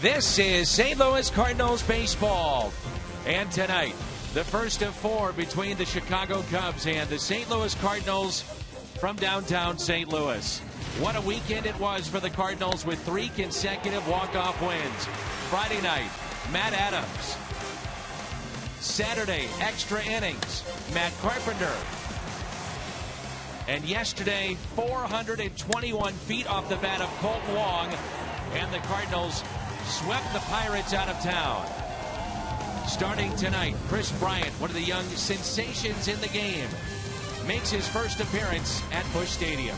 This is St. Louis Cardinals baseball. And tonight, the first of four between the Chicago Cubs and the St. Louis Cardinals from downtown St. Louis. What a weekend it was for the Cardinals with 3 consecutive walk-off wins. Friday night, Matt Adams. Saturday, extra innings, Matt Carpenter. And yesterday, 421 feet off the bat of Colton Wong, and the Cardinals swept the Pirates out of town. Starting tonight, Chris Bryant, one of the young sensations in the game, makes his first appearance at Busch Stadium.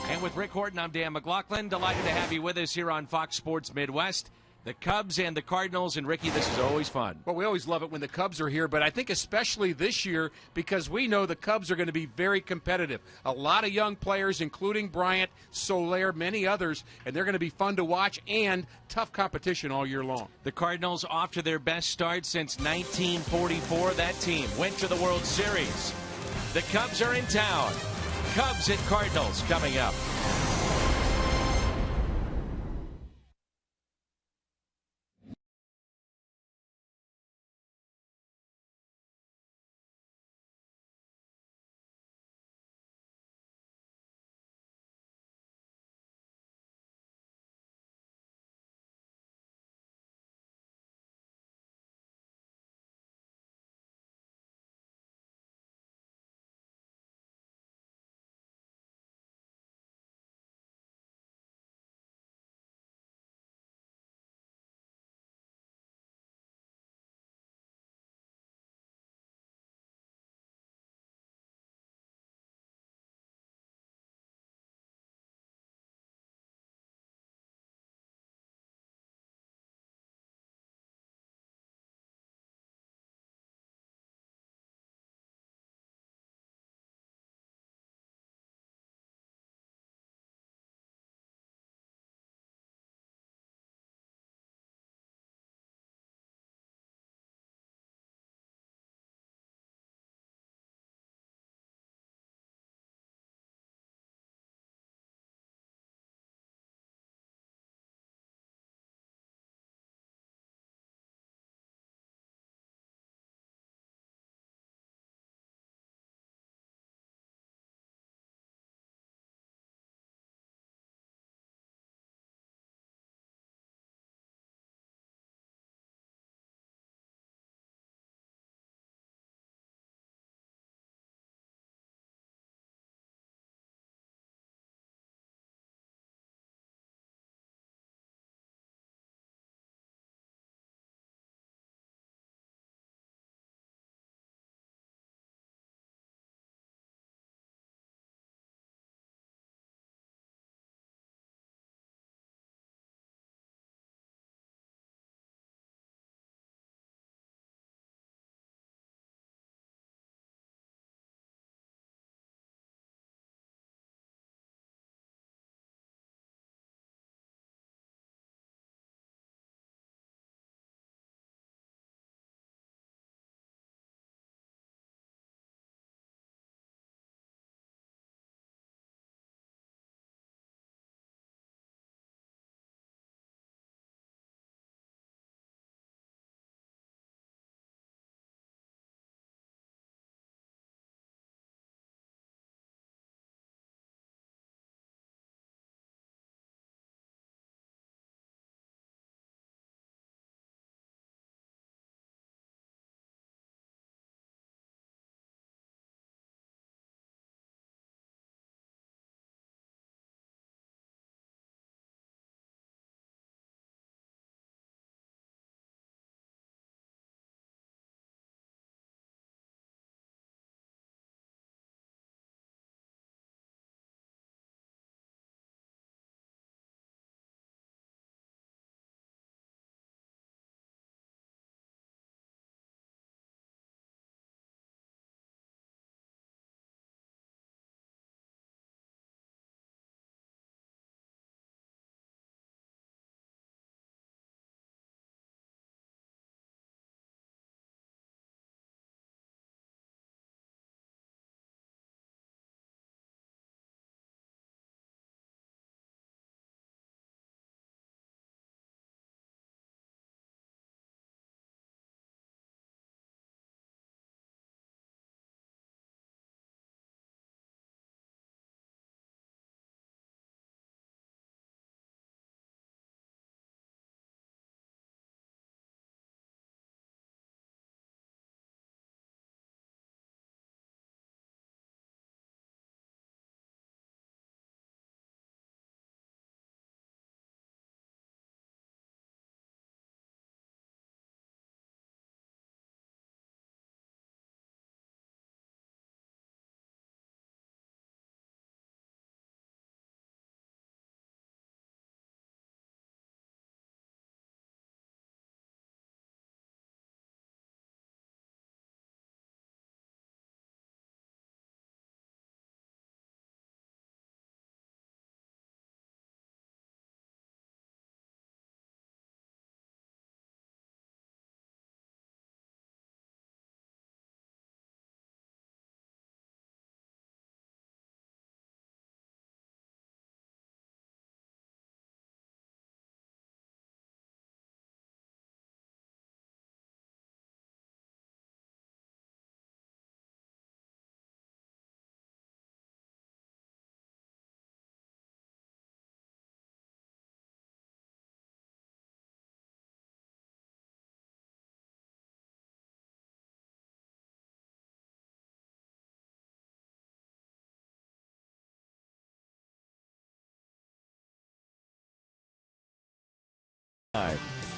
And with Rick Horton, I'm Dan McLaughlin. Delighted to have you with us here on Fox Sports Midwest. The Cubs and the Cardinals, and Ricky, this is always fun. Well, we always love it when the Cubs are here, but I think especially this year because we know the Cubs are going to be very competitive. A lot of young players, including Bryant, Soler, many others, and they're going to be fun to watch and tough competition all year long. The Cardinals off to their best start since 1944. That team went to the World Series. The Cubs are in town. Cubs and Cardinals coming up.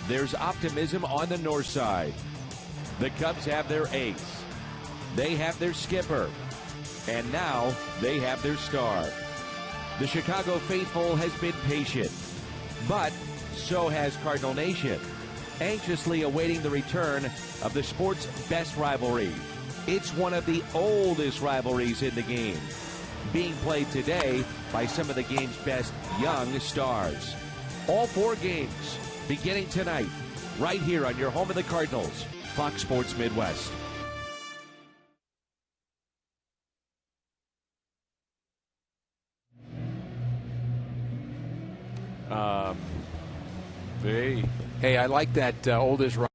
There's optimism on the north side. The Cubs have their ace. They have their skipper. And now they have their star. The Chicago faithful has been patient. But so has Cardinal Nation, anxiously awaiting the return of the sport's best rivalry. It's one of the oldest rivalries in the game, being played today by some of the game's best young stars. All 4 games beginning tonight, right here on your home of the Cardinals, Fox Sports Midwest. Hey, I like that oldest rivalry.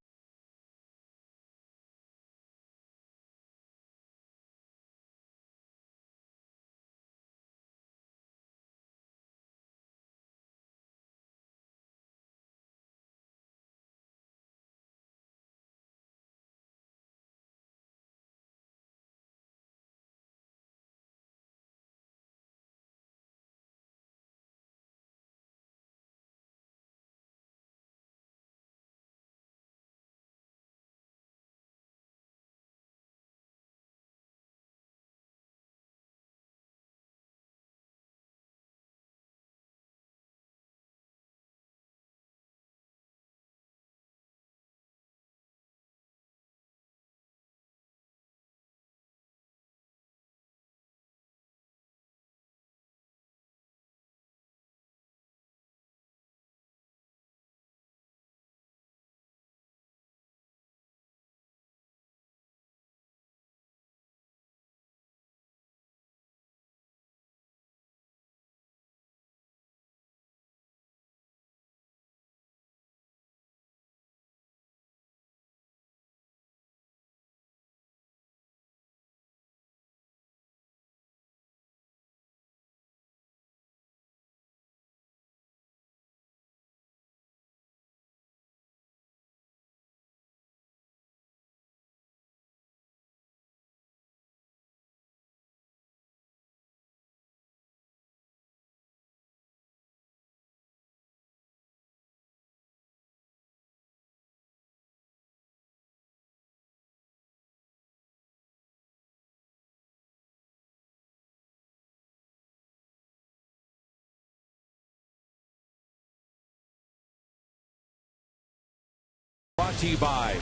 Brought to you by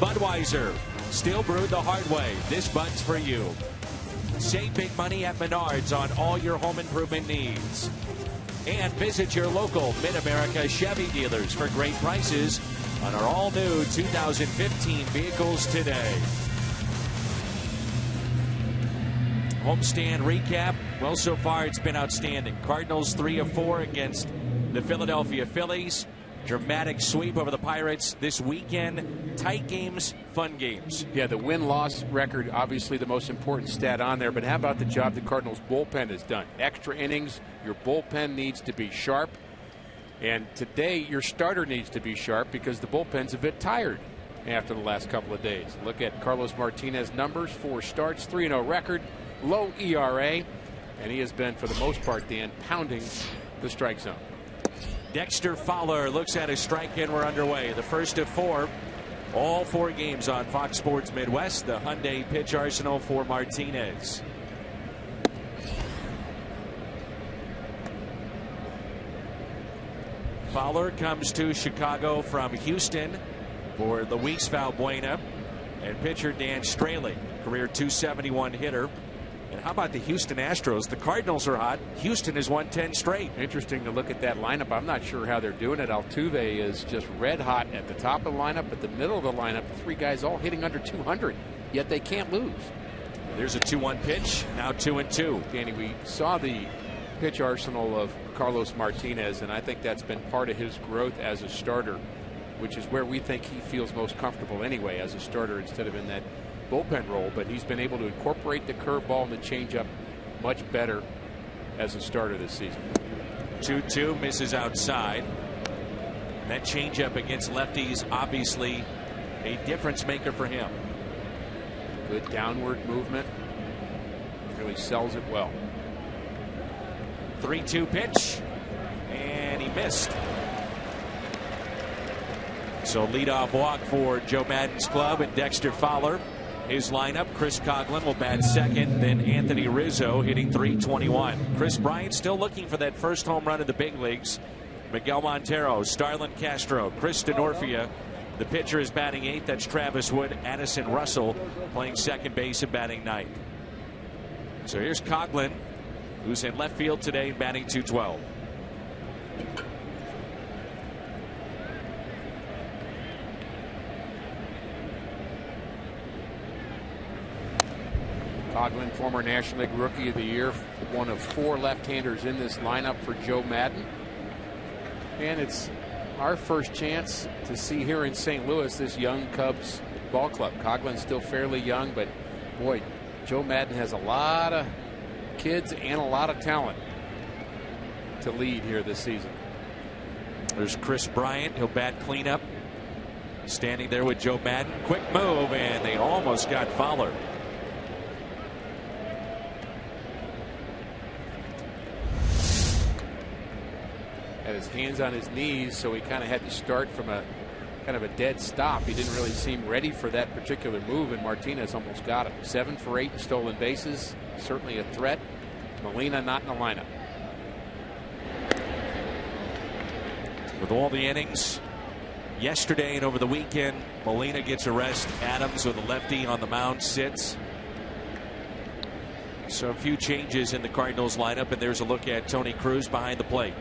Budweiser. Still brewed the hard way. This Bud's for you. Save big money at Menards on all your home improvement needs. And visit your local Mid-America Chevy dealers for great prices on our all-new 2015 vehicles today. Homestand recap. Well, so far it's been outstanding. Cardinals 3 of 4 against the Philadelphia Phillies. Dramatic sweep over the Pirates this weekend. Tight games, fun games. Yeah, the win-loss record, obviously the most important stat on there, but how about the job the Cardinals bullpen has done? Extra innings, your bullpen needs to be sharp, and today your starter needs to be sharp because the bullpen's a bit tired after the last couple of days. Look at Carlos Martinez's numbers: 4 starts, 3-0 record, low ERA, and he has been, for the most part, Dan, pounding the strike zone. Dexter Fowler looks at his strike, and we're underway. The first of 4. All 4 games on Fox Sports Midwest. The Hyundai pitch arsenal for Martinez. Fowler comes to Chicago from Houston for Luis Valbuena and pitcher Dan Straley, career .271 hitter. And how about the Houston Astros? The Cardinals are hot. Houston has won 10 straight. Interesting to look at that lineup. I'm not sure how they're doing it. Altuve is just red hot at the top of the lineup. At the middle of the lineup, 3 guys all hitting under 200, yet they can't lose. There's a 2-1 pitch. Now 2-2. Danny, we saw the pitch arsenal of Carlos Martinez, and I think that's been part of his growth as a starter, which is where we think he feels most comfortable anyway, as a starter instead of in that bullpen role. But he's been able to incorporate the curveball and the changeup much better as a starter this season. 2-2, misses outside. That changeup against lefties, obviously a difference maker for him. Good downward movement. Really sells it well. 3-2 pitch, and he missed. So leadoff walk for Joe Maddon's club, and Dexter Fowler. His lineup, Chris Coghlan will bat second, then Anthony Rizzo hitting .321. Chris Bryant still looking for that first home run in the big leagues. Miguel Montero, Starlin Castro, Chris DeNorfia. The pitcher is batting 8th. That's Travis Wood. Addison Russell playing second base and batting 9th. So here's Coghlan, who's in left field today, batting .212. Coghlan, former National League Rookie of the Year, one of 4 left-handers in this lineup for Joe Maddon. And it's our first chance to see here in St. Louis this young Cubs ball club. Coghlan's still fairly young, but boy, Joe Maddon has a lot of kids and a lot of talent to lead here this season. There's Chris Bryant. He'll bat cleanup. Standing there with Joe Maddon. Quick move, and they almost got Fowler. Had his hands on his knees, so he kind of had to start from a kind of a dead stop. He didn't really seem ready for that particular move, and Martinez almost got him. 7 for 8 in stolen bases. Certainly a threat. Molina not in the lineup. With all the innings yesterday and over the weekend, Molina gets a rest. Adams, with a lefty on the mound, sits. So a few changes in the Cardinals lineup, and there's a look at Tony Cruz behind the plate.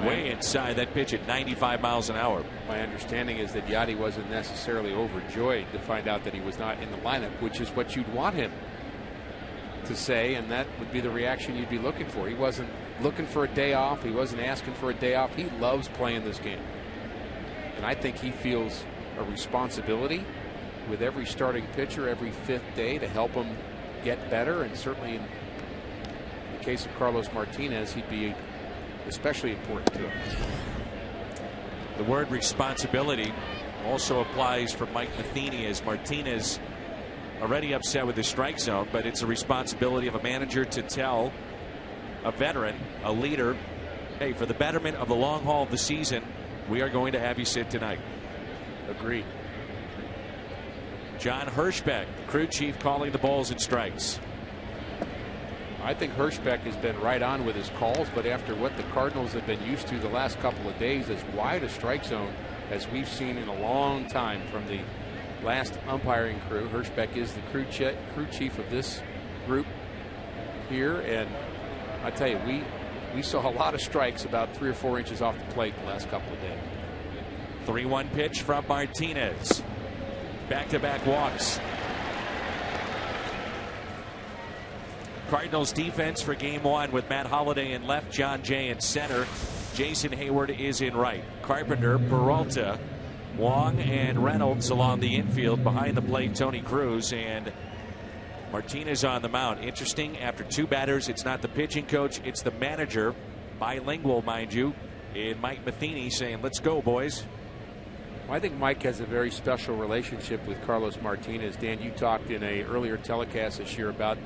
Way inside that pitch at 95 miles an hour. My understanding is that Yadi wasn't necessarily overjoyed to find out that he was not in the lineup, which is what you'd want him to say, and that would be the reaction you'd be looking for. He wasn't looking for a day off. He wasn't asking for a day off. He loves playing this game. And I think he feels a responsibility with every starting pitcher every 5th day to help him get better, and certainly in the case of Carlos Martinez, he'd be especially important to him. The word responsibility also applies for Mike Matheny, as Martinez already upset with the strike zone, but it's a responsibility of a manager to tell a veteran, a leader, hey, for the betterment of the long haul of the season, we are going to have you sit tonight. Agreed. John Hirschbeck, crew chief, calling the balls and strikes. I think Hirschbeck has been right on with his calls, but after what the Cardinals have been used to the last couple of days, as wide a strike zone as we've seen in a long time from the last umpiring crew. Hirschbeck is the crew chief of this group here, and I tell you, we saw a lot of strikes about 3 or 4 inches off the plate the last couple of days. 3-1 pitch from Martinez. Back-to-back walks. Cardinals defense for game 1 with Matt Holliday in left, John Jay in center. Jason Hayward is in right. Carpenter, Peralta, Wong, and Reynolds along the infield. Behind the plate, Tony Cruz, and Martinez on the mound. Interesting, after 2 batters, it's not the pitching coach, it's the manager, bilingual mind you, in Mike Matheny, saying, let's go, boys. Well, I think Mike has a very special relationship with Carlos Martinez. Dan, you talked in a earlier telecast this year about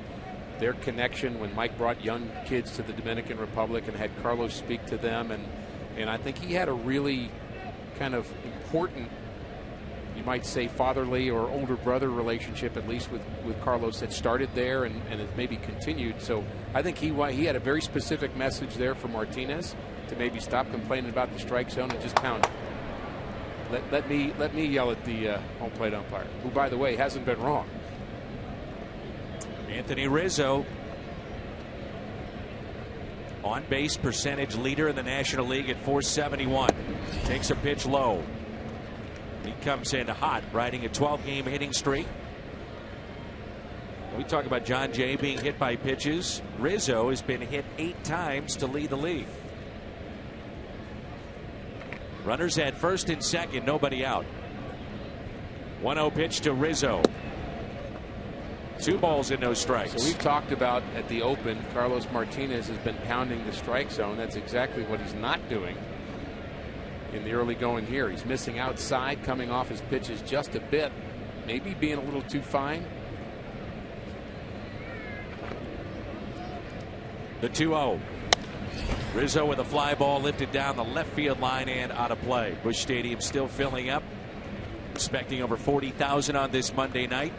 their connection when Mike brought young kids to the Dominican Republic and had Carlos speak to them, and I think he had a really kind of important, you might say, fatherly or older brother relationship, at least with Carlos, that started there and has maybe continued. So I think he had a very specific message there for Martinez to maybe stop complaining about the strike zone and just pound it. Let me yell at the home plate umpire, who, by the way, hasn't been wrong. Anthony Rizzo, on base percentage leader in the National League at .471. Takes a pitch low. He comes in hot, riding a 12-game hitting streak. We talk about John Jay being hit by pitches. Rizzo has been hit 8 times to lead the league. Runners at first and second, nobody out. 1-0 pitch to Rizzo. 2 balls and no strikes. So we've talked about at the Open, Carlos Martinez has been pounding the strike zone. That's exactly what he's not doing in the early going here. He's missing outside, coming off his pitches just a bit, maybe being a little too fine. The 2-0. Rizzo with a fly ball lifted down the left field line and out of play. Busch Stadium still filling up. Expecting over 40,000 on this Monday night.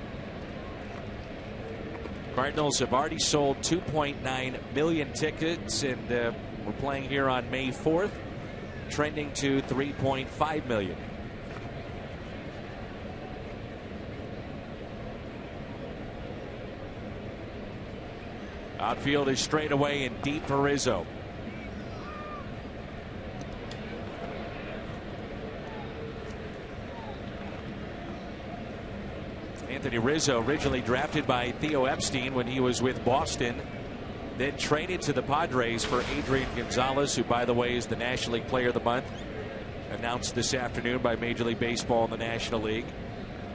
Cardinals have already sold 2.9 million tickets, and we're playing here on May 4th, trending to 3.5 million. Outfield is straight away and deep for Rizzo. Anthony Rizzo, originally drafted by Theo Epstein when he was with Boston, then traded to the Padres for Adrian Gonzalez, who, by the way, is the National League Player of the Month, announced this afternoon by Major League Baseball in the National League.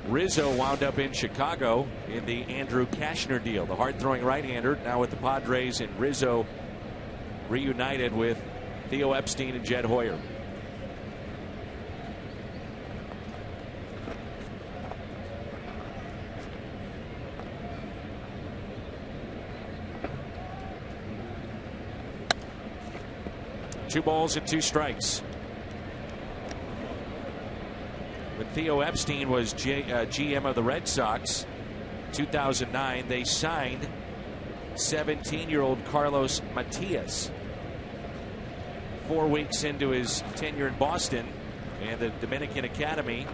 Rizzo wound up in Chicago in the Andrew Cashner deal, the hard-throwing right-hander, now with the Padres, and Rizzo reunited with Theo Epstein and Jed Hoyer. Two balls and two strikes. When Theo Epstein was GM of the Red Sox, 2009, they signed 17-year-old Carlos Matias. 4 weeks into his tenure in Boston and the Dominican Academy,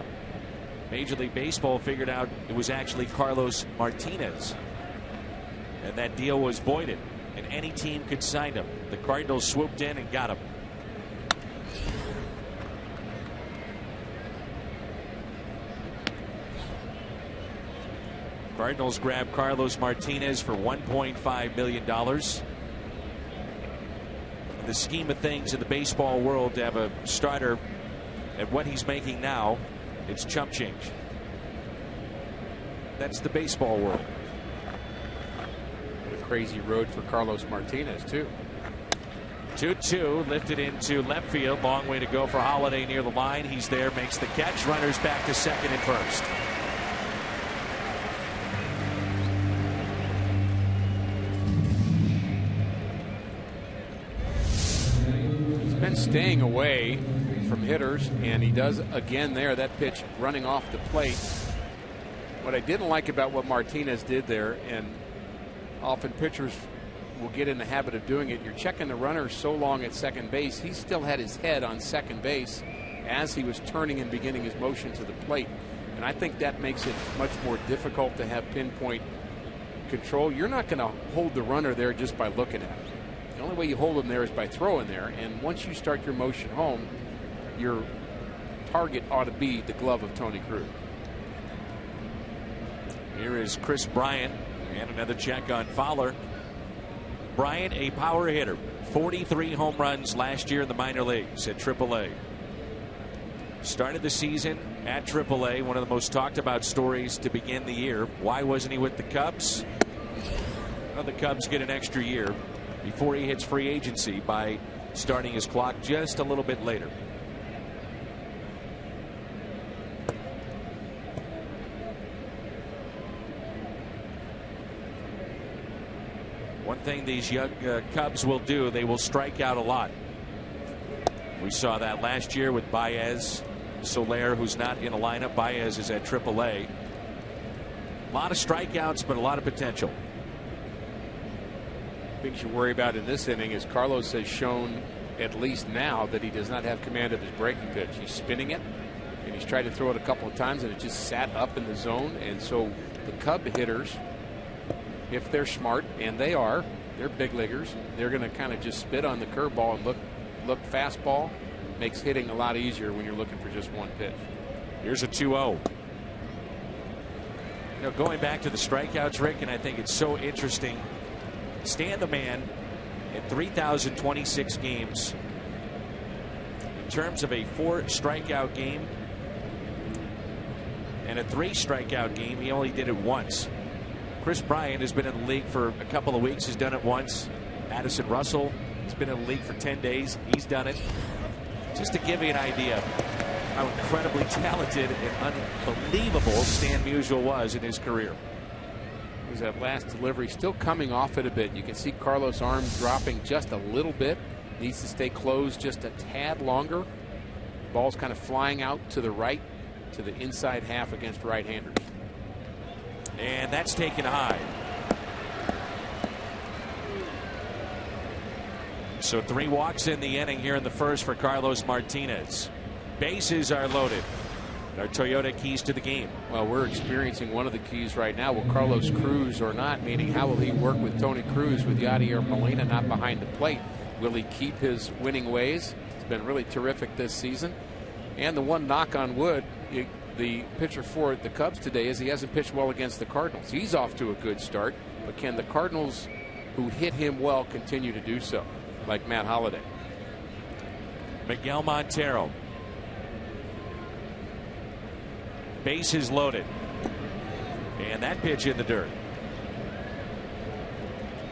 Major League Baseball figured out it was actually Carlos Martinez. And that deal was voided, and any team could sign him. The Cardinals swooped in and got him. Cardinals grabbed Carlos Martinez for $1.5 million. In the scheme of things in the baseball world, to have a starter at what he's making now, it's chump change. That's the baseball world. What a crazy road for Carlos Martinez, too. 2-2, lifted into left field. Long way to go for Holiday near the line. He's there, makes the catch. Runners back to second and first. Staying away from hitters, and he does again there. That pitch running off the plate. What I didn't like about what Martinez did there, and often pitchers will get in the habit of doing it, you're checking the runner so long at second base, he still had his head on second base as he was turning and beginning his motion to the plate. And I think that makes it much more difficult to have pinpoint control. You're not going to hold the runner there just by looking at him. The only way you hold him there is by throwing there, and once you start your motion home, your target ought to be the glove of Tony Cruz. Here is Chris Bryant, and another check on Fowler. Bryant, a power hitter, 43 home runs last year in the minor leagues at AAA. Started the season at AAA, one of the most talked about stories to begin the year. Why wasn't he with the Cubs? Well, the Cubs get an extra year before he hits free agency by starting his clock just a little bit later. One thing these young Cubs will do, they will strike out a lot. We saw that last year with Baez, Soler, who's not in a lineup. Baez is at AAA. A lot of strikeouts, but a lot of potential. Things you worry about in this inning is Carlos has shown, at least now, that he does not have command of his breaking pitch. He's spinning it, and he's tried to throw it a couple of times, and it just sat up in the zone. And so the Cub hitters, if they're smart, and they are, they're big leaguers, they're going to kind of just spit on the curveball and look fastball. Makes hitting a lot easier when you're looking for just one pitch. Here's a 2-0. You know, going back to the strikeouts, Rick, and I think it's so interesting. Stan the Man in 3,026 games. In terms of a 4 strikeout game and a 3 strikeout game, he only did it once. Chris Bryant has been in the league for a couple of weeks. He's done it once. Addison Russell has been in the league for 10 days. He's done it. Just to give you an idea how incredibly talented and unbelievable Stan Musial was in his career. That last delivery still coming off it a bit. You can see Carlos' arm dropping just a little bit, Needs to stay closed just a tad longer. Ball's kind of flying out to the right, to the inside half against right-handers. And that's taken high. So 3 walks in the inning here in the first for Carlos Martinez. Bases are loaded. Our Toyota keys to the game. Well, we're experiencing one of the keys right now. Will Carlos Cruz or not? Meaning, how will he work with Tony Cruz with Yadier Molina not behind the plate? Will he keep his winning ways? It's been really terrific this season. And the one knock on wood, the pitcher for the Cubs today is he hasn't pitched well against the Cardinals. He's off to a good start, but can the Cardinals, who hit him well, continue to do so, like Matt Holliday? Miguel Montero. Bases loaded. And that pitch in the dirt.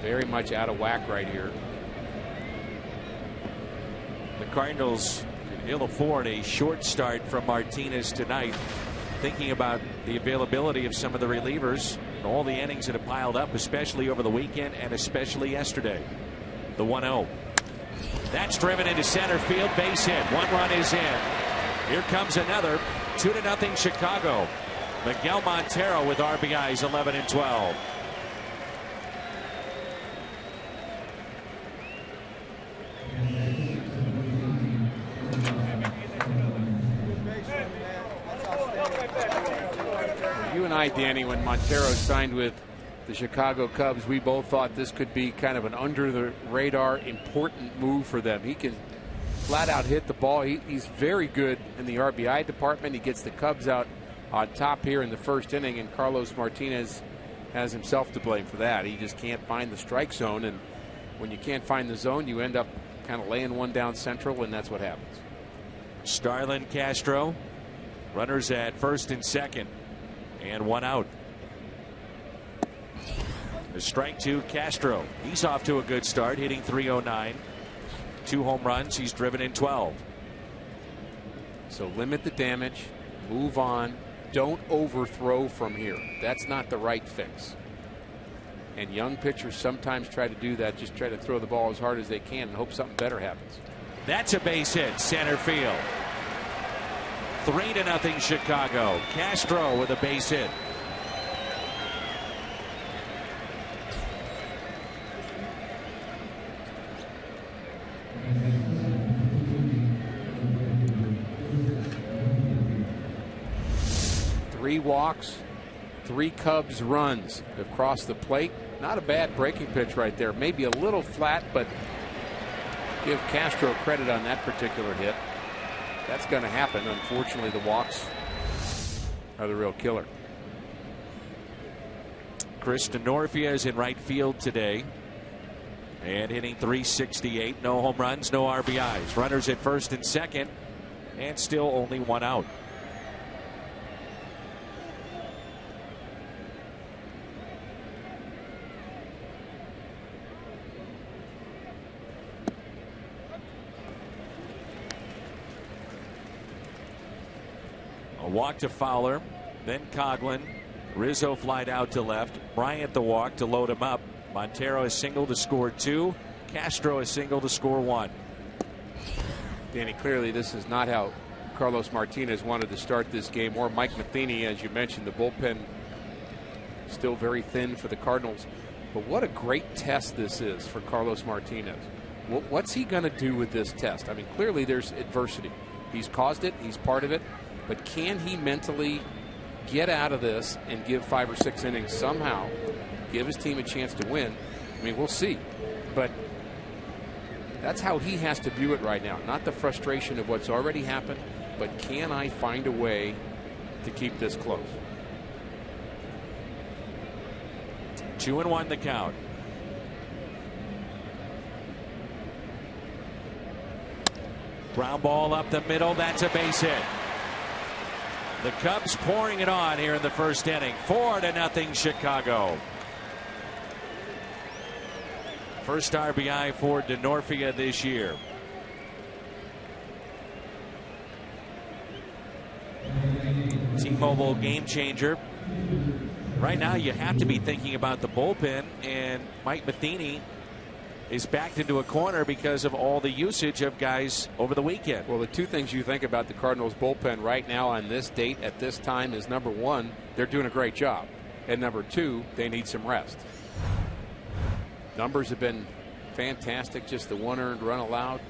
Very much out of whack right here. The Cardinals can ill afford a short start from Martinez tonight. Thinking about the availability of some of the relievers, and all the innings that have piled up, especially over the weekend and especially yesterday. The 1-0. That's driven into center field, base hit. 1 run is in. Here comes another. 2-0 Chicago. Miguel Montero with RBIs 11 and 12. You and I, Danny, when Montero signed with the Chicago Cubs, we both thought this could be kind of an under-the-radar important move for them. He can flat out hit the ball. He's very good in the RBI department. He gets the Cubs out on top here in the first inning, and Carlos Martinez has himself to blame for that. He just can't find the strike zone, and when you can't find the zone, you end up kind of laying one down central, and that's what happens. Starlin Castro, runners at first and second, and 1 out. A strike to Castro. He's off to a good start, hitting .309. 2 home runs. He's driven in 12. So limit the damage, move on, don't overthrow from here. That's not the right fix. And young pitchers sometimes try to do that, just try to throw the ball as hard as they can and hope something better happens. That's a base hit, center field. 3-0 Chicago. Castro with a base hit. Three walks, 3 Cubs runs across the plate. Not a bad breaking pitch right there. Maybe a little flat, but give Castro credit on that particular hit. That's going to happen. Unfortunately, the walks are the real killer. Chris Denorfia is in right field today and hitting .368. No home runs, no RBIs. Runners at first and second, and still only 1 out. Walk to Fowler, then Coghlan. Rizzo flied out to left. Bryant the walk to load him up. Montero a single to score 2. Castro a single to score 1. Danny, clearly this is not how Carlos Martinez wanted to start this game, or Mike Matheny. As you mentioned, the bullpen still very thin for the Cardinals. But what a great test this is for Carlos Martinez. What's he going to do with this test? I mean, clearly there's adversity. He's caused it. He's part of it. But can he mentally get out of this and give 5 or 6 innings somehow, give his team a chance to win? I mean, we'll see. But that's how he has to view it right now. Not the frustration of what's already happened, but can I find a way to keep this close? 2-1 the count. Ground ball up the middle. That's a base hit. The Cubs pouring it on here in the first inning. 4-0 Chicago. First RBI for Denorfia this year. T-Mobile game changer. Right now you have to be thinking about the bullpen, and Mike Matheny is backed into a corner because of all the usage of guys over the weekend. Well, the two things you think about the Cardinals bullpen right now on this date at this time is, number one, they're doing a great job, and number two, they need some rest. Numbers have been fantastic, just the 1 earned run allowed,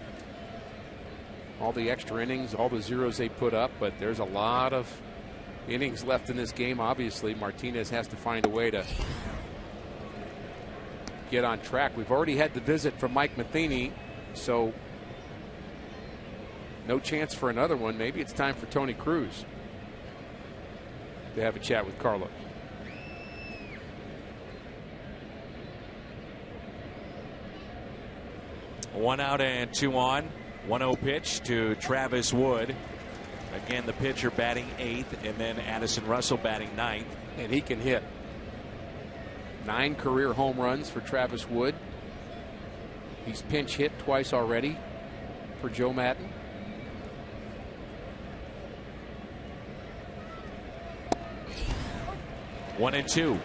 all the extra innings, all the zeros they put up, but there's a lot of innings left in this game. Obviously, Martinez has to find a way to get on track. We've already had the visit from Mike Matheny, so no chance for another one. Maybe it's time for Tony Cruz to have a chat with Carlos. One out and 2 on. 1-0 pitch to Travis Wood. Again, the pitcher batting 8th, and then Addison Russell batting 9th. And he can hit. 9 career home runs for Travis Wood. He's pinch hit twice already for Joe Maddon. One and 2.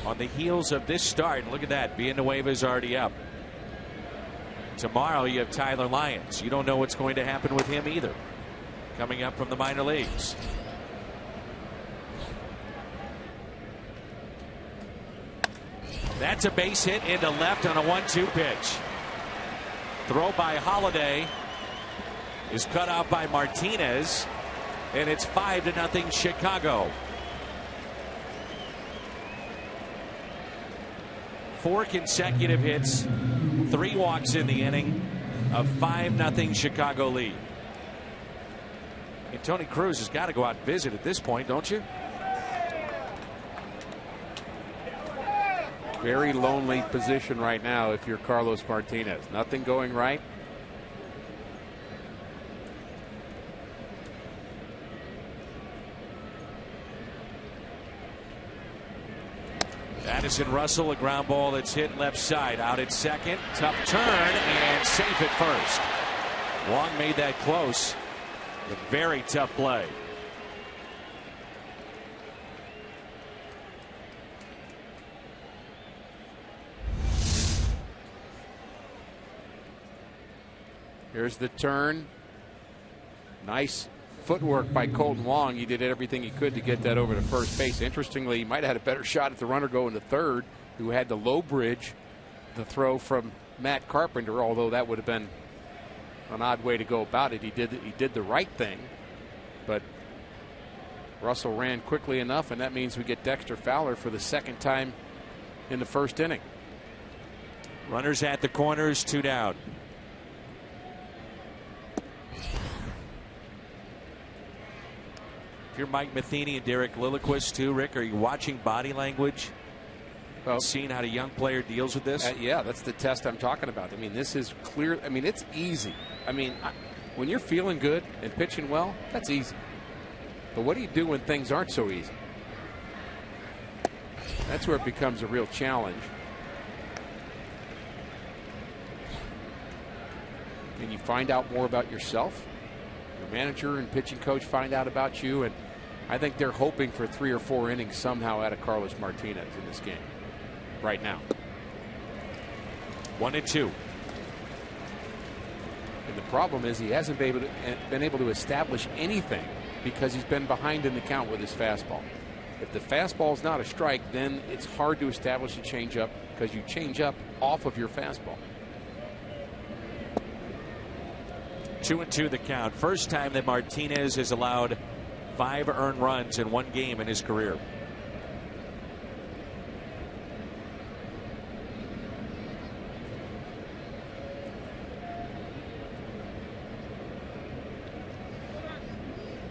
On the heels of this start, look at that. Villanueva's already up. Tomorrow you have Tyler Lyons. You don't know what's going to happen with him either. Coming up from the minor leagues. That's a base hit into left on a 1-2 pitch. Throw by Holiday is cut off by Martinez, and it's 5-0 Chicago. 4 consecutive hits, 3 walks in the inning, a 5-0 Chicago lead. And Tony Cruz has got to go out and visit at this point, don't you? Very lonely position right now if you're Carlos Martinez. Nothing going right. Addison Russell, a ground ball that's hit left side, out at second. Tough turn and safe at first. Wong made that close. A very tough play. Here's the turn. Nice footwork by Colton Wong. He did everything he could to get that over to first base. Interestingly, he might have had a better shot at the runner going to third, who had to low bridge the throw from Matt Carpenter, although that would have been an odd way to go about it. He did the right thing, but Russell ran quickly enough, and that means we get Dexter Fowler for the second time in the first inning. Runners at the corners, 2 down. If you're Mike Matheny and Derek Lilliquist too, Rick, are you watching body language? Well, seeing how the young player deals with this? Yeah, that's the test I'm talking about. I mean, this is clear. I mean, it's easy. I mean, when you're feeling good and pitching well, that's easy. But what do you do when things aren't so easy? That's where it becomes a real challenge. And you find out more about yourself. Your manager and pitching coach find out about you, and I think they're hoping for 3 or 4 innings somehow out of Carlos Martinez in this game right now. 1 and 2. And the problem is he hasn't been able to establish anything because he's been behind in the count with his fastball. If the fastball is not a strike, then it's hard to establish a changeup because you change up off of your fastball. 2-2 the count. First time that Martinez has allowed 5 earned runs in 1 game in his career.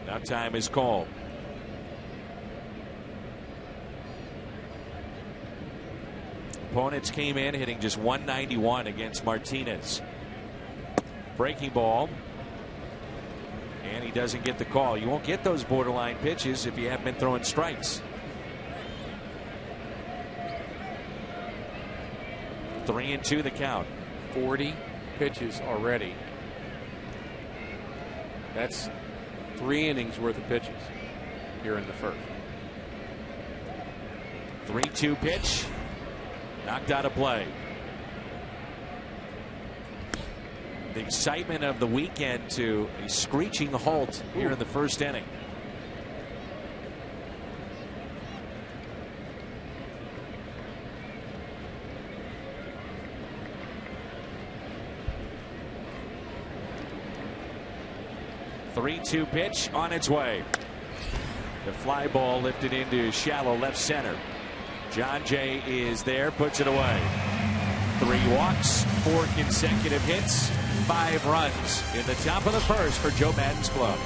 Now time is called. Opponents came in hitting just 191 against Martinez. Breaking ball. And he doesn't get the call. You won't get those borderline pitches if you haven't been throwing strikes. 3-2 the count. 40 pitches already. That's 3 innings worth of pitches here in the first. 3-2 pitch. Knocked out of play. The excitement of the weekend to a screeching halt here in the first inning. Three-two pitch on its way. The fly ball lifted into shallow left center. John Jay is there, puts it away. 3 walks, 4 consecutive hits, 5 runs in the top of the first for Joe Maddon's club.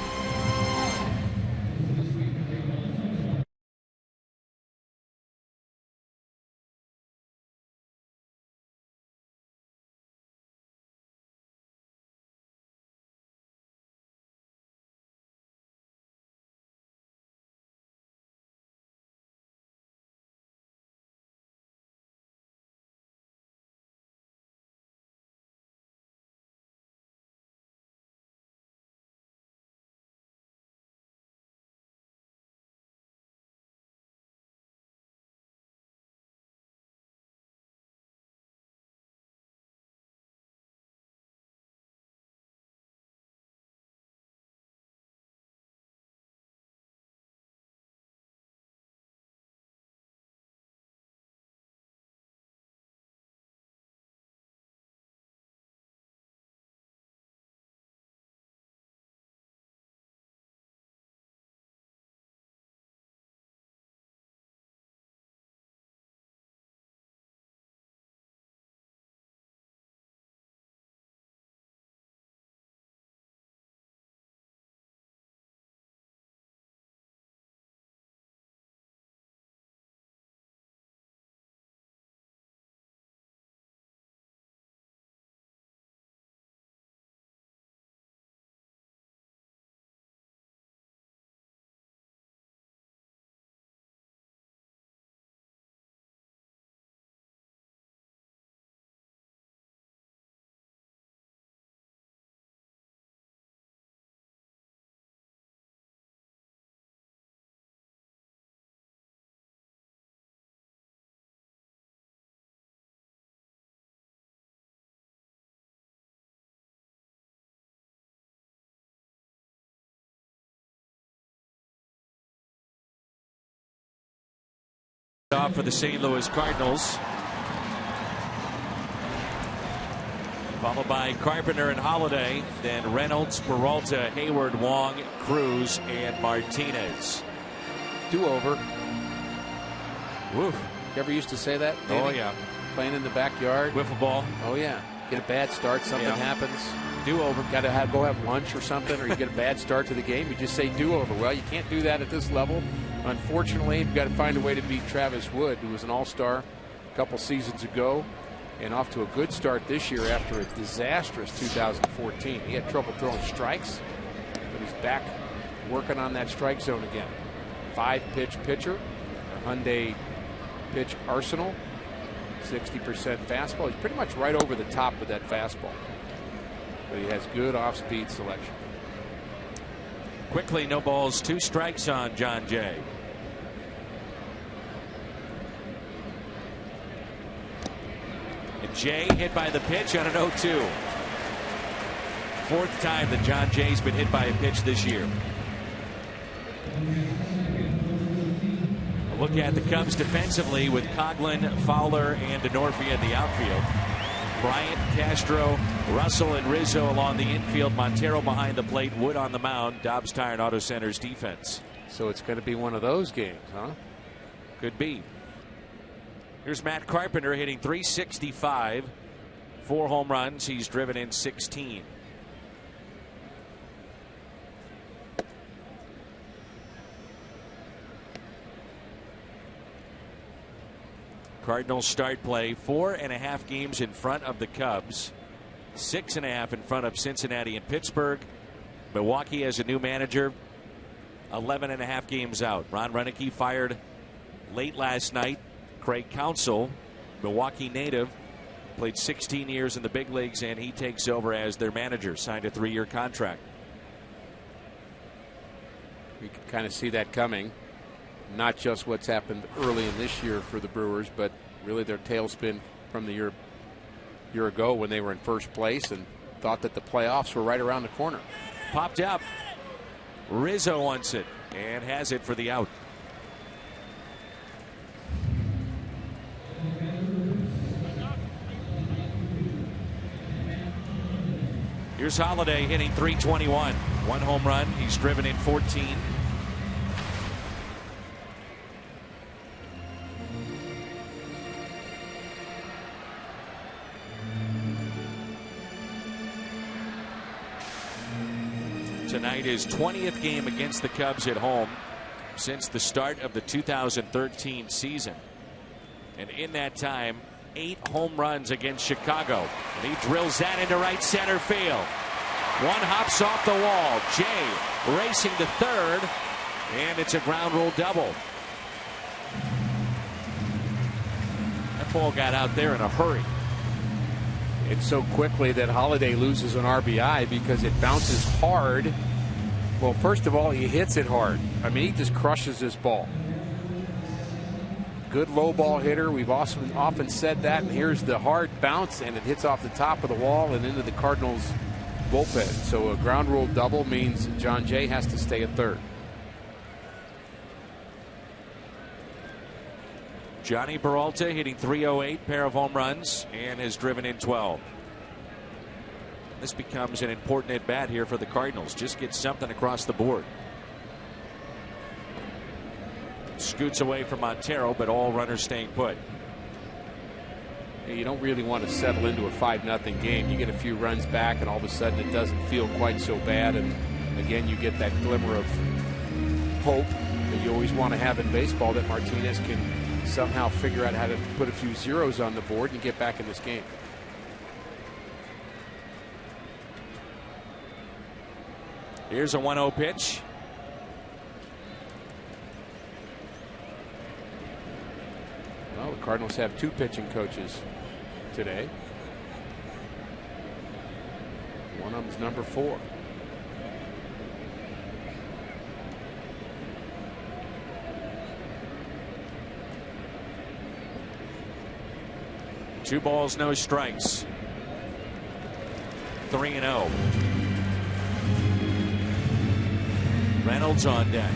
Off for the St. Louis Cardinals. Followed by Carpenter and Holiday, then Reynolds, Peralta, Hayward, Wong, Cruz, and Martinez. Do-over. Woof. You ever used to say that, Danny? Oh, yeah. Playing in the backyard. Wiffle ball. Oh, yeah. Get a bad start, something happens. Do-over. Got to go have lunch or something, or you get a bad start to the game, you just say do-over. Well, you can't do that at this level. Unfortunately, you've got to find a way to beat Travis Wood, who was an all-star a couple seasons ago, and off to a good start this year after a disastrous 2014. He had trouble throwing strikes, but he's back working on that strike zone again. 5-pitch pitcher, a Hyundai pitch arsenal, 60% fastball. He's pretty much right over the top with that fastball, but he has good off-speed selection. Quickly, no balls, 2 strikes on John Jay. And Jay hit by the pitch on an 0-2. 4th time that John Jay's been hit by a pitch this year. A look at the Cubs defensively with Coughlin, Fowler, and Denorfia in the outfield. Bryant, Castro, Russell, and Rizzo along the infield. Montero behind the plate. Wood on the mound. Dobbs Tire and Auto Center's defense. So it's going to be one of those games, huh? Could be. Here's Matt Carpenter hitting .365. 4 home runs. He's driven in 16. Cardinals start play 4.5 games in front of the Cubs, 6.5 in front of Cincinnati and Pittsburgh. Milwaukee has a new manager, 11.5 games out. Ron Renneke fired late last night. Craig Counsell, Milwaukee native, played 16 years in the big leagues, and he takes over as their manager. Signed a 3-year contract. We can kind of see that coming. Not just what's happened early in this year for the Brewers, but really their tailspin from the year ago when they were in first place and thought that the playoffs were right around the corner. Popped up. Rizzo wants it and has it for the out. Here's Holiday hitting .321. 1 home run. He's driven in 14. Tonight is 20th game against the Cubs at home since the start of the 2013 season. And in that time, 8 home runs against Chicago. And he drills that into right center field. One hops off the wall. Jay racing to third. And it's a ground rule double. That ball got out there in a hurry. It's so quickly that Holiday loses an RBI because it bounces hard. Well, first of all, he hits it hard. I mean, he just crushes this ball. Good low ball hitter. We've often said that. And here's the hard bounce, and it hits off the top of the wall and into the Cardinals bullpen. So a ground rule double means John Jay has to stay at third. Johnny Peralta hitting .308, pair of home runs, and has driven in 12. This becomes an important at bat here for the Cardinals. Just get something across the board. Scoots away from Montero, but all runners staying put. You don't really want to settle into a 5-0 game. You get a few runs back, and all of a sudden it doesn't feel quite so bad. And again, you get that glimmer of hope that you always want to have in baseball, that Martinez can somehow figure out how to put a few zeros on the board and get back in this game. Here's a 1-0 pitch. Well, the Cardinals have 2 pitching coaches today. One of them is number 4. Two balls, no strikes. 3-0. Reynolds on deck.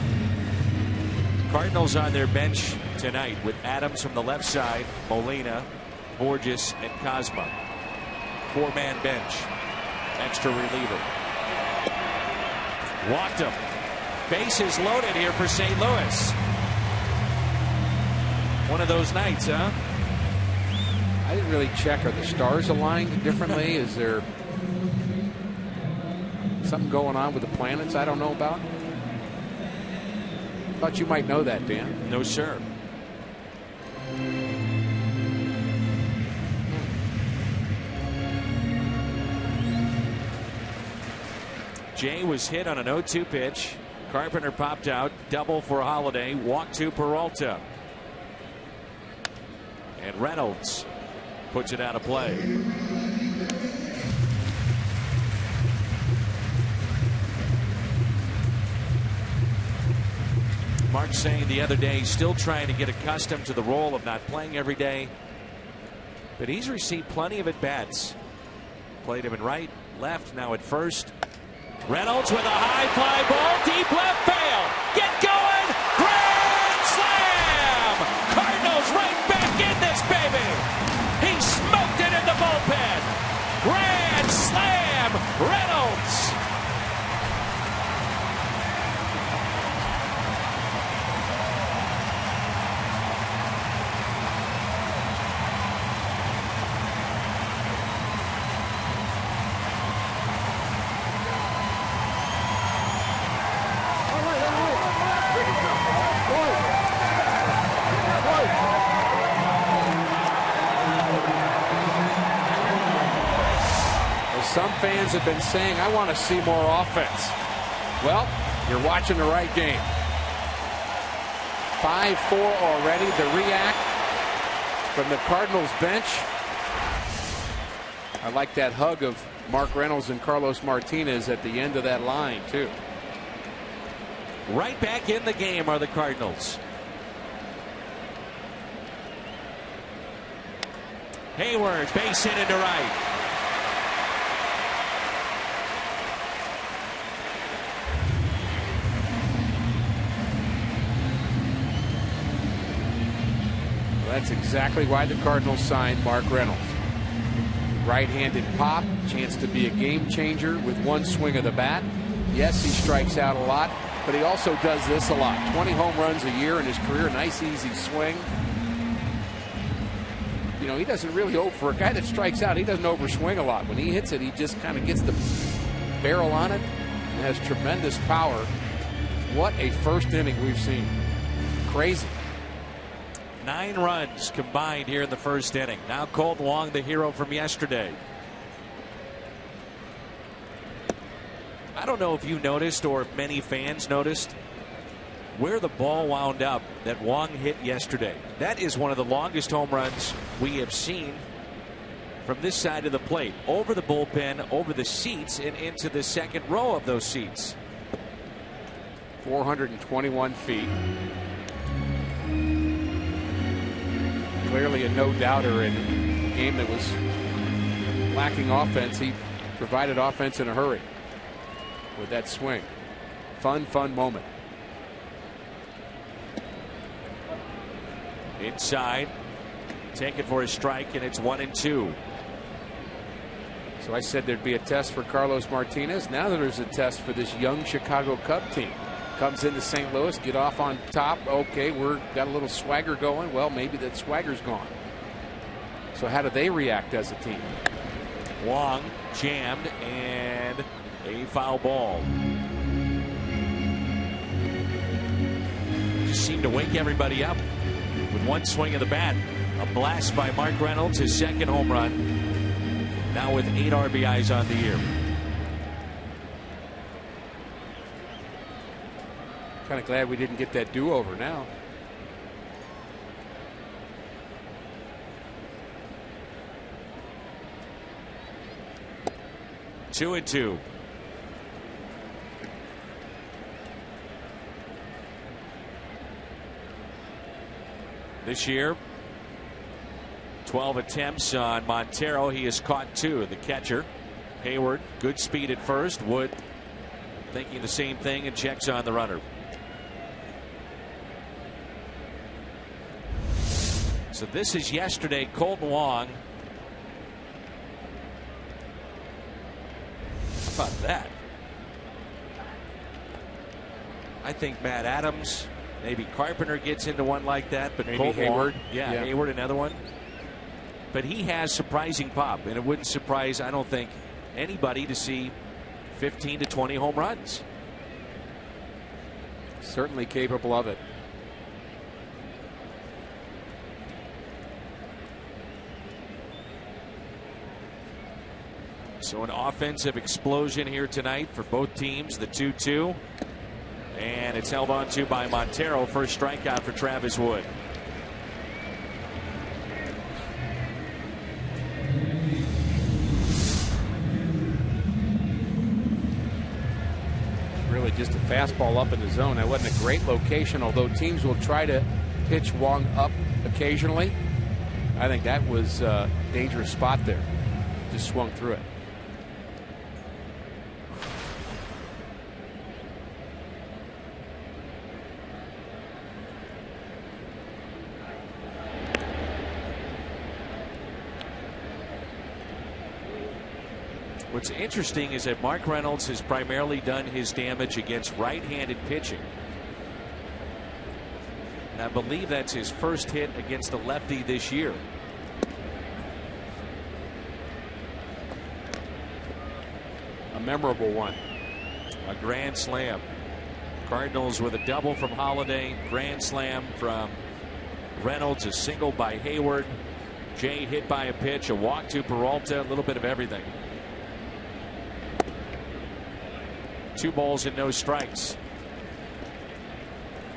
Cardinals on their bench tonight with Adams from the left side, Molina, Borges, and Cosma. 4-man bench. Extra reliever. Walked him. Bases loaded here for St. Louis. One of those nights, huh? I didn't really check. Are the stars aligned differently? Is there something going on with the planets I don't know about? Thought you might know that, Dan. No, sir. Jay was hit on an 0-2 pitch. Carpenter popped out. Double for Holiday. Walk to Peralta. And Reynolds puts it out of play. Mark saying the other day, still trying to get accustomed to the role of not playing every day. But he's received plenty of at-bats. Played him in right, left, now at first. Reynolds with a high fly ball, deep left field. Get going! Grand slam! Cardinals right back in this, baby! He smoked it in the bullpen. Grand slam! Reynolds! Some fans have been saying, I want to see more offense. Well, you're watching the right game. 5-4 already. The react from the Cardinals bench. I like that hug of Mark Reynolds and Carlos Martinez at the end of that line, too. Right back in the game are the Cardinals. Hayward, base hit into right. That's exactly why the Cardinals signed Mark Reynolds. Right-handed pop, chance to be a game changer with one swing of the bat. Yes, he strikes out a lot, but he also does this a lot. 20 home runs a year in his career, nice easy swing. You know, he doesn't really, for a guy that strikes out, he doesn't overswing a lot. When he hits it, he just kind of gets the barrel on it and has tremendous power. What a first inning we've seen. Crazy. 9 runs combined here in the first inning. Now Colton Wong, the hero from yesterday. I don't know if you noticed or if many fans noticed where the ball wound up that Wong hit yesterday. That is one of the longest home runs we have seen from this side of the plate. Over the bullpen, over the seats, and into the second row of those seats. 421 feet. Clearly a no-doubter in a game that was lacking offense. He provided offense in a hurry with that swing. Fun moment. Inside, take it for a strike, and it's 1-2. So I said there'd be a test for Carlos Martinez. Now there's a test for this young Chicago Cub team. Comes into St. Louis, get off on top. Okay, we're got a little swagger going. Well, maybe that swagger's gone. So how do they react as a team? Wong jammed and a foul ball. Just seemed to wake everybody up with one swing of the bat. A blast by Mark Reynolds, his second home run. Now with 8 RBIs on the year. Kind of glad we didn't get that do-over now. Two and two. This year, 12 attempts on Montero. He has caught 2. The catcher, Hayward, good speed at first. Wood thinking the same thing and checks on the runner. So this is yesterday. Colton Wong. How about that? I think Matt Adams, maybe Carpenter gets into one like that, but maybe Colton Hayward. Wong, yeah, Hayward another one. But he has surprising pop, and it wouldn't surprise, I don't think, anybody to see 15 to 20 home runs. Certainly capable of it. So an offensive explosion here tonight for both teams. The 2-2. And it's held on to by Montero. First strikeout for Travis Wood. Really just a fastball up in the zone. That wasn't a great location, although teams will try to pitch Wong up occasionally. I think that was a dangerous spot there. Just swung through it. What's interesting is that Mark Reynolds has primarily done his damage against right-handed pitching. And I believe that's his first hit against a lefty this year. A memorable one. A grand slam. Cardinals with a double from Holiday, grand slam from Reynolds, a single by Hayward. Jay hit by a pitch, a walk to Peralta, a little bit of everything. 2 balls and no strikes.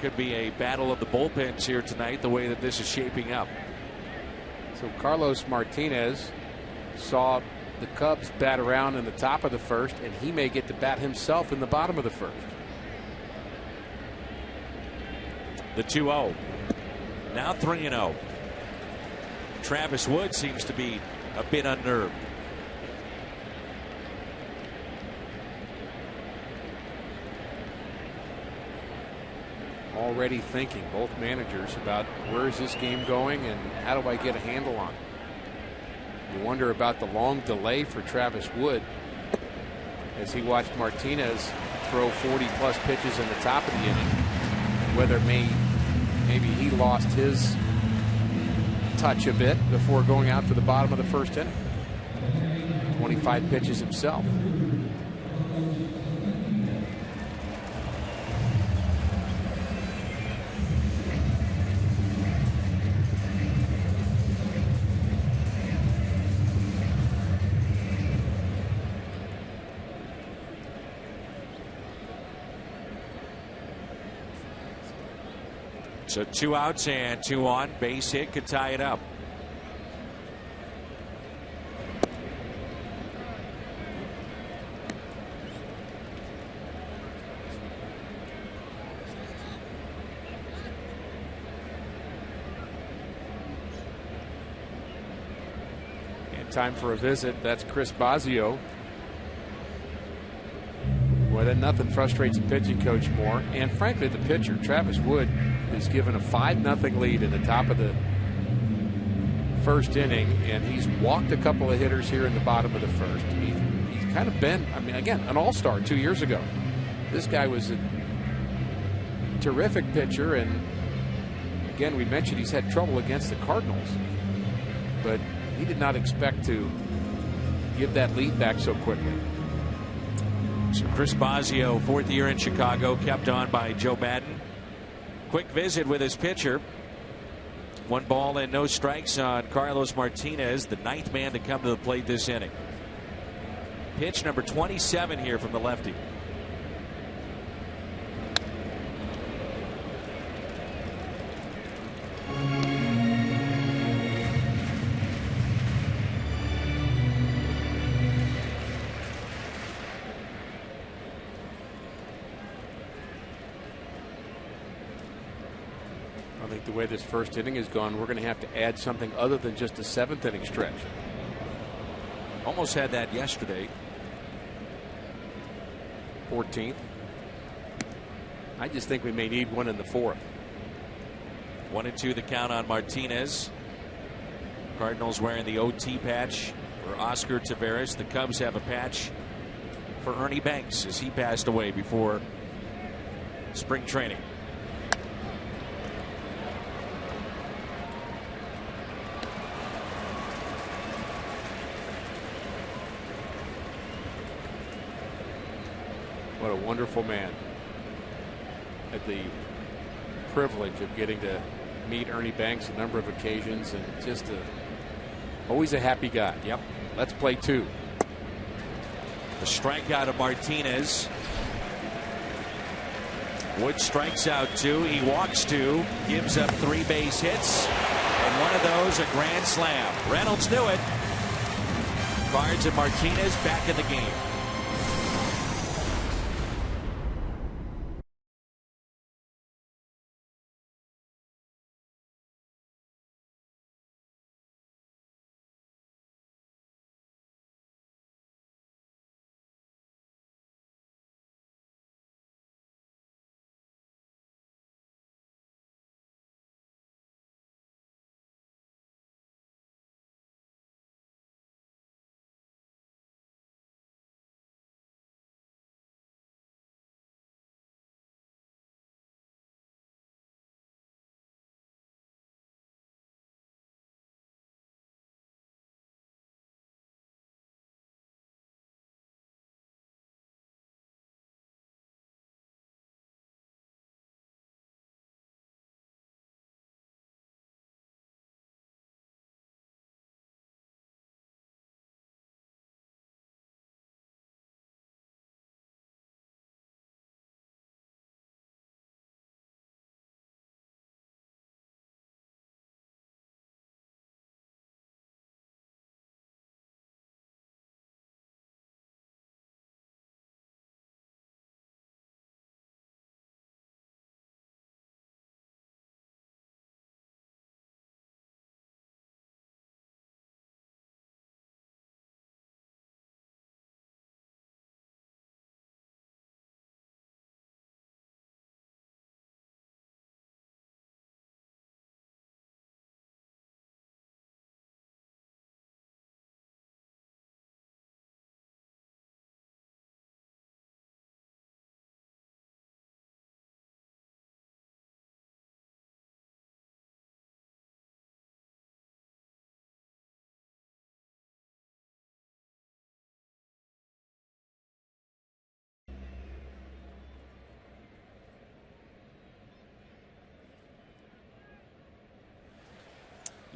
Could be a battle of the bullpens here tonight, the way that this is shaping up. So Carlos Martinez saw the Cubs bat around in the top of the first, and he may get to bat himself in the bottom of the first. The 2-0. Now 3-0. Travis Wood seems to be a bit unnerved. Already thinking, both managers, about where is this game going and how do I get a handle on it. You wonder about the long delay for Travis Wood as he watched Martinez throw 40-plus pitches in the top of the inning. Whether maybe he lost his touch a bit before going out for the bottom of the first inning. 25 pitches himself. So 2 outs and 2 on. Base hit could tie it up. And time for a visit. That's Chris Bosio. Boy, that nothing frustrates a pitching coach more. And frankly, the pitcher, Travis Wood, is given a 5-0 lead in the top of the first inning, and he's walked a couple of hitters here in the bottom of the first. He's kind of been, I mean, again, an all-star 2 years ago. This guy was a terrific pitcher, and again, we mentioned he's had trouble against the Cardinals, but he did not expect to give that lead back so quickly. So Chris Bosio, 4th year in Chicago, kept on by Joe Madden. Quick visit with his pitcher. 1 ball and no strikes on Carlos Martinez, the 9th man to come to the plate this inning. Pitch number 27 here from the lefty. I think the way this first inning has gone, we're going to have to add something other than just a 7th inning stretch. Almost had that yesterday. 14th. I just think we may need one in the 4th. 1-2 the count on Martinez. Cardinals wearing the OT patch for Oscar Taveras. The Cubs have a patch for Ernie Banks as he passed away before spring training. What a wonderful man. Had the privilege of getting to meet Ernie Banks a number of occasions, and just always a happy guy. Yep. Let's play 2. The strikeout of Martinez. Wood strikes out 2. He walks 2. Gives up 3 base hits. And one of those a grand slam. Reynolds knew it. Cards and Martinez back in the game.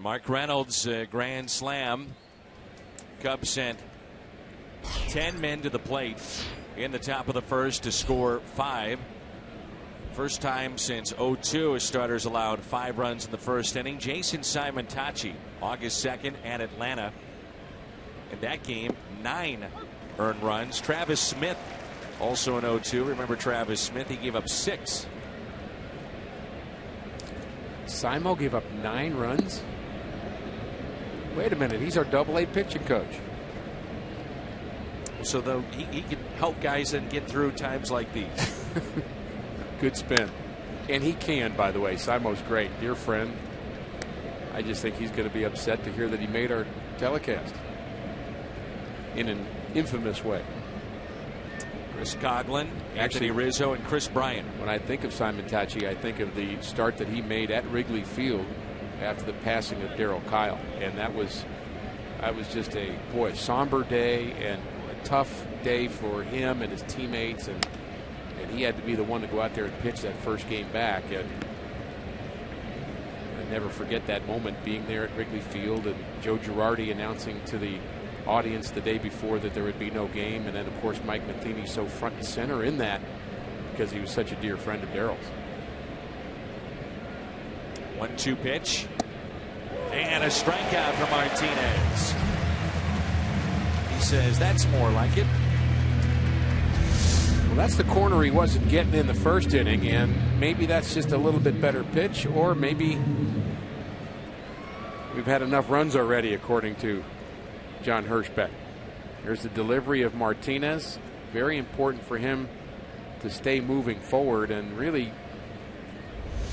Mark Reynolds, grand slam. Cubs sent 10 men to the plate in the top of the first to score 5. First time since '02 starters allowed 5 runs in the first inning. Jason Simon-Tachi, August 2nd at Atlanta. In that game, 9 earned runs. Travis Smith, also in '02. Remember Travis Smith? He gave up 6. Simo gave up 9 runs? Wait a minute, he's our Double-A pitching coach. So he can help guys and get through times like these. Good spin. And he can, by the way. Simo's great. Dear friend. I just think he's going to be upset to hear that he made our telecast in an infamous way. Chris Coughlin, Anthony Rizzo, and Chris Bryant. When I think of Simon-Tachi, I think of the start that he made at Wrigley Field after the passing of Darryl Kyle. And that was just a somber day and a tough day for him and his teammates, and he had to be the one to go out there and pitch that first game back. And I never forget that moment, being there at Wrigley Field and Joe Girardi announcing to the audience the day before that there would be no game, and then of course Mike Matheny so front and center in that because he was such a dear friend of Darryl's. 1-2 pitch and a strikeout for Martinez. He says that's more like it. Well, that's the corner he wasn't getting in the first inning, and maybe that's just a little bit better pitch, or maybe we've had enough runs already, according to John Hirschbeck. Here's the delivery of Martinez. Very important for him to stay moving forward, and really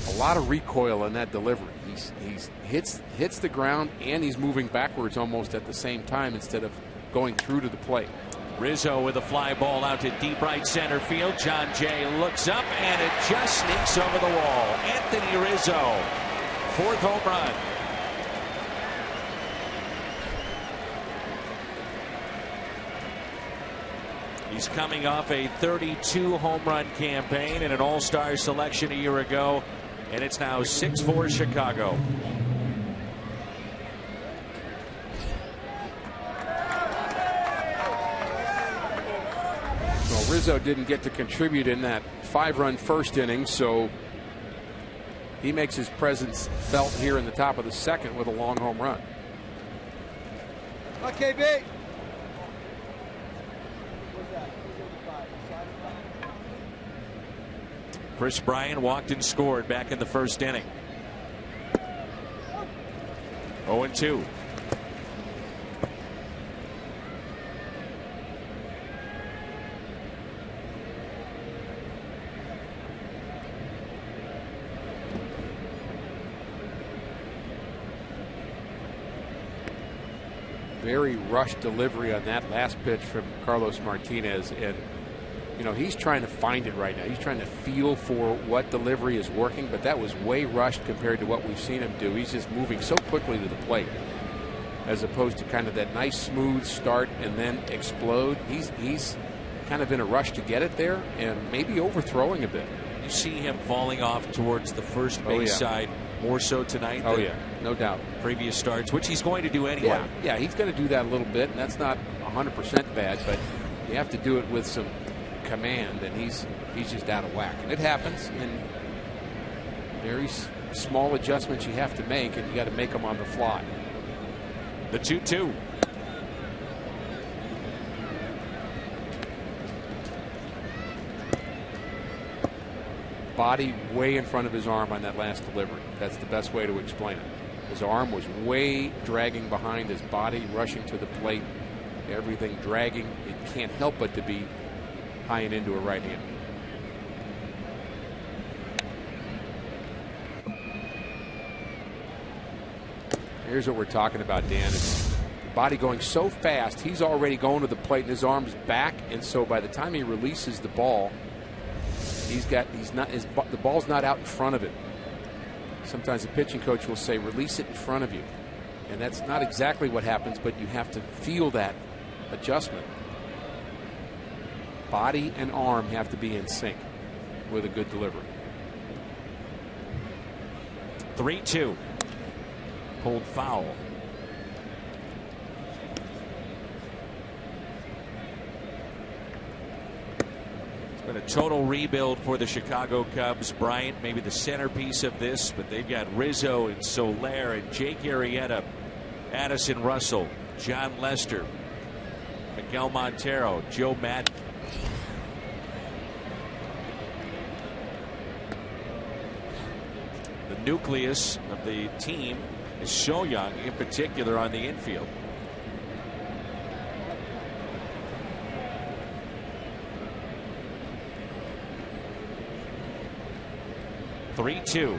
a lot of recoil in that delivery. He's hits the ground and he's moving backwards almost at the same time instead of going through to the plate. Rizzo with a fly ball out to deep right center field. John Jay looks up and it just sneaks over the wall. Anthony Rizzo, 4th home run. He's coming off a 32 home run campaign and an all-star selection a year ago, and it's now 6-4 Chicago. Well, Rizzo didn't get to contribute in that 5-run first inning, so he makes his presence felt here in the top of the second with a long home run. Okay, big. Chris Bryant walked and scored back in the first inning. 0-2. Very rushed delivery on that last pitch from Carlos Martinez, and you know, he's trying to find it right now. He's trying to feel for what delivery is working, but that was way rushed compared to what we've seen him do. He's just moving so quickly to the plate as opposed to kind of that nice smooth start and then explode. He's kind of in a rush to get it there and maybe overthrowing a bit. You see him falling off towards the first base side more so tonight than no doubt. Previous starts, which he's going to do anyway. Yeah, he's going to do that a little bit, and that's not 100% bad, but you have to do it with some command, and he's just out of whack, and it happens in very small adjustments you have to make, and you got to make them on the fly. The 2-2. Body way in front of his arm on that last delivery. That's the best way to explain it. His arm was way dragging behind his body, rushing to the plate, everything dragging. It can't help but to be high and into a right hand. Here's what we're talking about, Dan. It's body going so fast, he's already going to the plate and his arm's back, and so by the time he releases the ball, the ball's not out in front of him. Sometimes the pitching coach will say, release it in front of you. And that's not exactly what happens, but you have to feel that adjustment. Body and arm have to be in sync with a good delivery. 3-2. pulled foul. It's been a total rebuild for the Chicago Cubs. Bryant maybe the centerpiece of this, but they've got Rizzo and Soler and Jake Arrieta, Addison Russell, John Lester, Miguel Montero, Joe Madden. The nucleus of the team is so young, in particular on the infield. Three-two.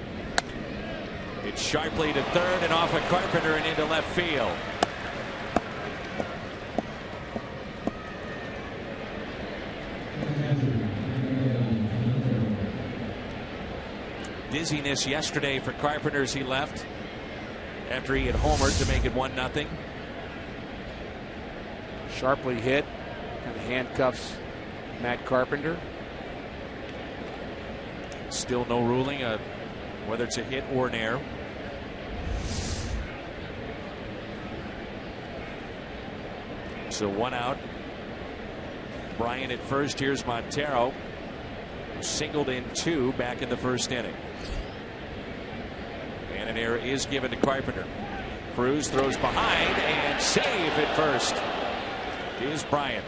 It's sharply to third and off of Carpenter and into left field. Dizziness yesterday for Carpenter as he left after he had homered to make it 1-0. Sharply hit, kind of handcuffs Matt Carpenter. Still no ruling whether it's a hit or an error. So 1 out. Bryant at first. Here's Montero, who singled in 2 back in the first inning. And an error is given to Carpenter. Cruz throws behind and save at first is Bryant.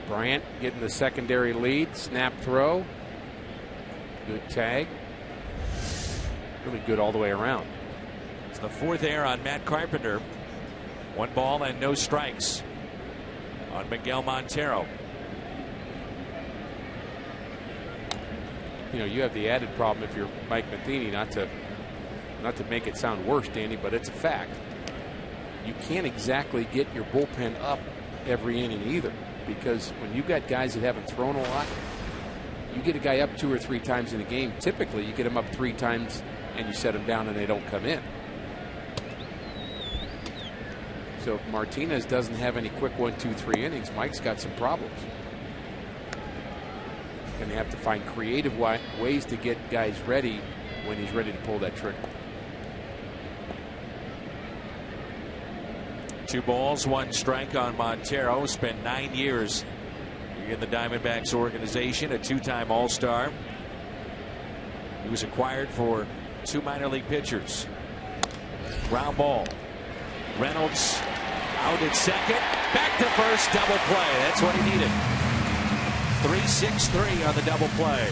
Bryant getting the secondary lead. Snap throw. Good tag. Really good all the way around. It's the 4th error on Matt Carpenter. 1 ball and no strikes on Miguel Montero. You know, you have the added problem if you're Mike Matheny, not to make it sound worse, Danny, but it's a fact. You can't exactly get your bullpen up every inning either, because when you've got guys that haven't thrown a lot, you get a guy up 2 or 3 times in a game. Typically, you get them up 3 times and you set them down and they don't come in. So if Martinez doesn't have any quick 1, 2, 3 innings, Mike's got some problems. Going to have to find creative ways to get guys ready when he's ready to pull that trigger. 2 balls, 1 strike on Montero. Spent 9 years in the Diamondbacks organization, a 2-time All-Star. He was acquired for 2 minor league pitchers. Ground ball. Reynolds out at second. Back to first. Double play. That's what he needed. 3-6-3 on the double play.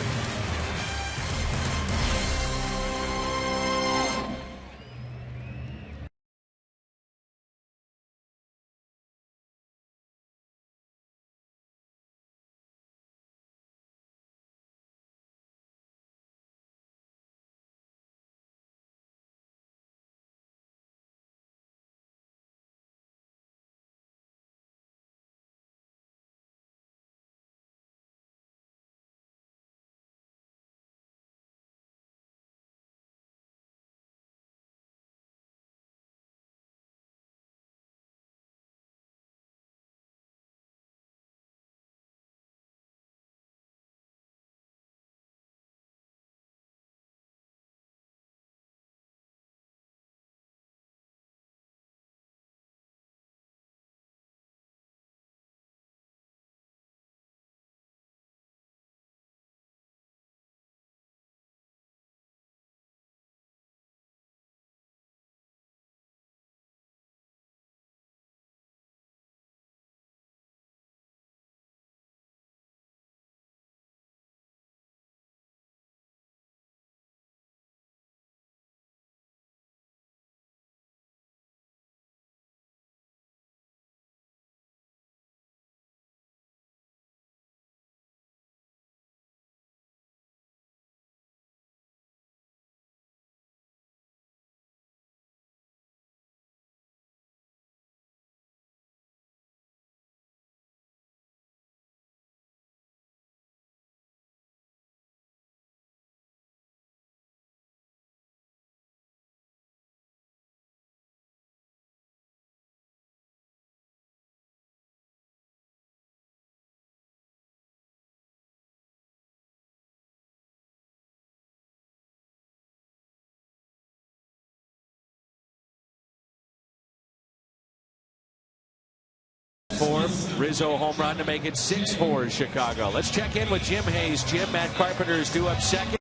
4. Rizzo home run to make it 6-4 Chicago. Let's check in with Jim Hayes. Jim, Matt Carpenter is due up second.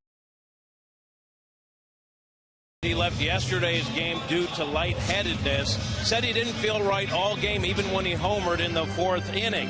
He left yesterday's game due to lightheadedness. Said he didn't feel right all game, even when he homered in the 4th inning.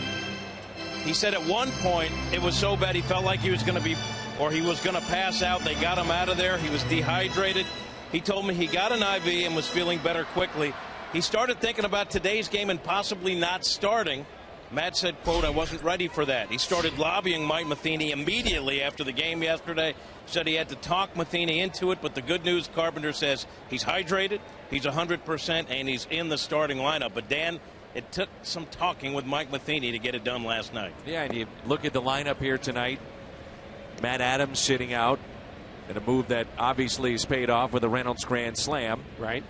He said at one point it was so bad he felt like he was going to pass out. They got him out of there. He was dehydrated. He told me he got an IV and was feeling better quickly. He started thinking about today's game and possibly not starting. Matt said, quote, "I wasn't ready for that." He started lobbying Mike Matheny immediately after the game yesterday. Said he had to talk Matheny into it, but the good news, Carpenter says, he's hydrated, he's 100%, and he's in the starting lineup. But, Dan, it took some talking with Mike Matheny to get it done last night. Yeah, and you look at the lineup here tonight. Matt Adams sitting out in a move that obviously is paid off with a Reynolds grand slam. Right.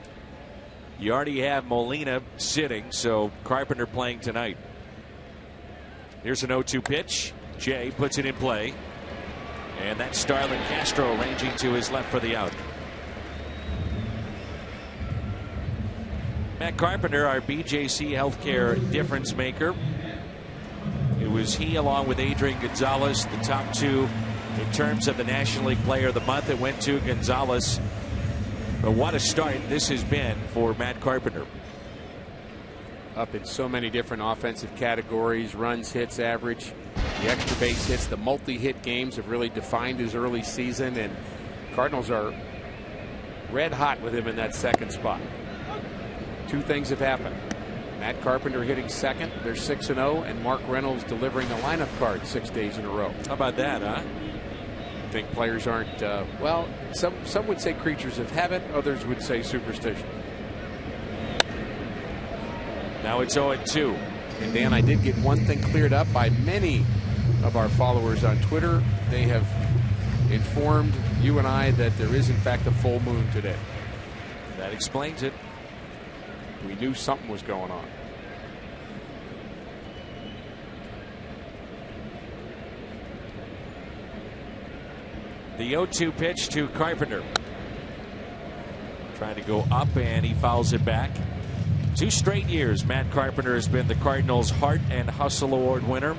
You already have Molina sitting, so Carpenter playing tonight. Here's an 0-2 pitch. Jay puts it in play. And that's Starlin Castro ranging to his left for the out. Matt Carpenter, our BJC Healthcare difference maker. It was he along with Adrian Gonzalez, the top two in terms of the National League Player of the Month. It went to Gonzalez. But what a start this has been for Matt Carpenter. Up in so many different offensive categories, runs, hits, average, the extra base hits, the multi-hit games have really defined his early season, and Cardinals are red hot with him in that second spot. Two things have happened. Matt Carpenter hitting second, they're 6-0, and Mark Reynolds delivering a lineup card 6 days in a row. How about that, huh? I think players aren't, well, some would say creatures of habit, others would say superstition. Now it's 0-2. And Dan, I did get one thing cleared up by many of our followers on Twitter. They have informed you and I that there is in fact a full moon today. That explains it. We knew something was going on. The 0-2 pitch to Carpenter. Trying to go up, and he fouls it back. 2 straight years Matt Carpenter has been the Cardinals' Heart and Hustle Award winner.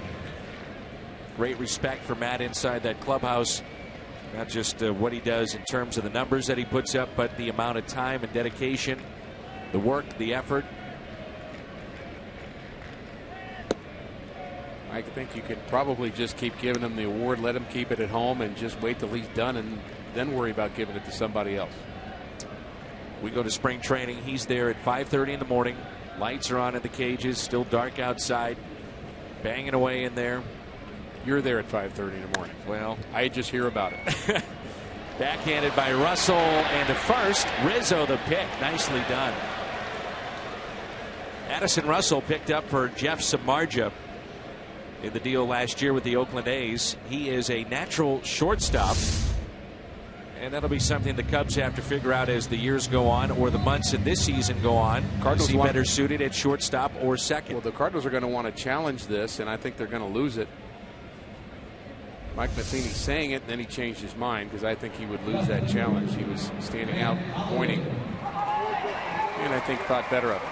Great respect for Matt inside that clubhouse. Not just what he does in terms of the numbers that he puts up, but the amount of time and dedication, the work, the effort. I think you could probably just keep giving him the award, let him keep it at home, and just wait till he's done and then worry about giving it to somebody else. We go to spring training. He's there at 5:30 in the morning. Lights are on in the cages. Still dark outside. Banging away in there. You're there at 5:30 in the morning. Well, I just hear about it. Backhanded by Russell, and to first, Rizzo the pick. Nicely done. Addison Russell picked up for Jeff Samardzija in the deal last year with the Oakland A's. He is a natural shortstop. And that'll be something the Cubs have to figure out as the years go on, or the months in this season go on. Cardinals is he better suited at shortstop or second? Well, the Cardinals are going to want to challenge this, and I think they're going to lose it. Mike Matheny saying it, and then he changed his mind because I think he would lose that challenge. He was standing out, pointing, and I think thought better of it.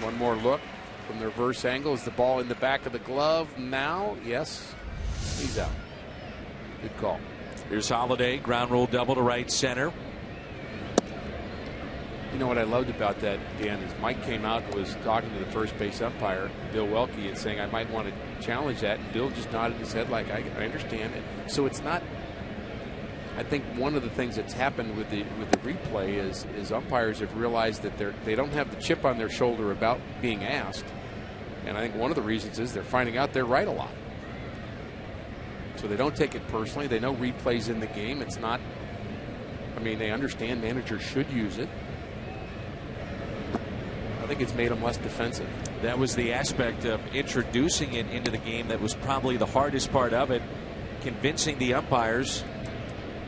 One more look from the reverse angle. Is the ball in the back of the glove now? Yes, he's out. Good call. Here's Holiday, ground rule double to right center. You know what I loved about that, Dan, is Mike came out and was talking to the first base umpire, Bill Welke, and saying, I might want to challenge that. And Bill just nodded his head like, I understand it. So it's not, I think one of the things that's happened with the replay is umpires have realized that they don't have the chip on their shoulder about being asked. And I think one of the reasons is they're finding out they're right a lot. So they don't take it personally. They know replays in the game. It's not, I mean, they understand managers should use it. I think it's made them less defensive. That was the aspect of introducing it into the game that was probably the hardest part of it, convincing the umpires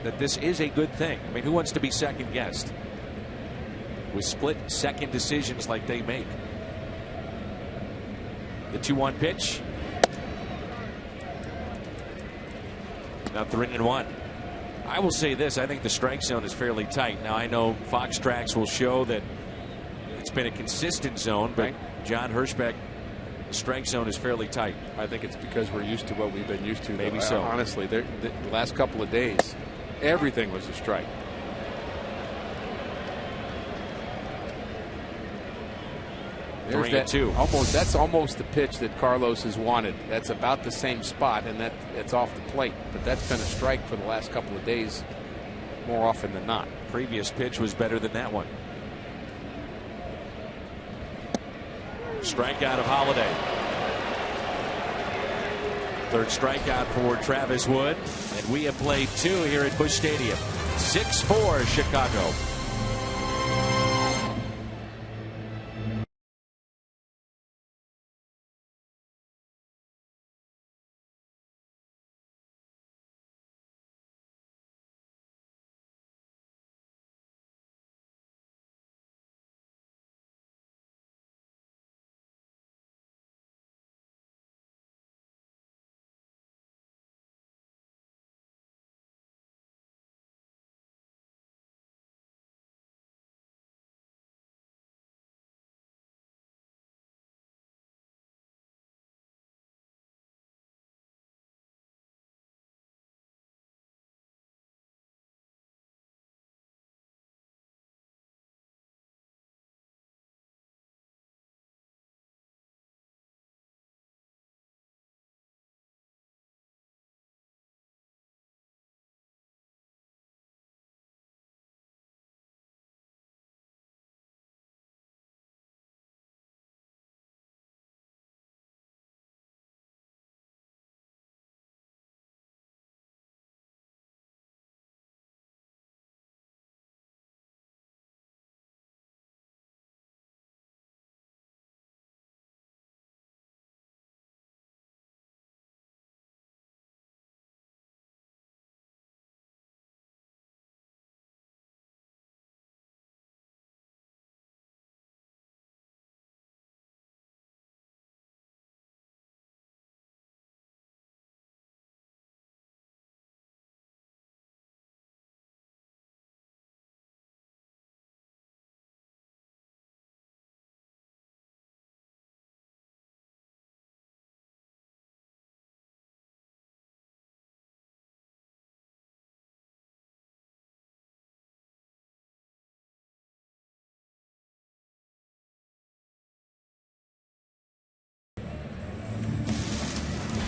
that this is a good thing. I mean, who wants to be second guessed with split second decisions like they make? The 2-1 pitch. Now 3-1. I will say this, I think the strike zone is fairly tight. Now I know Fox Tracks will show that it's been a consistent zone, but John Hirschbeck The strike zone is fairly tight. I think it's because we're used to what we've been used to. Maybe so. Honestly, the last couple of days, everything was a strike. There's 3-2. That's almost the pitch that Carlos has wanted. That's about the same spot, and it's off the plate. But that's been a strike for the last couple of days, more often than not. Previous pitch was better than that one. Strikeout of Holiday. Third strikeout for Travis Wood, and we have played 2 here at Busch Stadium. 6-4 Chicago.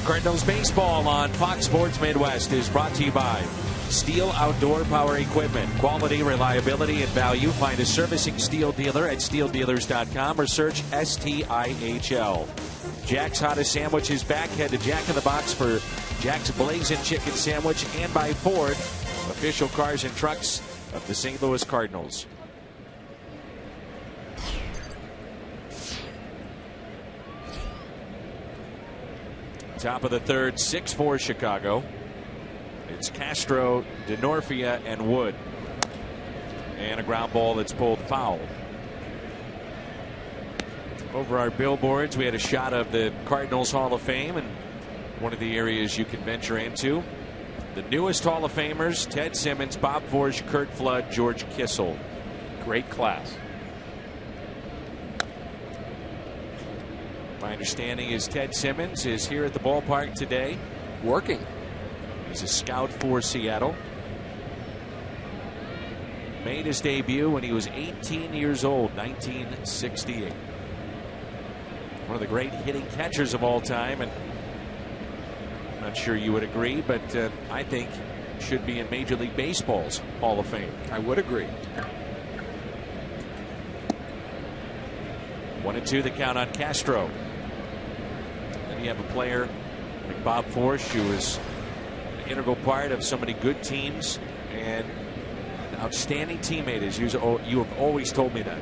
Cardinals baseball on Fox Sports Midwest is brought to you by Steel Outdoor Power Equipment. Quality, reliability, and value. Find a servicing Steel dealer at steeldealers.com or search STIHL. Jack's Hottest Sandwich is back. Head to Jack in the Box for Jack's Blazing Chicken Sandwich, and by Ford, official cars and trucks of the St. Louis Cardinals. Top of the third, 6-4 Chicago. It's Castro, DeNorfia, and Wood. And a ground ball that's pulled foul. Over our billboards, we had a shot of the Cardinals Hall of Fame, and one of the areas you can venture into. The newest Hall of Famers: Ted Simmons, Bob Forge, Kurt Flood, George Kissel. Great class. My understanding is Ted Simmons is here at the ballpark today. Working. He's a scout for Seattle. Made his debut when he was 18 years old, 1968. One of the great hitting catchers of all time, and I'm not sure you would agree, but I think should be in Major League Baseball's Hall of Fame. I would agree. 1-2 the count on Castro. Then you have a player like Bob Forsch, who is an integral part of so many good teams and an outstanding teammate, as you have always told me that.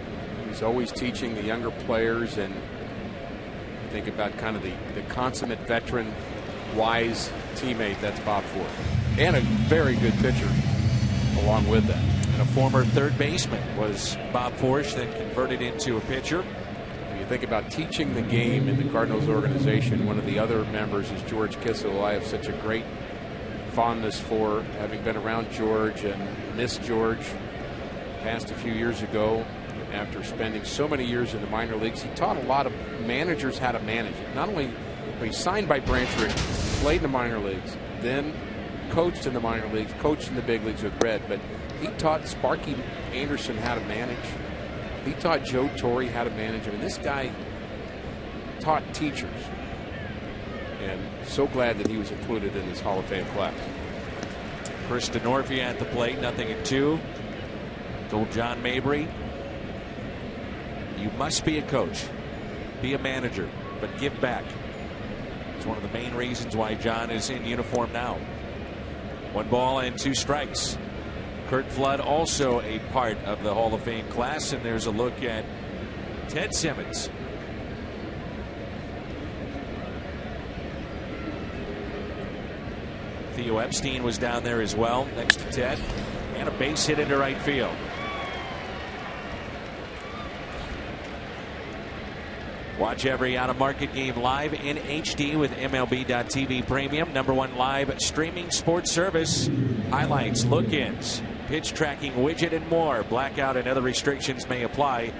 He's always teaching the younger players, and think about kind of the consummate veteran, wise teammate. That's Bob Forsch, and a very good pitcher along with that. And a former third baseman was Bob Forsch, then converted into a pitcher. You think about teaching the game in the Cardinals organization. One of the other members is George Kissel. I have such a great fondness for, having been around George and missed George. Passed a few years ago. after spending so many years in the minor leagues. He taught a lot of managers how to manage it. Not only was he signed by Branch Rickey, played in the minor leagues, then coached in the minor leagues, coached in the big leagues with Red, but he taught Sparky Anderson how to manage. He taught Joe Torre how to manage. I mean, this guy taught teachers. And so glad that he was included in this Hall of Fame class. Chris DeNorfia at the plate, 0-2. Told John Mabry, you must be a coach, be a manager, but give back. It's one of the main reasons why John is in uniform now. 1 ball and 2 strikes. Curt Flood also a part of the Hall of Fame class, and there's a look at Ted Simmons. Theo Epstein was down there as well next to Ted, and a base hit into right field. Watch every out-of-market game live in HD with MLB.TV Premium, #1 live streaming sports service. Highlights, look-ins, pitch tracking widget, and more. Blackout and other restrictions may apply.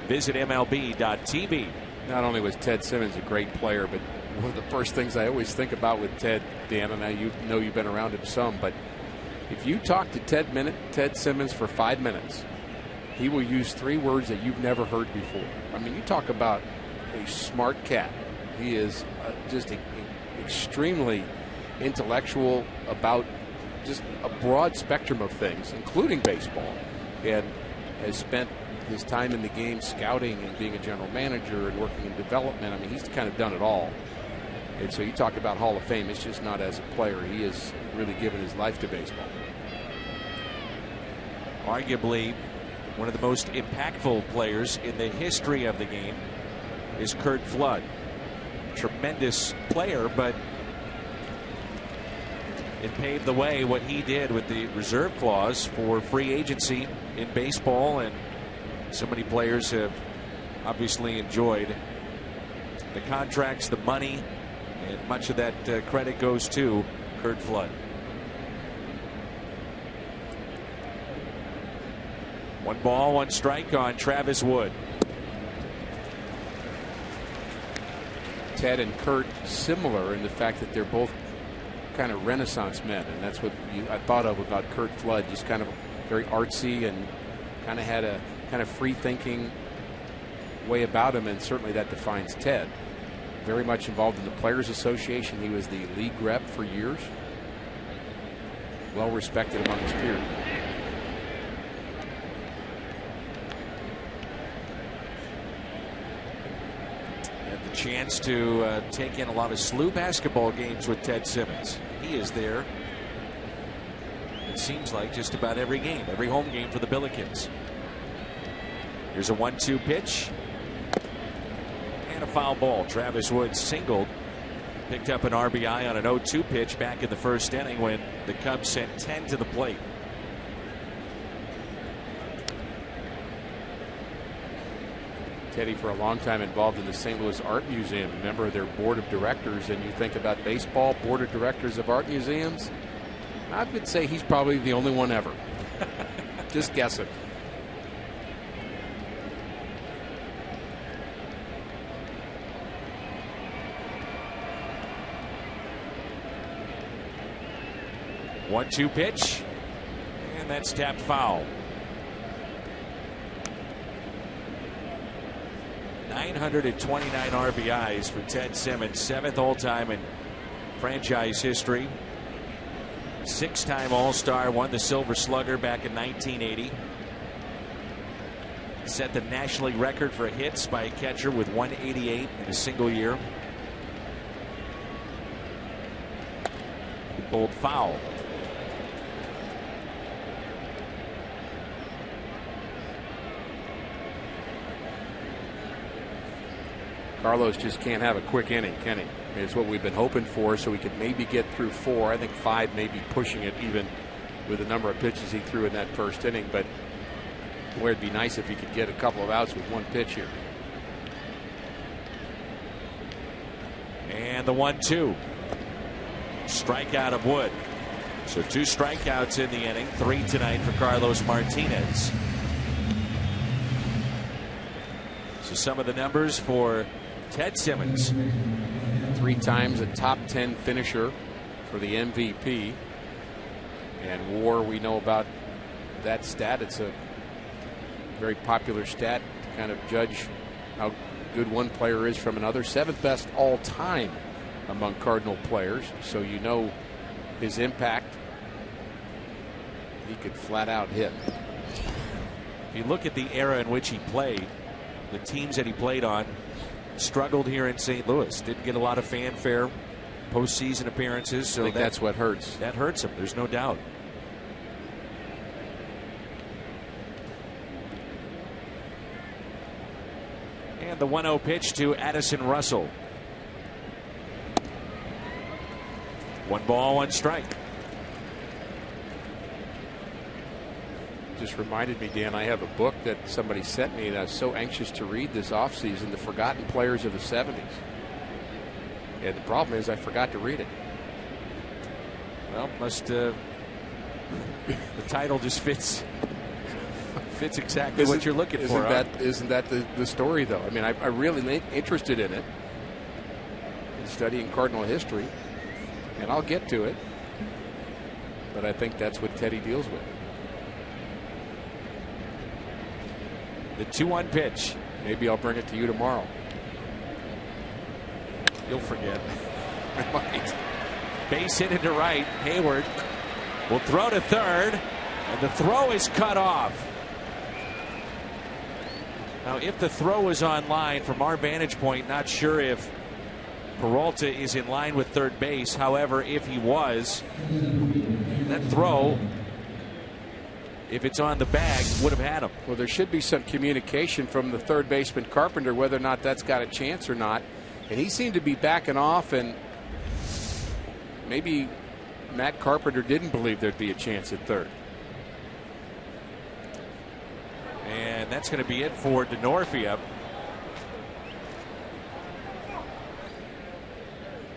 Visit MLB.TV. Not only was Ted Simmons a great player, but one of the first things I always think about with Ted, Dan, and you know you've been around him some, but if you talk to Ted Simmons for 5 minutes, he will use 3 words that you've never heard before. I mean, you talk about a smart cat. He is just extremely intellectual about just a broad spectrum of things, including baseball, and has spent his time in the game scouting and being a general manager and working in development. I mean, he's kind of done it all. And so you talk about Hall of Fame, it's just not as a player. He has really given his life to baseball. Arguably one of the most impactful players in the history of the game is Curt Flood. Tremendous player, but it paved the way what he did with the reserve clause for free agency in baseball, and so many players have obviously enjoyed the contracts, the money, and much of that credit goes to Curt Flood. 1 ball, 1 strike on Travis Wood. Ted and Curt similar in the fact that they're both kind of Renaissance men, and that's what I thought of about Curt Flood, just kind of very artsy and kind of had a kind of free-thinking way about him, and certainly that defines Ted. Very much involved in the Players Association. He was the league rep for years. Well respected among his peers. Had the chance to take in a lot of SLU basketball games with Ted Simmons. He is there, it seems like, just about every game, every home game for the Billikens. Here's a 1-2 pitch. And a foul ball. Travis Wood singled. Picked up an RBI on an 0-2 pitch back in the first inning when the Cubs sent 10 to the plate. Teddy, for a long time involved in the St. Louis Art Museum, member of their board of directors, and you think about baseball, board of directors of art museums, I would say he's probably the only one ever. Just guessing. One-two pitch, and that's tapped foul. 929 RBIs for Ted Simmons, 7th all-time in franchise history. 6-time All-Star, won the Silver Slugger back in 1980. Set the National League record for hits by a catcher with 188 in a single year. Bold foul. Carlos just can't have a quick inning, can he? I mean, it's what we've been hoping for, so we could maybe get through 4. I think 5, maybe pushing it even with the number of pitches he threw in that first inning. But boy, it'd be nice if he could get a couple of outs with 1 pitch here. And the 1-2. Strikeout of Wood. So 2 strikeouts in the inning, 3 tonight for Carlos Martinez. some of the numbers for Ted Simmons. 3 times a top 10 finisher for the MVP. And WAR, we know about that stat. It's a very popular stat to kind of judge how good one player is from another. 7th best all time among Cardinal players. So you know his impact. He could flat out hit. If you look at the era in which he played, the teams that he played on struggled here in St. Louis. Didn't get a lot of fanfare, postseason appearances. So I think that's what hurts. That hurts him. There's no doubt. And the 1-0 pitch to Addison Russell. 1 ball, 1 strike. Just reminded me, Dan, I have a book that somebody sent me, and I was so anxious to read this offseason, The Forgotten Players of the 70s. And the problem is I forgot to read it. Well, the title just fits exactly what you're looking for. Isn't that the story, though? I mean, I'm really interested in it, in studying Cardinal history, and I'll get to it. But I think that's what Teddy deals with. The 2-1 pitch. Maybe I'll bring it to you tomorrow. You'll forget. I might. Base hit into right. Hayward will throw to third, and the throw is cut off. Now, if the throw was on line, from our vantage point, not sure if Peralta is in line with third base. However, if he was, that throw, if it's on the bag, would have had him. Well, there should be some communication from the third baseman Carpenter whether or not that's got a chance or not. And he seemed to be backing off, and maybe Matt Carpenter didn't believe there'd be a chance at third. And that's going to be it for Denorfia.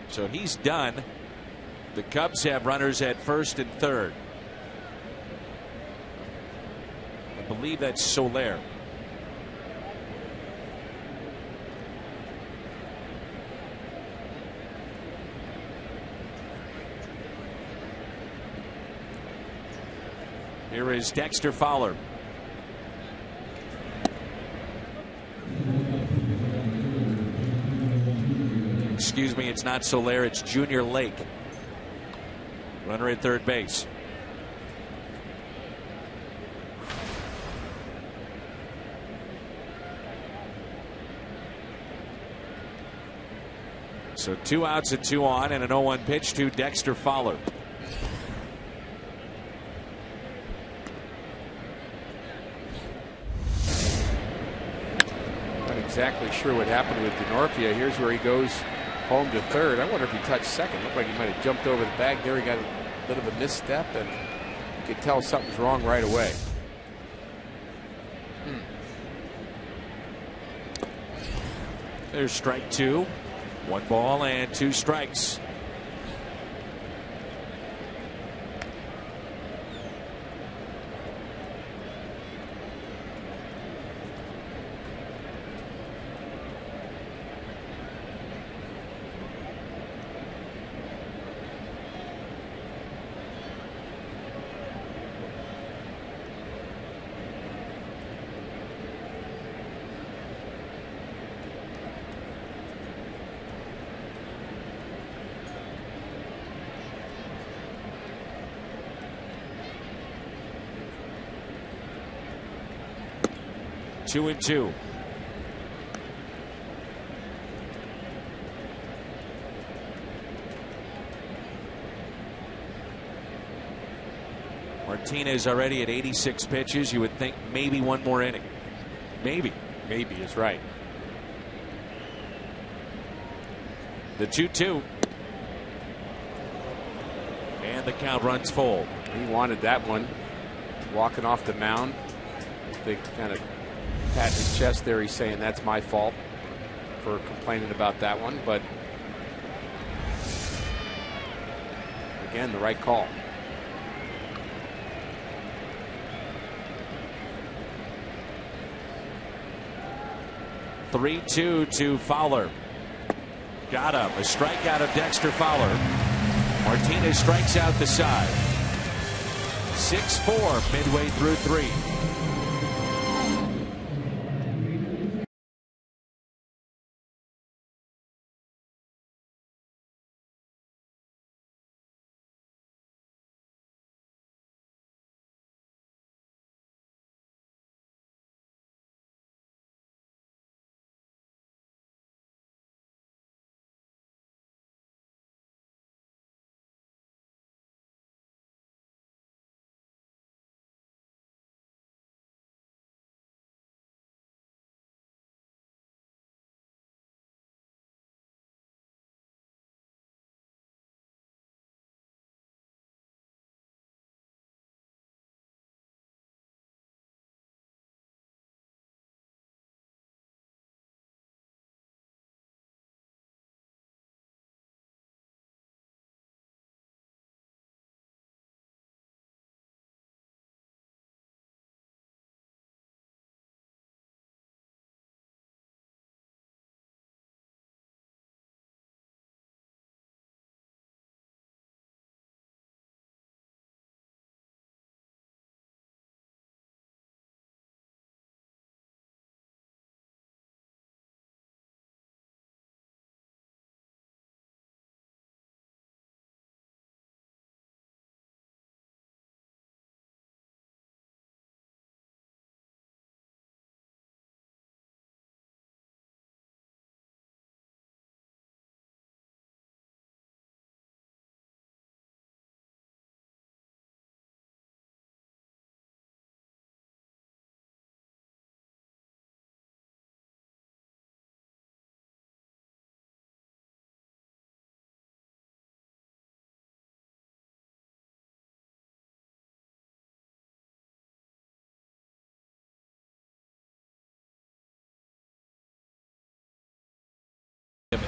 So he's done. The Cubs have runners at first and third. I believe that's Soler. Here is Dexter Fowler. Excuse me, it's not Soler, it's Junior Lake. Runner at third base. So 2 outs and 2 on, and an 0-1 pitch to Dexter Fowler. Not exactly sure what happened with Denorfia. Here's where he goes home to third. I wonder if he touched second. Looked like he might have jumped over the bag there. He got a bit of a misstep, and you could tell something's wrong right away. There's strike 2. 1 ball and 2 strikes. Two and 2. Martinez already at 86 pitches. You would think maybe 1 more inning. Maybe is right. The 2-2. And the count runs full. He wanted that one. Walking off the mound. They kind of pat his chest there. He's saying that's my fault for complaining about that one. But again, the right call. 3-2 to Fowler. Got him. A strikeout of Dexter Fowler. Martinez strikes out the side. 6-4 midway through 3.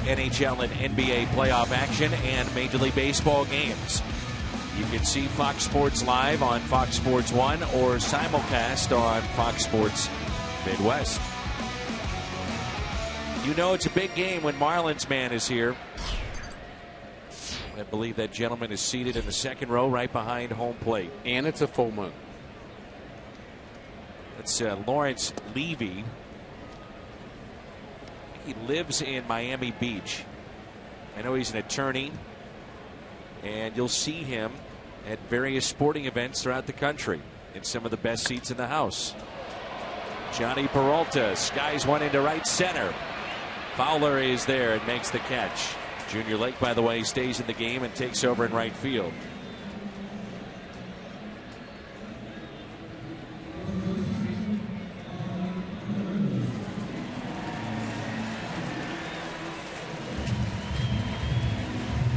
NHL and NBA playoff action and Major League Baseball games. You can see Fox Sports Live on Fox Sports 1 or simulcast on Fox Sports Midwest. You know it's a big game when Marlins man is here. I believe that gentleman is seated in the second row right behind home plate. And it's a full moon. It's Lawrence Levy. He lives in Miami Beach. I know he's an attorney, and you'll see him at various sporting events throughout the country in some of the best seats in the house. Johnny Peralta skies one into right center. Fowler is there and makes the catch. Junior Lake, by the way, stays in the game and takes over in right field.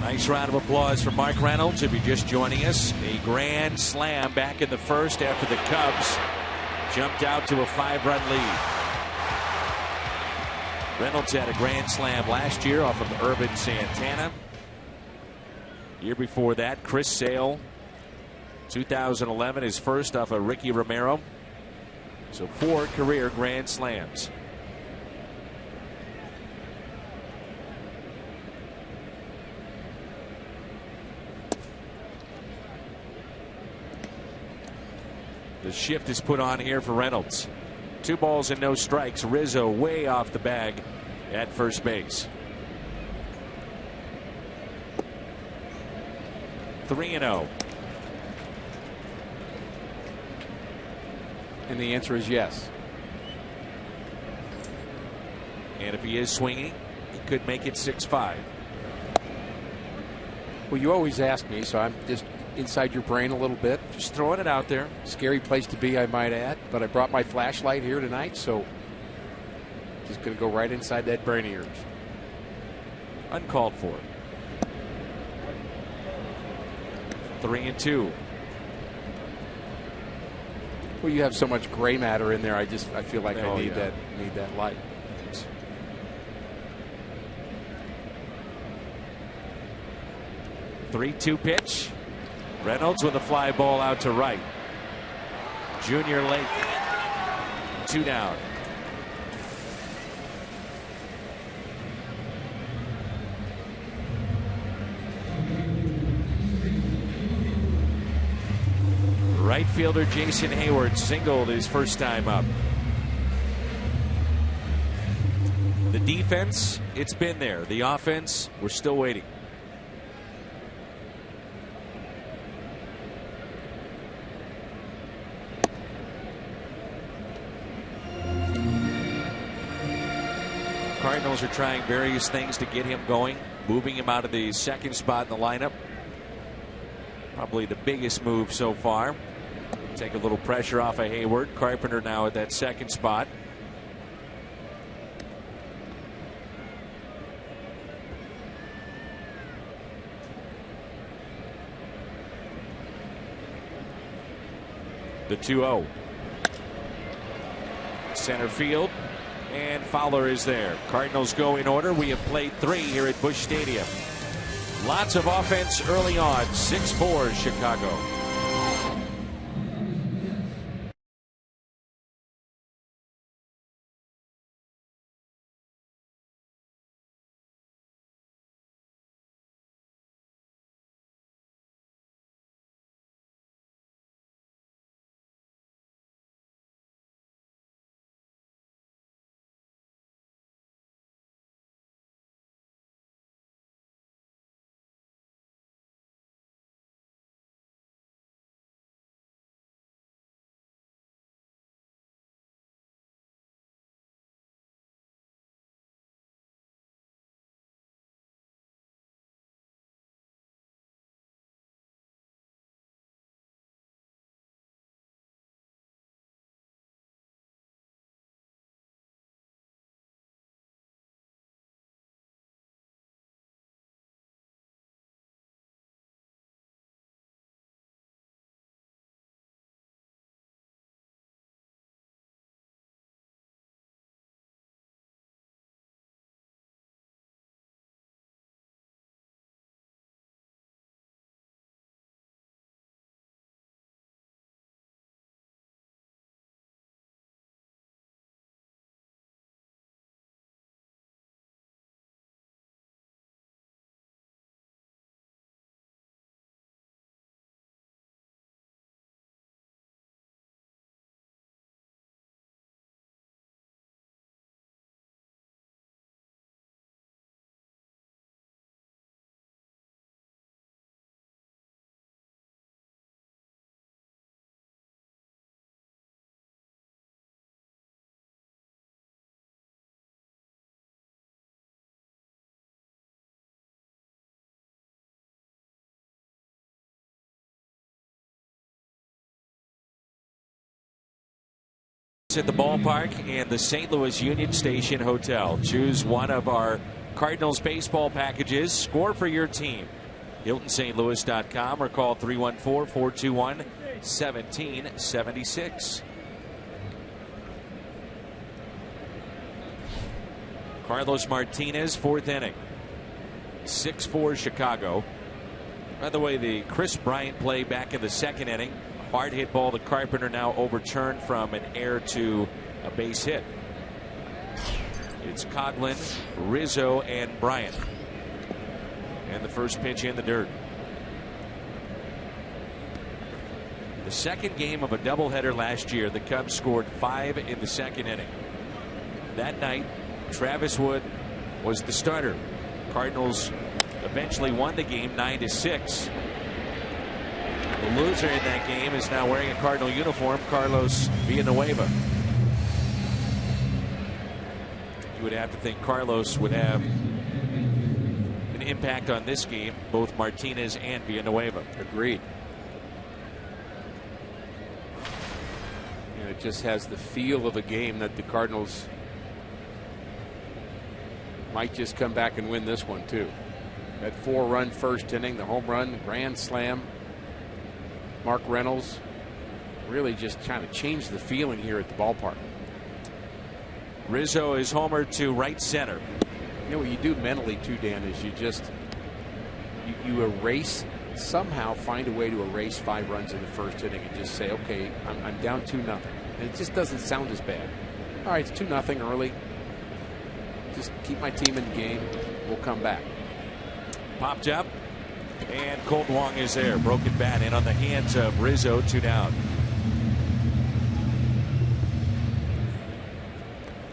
Nice round of applause for Mark Reynolds. If you're just joining us, a grand slam back in the first after the Cubs jumped out to a 5-run lead. Reynolds had a grand slam last year off of Irvin Santana. Year before that, Chris Sale. 2011, his first off of Ricky Romero. So 4 career grand slams. The shift is put on here for Reynolds. 2 balls and no strikes. Rizzo way off the bag at first base. 3-0. And the answer is yes. And if he is swinging, he could make it 6-5. Well, you always ask me, so I'm just inside your brain a little bit. Just throwing it out there. Scary place to be, I might add. But I brought my flashlight here tonight, so just going to go right inside that brain of yours. Uncalled for. 3-2. Well, you have so much gray matter in there. I feel like I need that light. 3-2 pitch. Reynolds with a fly ball out to right. Junior Lake 2 down. Right fielder Jason Hayward singled his first time up. The defense, it's been there. The offense, we're still waiting. Cardinals are trying various things to get him going, moving him out of the second spot in the lineup. Probably the biggest move so far. Take a little pressure off of Hayward. Carpenter now at that second spot. The 2-0. Center field. And Fowler is there. Cardinals go in order. We have played 3 here at Busch Stadium. Lots of offense early on. 6-4 Chicago. At the ballpark and the St. Louis Union Station Hotel. Choose one of our Cardinals baseball packages. Score for your team. HiltonSt.Louis.com or call 314-421-1776. Carlos Martinez, 4th inning. 6-4 Chicago. By the way, the Chris Bryant play back in the 2nd inning. Hard hit ball to Carpenter, now overturned from an error to a base hit. It's Coghlan, Rizzo, and Bryant. And the first pitch in the dirt. The second game of a doubleheader last year, the Cubs scored 5 in the 2nd inning. That night, Travis Wood was the starter. Cardinals eventually won the game 9-6. The loser in that game is now wearing a Cardinal uniform, Carlos Villanueva. You would have to think Carlos would have an impact on this game, both Martinez and Villanueva. Agreed. And it just has the feel of a game that the Cardinals might just come back and win this one too. That 4-run first inning, the home run, grand slam. Mark Reynolds really just trying to change the feeling here at the ballpark. Rizzo is homered to right center. You know what you do mentally too, Dan, is you just you erase, somehow find a way to erase 5 runs in the first inning and just say, okay, I'm down 2-0. And it just doesn't sound as bad. All right, it's 2-0 early. Just keep my team in the game. We'll come back. Popped up. And Colt Wong is there. Broken bat in on the hands of Rizzo. 2 down.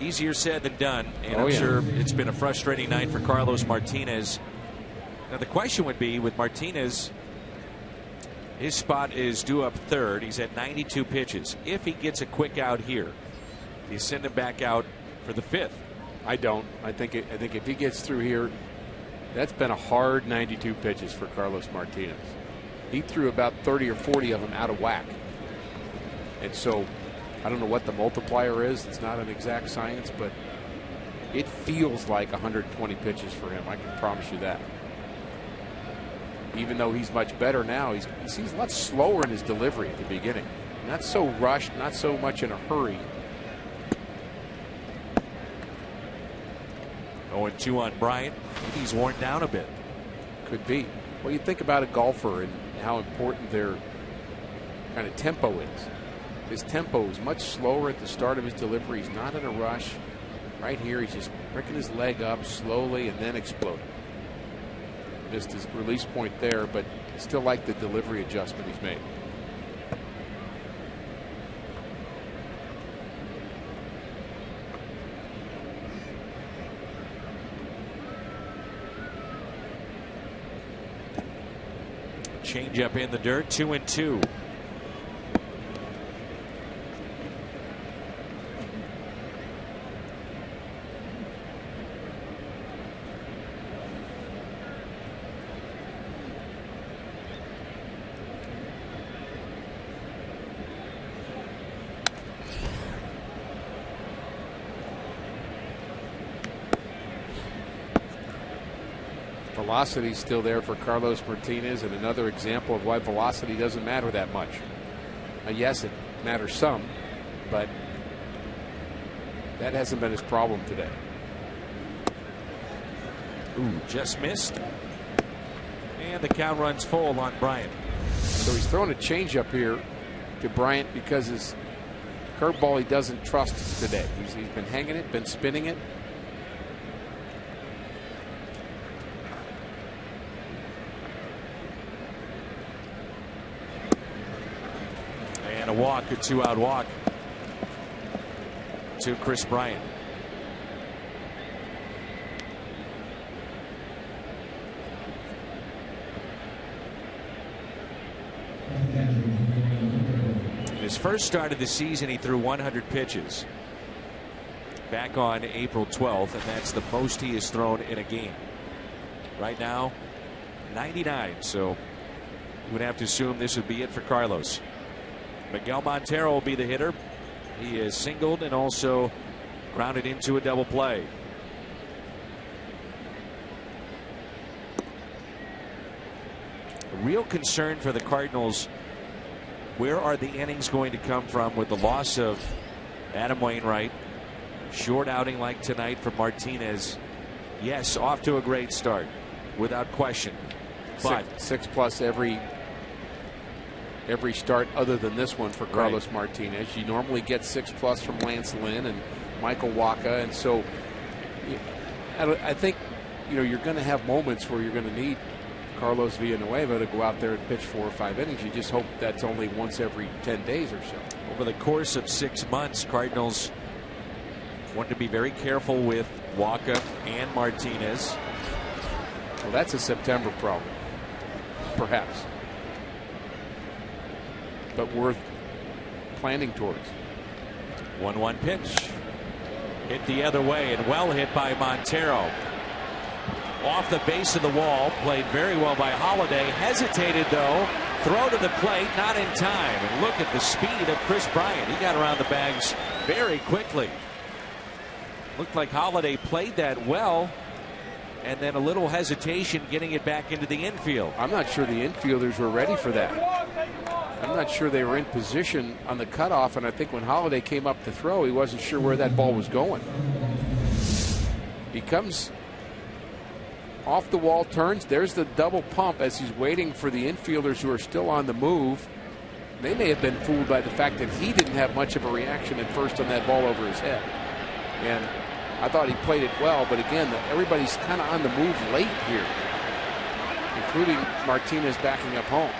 Easier said than done, and I'm sure it's been a frustrating night for Carlos Martinez. Now the question would be, with Martinez, his spot is due up third. He's at 92 pitches. If he gets a quick out here, do you send him back out for the 5th? I don't. I think if he gets through here, that's been a hard 92 pitches for Carlos Martinez. He threw about 30 or 40 of them out of whack. And so I don't know what the multiplier is. It's not an exact science, but it feels like 120 pitches for him. I can promise you that. Even though he's much better now, he seems a lot slower in his delivery at the beginning. Not so rushed, not so much in a hurry. 0-2 on Bryant. He's worn down a bit. Could be. Well, you think about a golfer and how important their kind of tempo is. His tempo is much slower at the start of his delivery. He's not in a rush. Right here, he's just breaking his leg up slowly and then exploding. Missed his release point there, but still like the delivery adjustment he's made. Change up in the dirt. 2-2. Velocity still there for Carlos Martinez, and another example of why velocity doesn't matter that much. Yes, it matters some, but that hasn't been his problem today. Ooh, just missed. And the count runs full on Bryant. So he's throwing a changeup here to Bryant because his curveball he doesn't trust today. He's been hanging it, been spinning it. And a walk, a 2-out walk to Chris Bryant. His first start of the season, he threw 100 pitches back on April 12th, and that's the most he has thrown in a game. Right now, 99. So you would have to assume this would be it for Carlos. Miguel Montero will be the hitter. He is singled and also grounded into a double play. A real concern for the Cardinals. Where are the innings going to come from with the loss of Adam Wainwright? Short outing like tonight for Martinez. Yes, off to a great start, without question. But six plus every start other than this one for Carlos Martinez. You normally get 6+ from Lance Lynn and Michael Wacha, and so I think you're going to have moments where you're going to need Carlos Villanueva to go out there and pitch 4 or 5 innings. You just hope that's only once every 10 days or so. Over the course of 6 months, Cardinals want to be very careful with Wacha and Martinez. Well, that's a September problem, perhaps, but worth planning towards. 1-1 pitch. Hit the other way and well hit by Montero. Off the base of the wall. Played very well by Holiday. Hesitated though. Throw to the plate. Not in time. And look at the speed of Chris Bryant. He got around the bags very quickly. Looked like Holiday played that well. And then a little hesitation getting it back into the infield. I'm not sure the infielders were ready for that. I'm not sure they were in position on the cutoff, and I think when Holiday came up to throw, he wasn't sure where that ball was going. He comes off the wall, turns. There's the double pump as he's waiting for the infielders who are still on the move. They may have been fooled by the fact that he didn't have much of a reaction at first on that ball over his head. And I thought he played it well, but again, everybody's kind of on the move late here. including Martinez backing up home.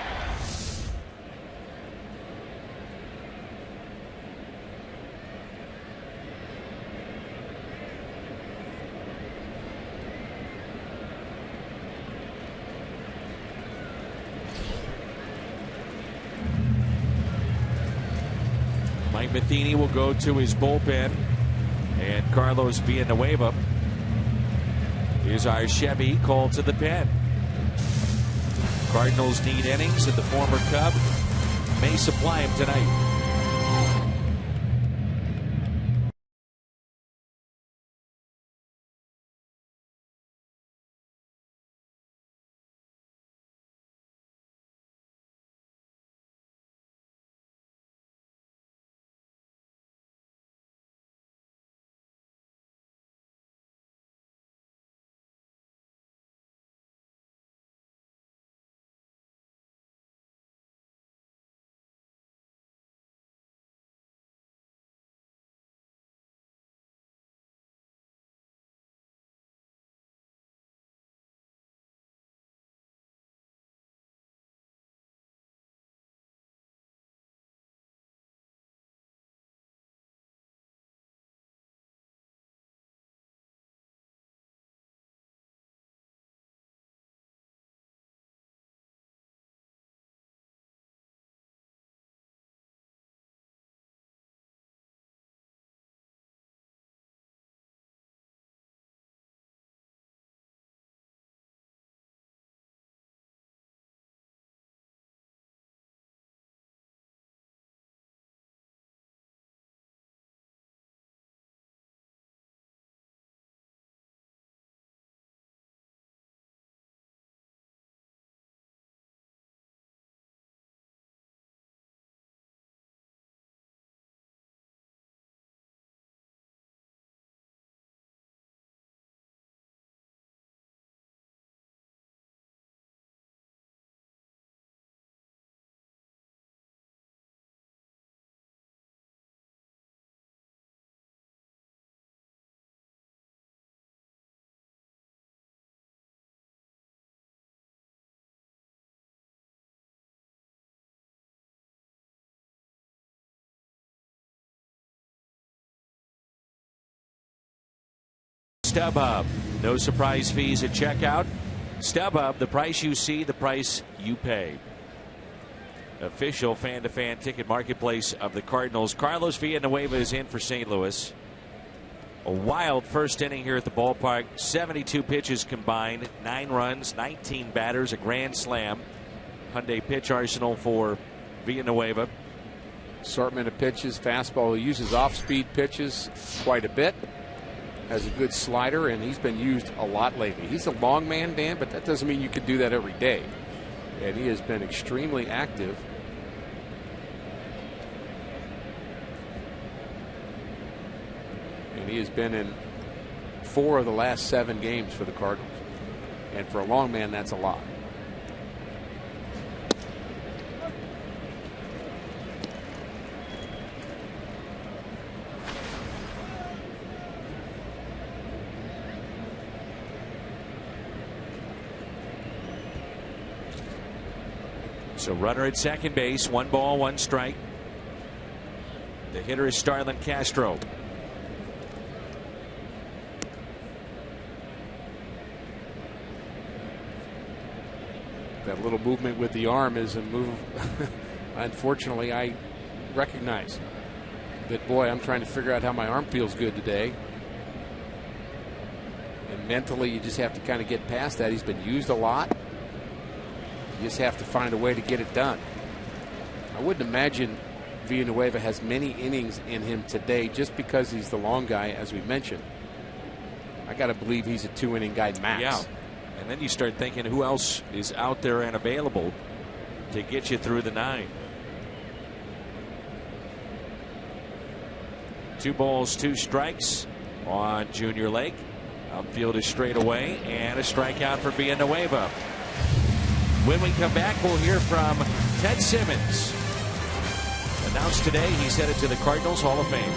Mike Matheny will go to his bullpen, and Carlos Villanueva is our Chevy called to the pen. Cardinals need innings, and the former Cub may supply him tonight. StubHub. No surprise fees at checkout. StubHub, the price you see, the price you pay. Official fan-to-fan ticket marketplace of the Cardinals. Carlos Villanueva is in for St. Louis. A wild first inning here at the ballpark. 72 pitches combined, 9 runs, 19 batters, a grand slam. Hyundai pitch arsenal for Villanueva. Assortment of pitches, fastball. He uses off-speed pitches quite a bit. Has a good slider, and he's been used a lot lately. He's a long man, Dan, but that doesn't mean you can do that every day. And he has been extremely active. And he has been in 4 of the last 7 games for the Cardinals. And for a long man, that's a lot. So runner at second base, 1 ball, 1 strike. The hitter is Starlin Castro. That little movement with the arm is a move, unfortunately, I recognize. That, boy, I'm trying to figure out how my arm feels good today. And mentally, you just have to kind of get past that. He's been used a lot. You just have to find a way to get it done. I wouldn't imagine Villanueva has many innings in him today just because he's the long guy, as we mentioned. I got to believe he's a 2-inning guy max. Yeah. And then you start thinking who else is out there and available to get you through the 9. 2 balls, 2 strikes on Junior Lake. Outfield is straight away, and a strikeout for Villanueva. When we come back, we'll hear from Ted Simmons. Announced today, he's headed to the Cardinals Hall of Fame.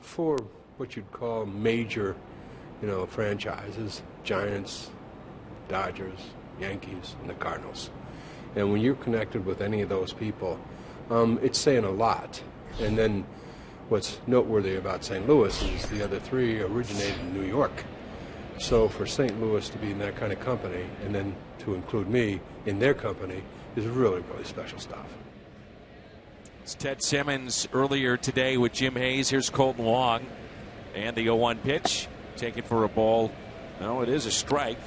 4 what you'd call major, franchises: Giants, Dodgers, Yankees, and the Cardinals. And when you're connected with any of those people, it's saying a lot. And then what's noteworthy about St. Louis is the other 3 originated in New York. So for St. Louis to be in that kind of company, and then to include me in their company, is really, really special stuff. It's Ted Simmons earlier today with Jim Hayes. Here's Colton Wong. And the 0-1 pitch. Taken for a ball. No, it is a strike.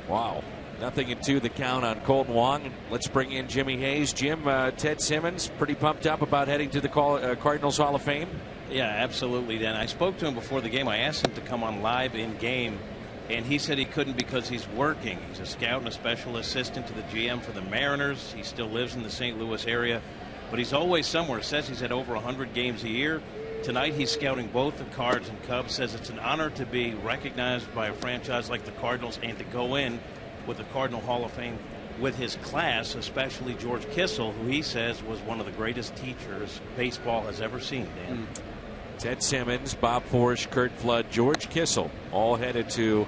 Wow. 0-2 the count on Colton Wong. Let's bring in Jimmy Hayes. Jim, Ted Simmons, pretty pumped up about heading to the Cardinals Hall of Fame? Yeah, absolutely, Dan. I spoke to him before the game. I asked him to come on live in game, and he said he couldn't because he's working. He's a scout and a special assistant to the GM for the Mariners. He still lives in the St. Louis area, but he's always somewhere. Says he's at over 100 games a year. Tonight he's scouting both the Cards and Cubs. Says it's an honor to be recognized by a franchise like the Cardinals and to go in with the Cardinal Hall of Fame with his class, especially George Kissel, who he says was one of the greatest teachers baseball has ever seen, Dan. Ted Simmons, Bob Forsch, Kurt Flood, George Kissel, all headed to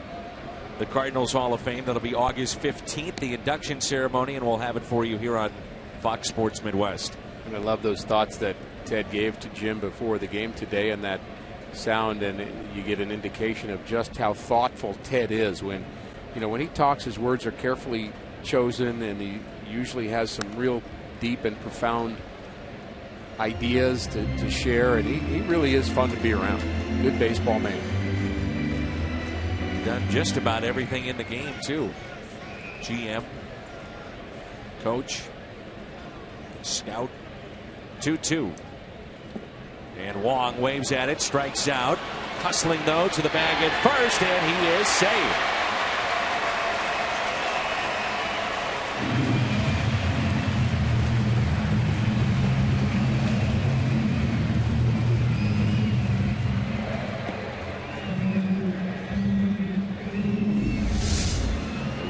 the Cardinals Hall of Fame. That'll be August 15th, the induction ceremony, and we'll have it for you here on Fox Sports Midwest. And I love those thoughts that Ted gave to Jim before the game today, and that sound, and you get an indication of just how thoughtful Ted is. When he talks, his words are carefully chosen, and he usually has some real deep and profound ideas to share, and he really is fun to be around. Good baseball man. Done just about everything in the game, too. GM, coach, scout. 2-2. And Wong waves at it, strikes out. Hustling, though, to the bag at first, and he is safe.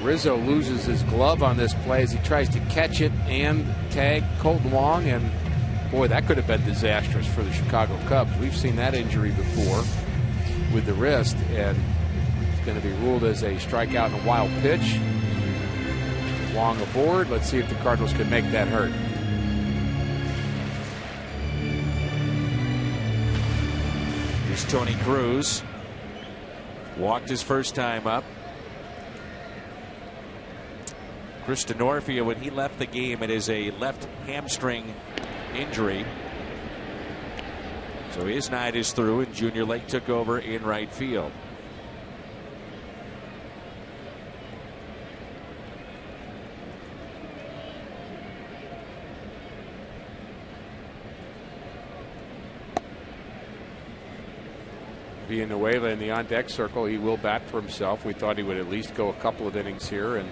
Rizzo loses his glove on this play as he tries to catch it and tag Colton Wong, and boy, that could have been disastrous for the Chicago Cubs. We've seen that injury before with the wrist, and it's going to be ruled as a strikeout and a wild pitch. Wong aboard. Let's see if the Cardinals can make that hurt. Here's Tony Cruz. Walked his first time up. Chris Denorfia, when he left the game, it is a left hamstring injury. So his night is through, and Junior Lake took over in right field. Villanueva in the on-deck circle. He will bat for himself. We thought he would at least go a couple of innings here and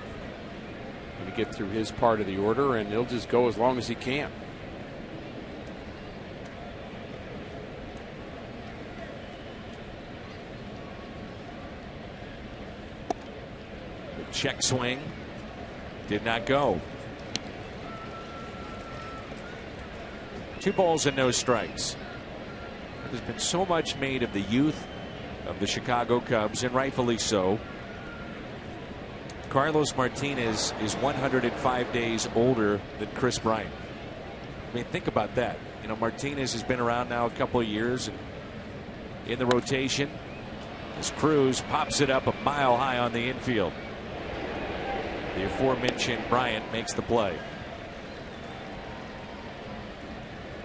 to get through his part of the order, and he'll just go as long as he can. The check swing did not go. 2 balls and no strikes. There's been so much made of the youth of the Chicago Cubs, and rightfully so. Carlos Martinez is 105 days older than Chris Bryant. I mean, think about that. Martinez has been around now a couple of years and in the rotation as Cruz pops it up a mile high on the infield. The aforementioned Bryant makes the play.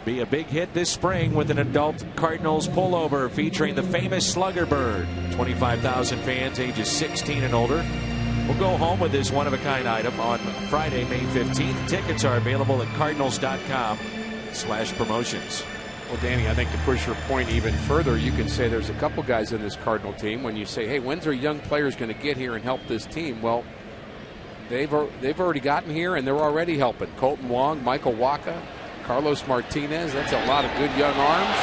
Be a big hit this spring with an adult Cardinals pullover featuring the famous Slugger Bird. 25,000 fans ages 16 and older will go home with this one-of-a-kind item on Friday, May 15th. Tickets are available at cardinals.com/promotions. Well, Danny, I think to push your point even further, you can say there's a couple guys in this Cardinal team. When you say, hey, when's our young players going to get here and help this team? Well, they've already gotten here, and they're already helping. Colton Wong, Michael Wacha, Carlos Martinez. That's a lot of good young arms.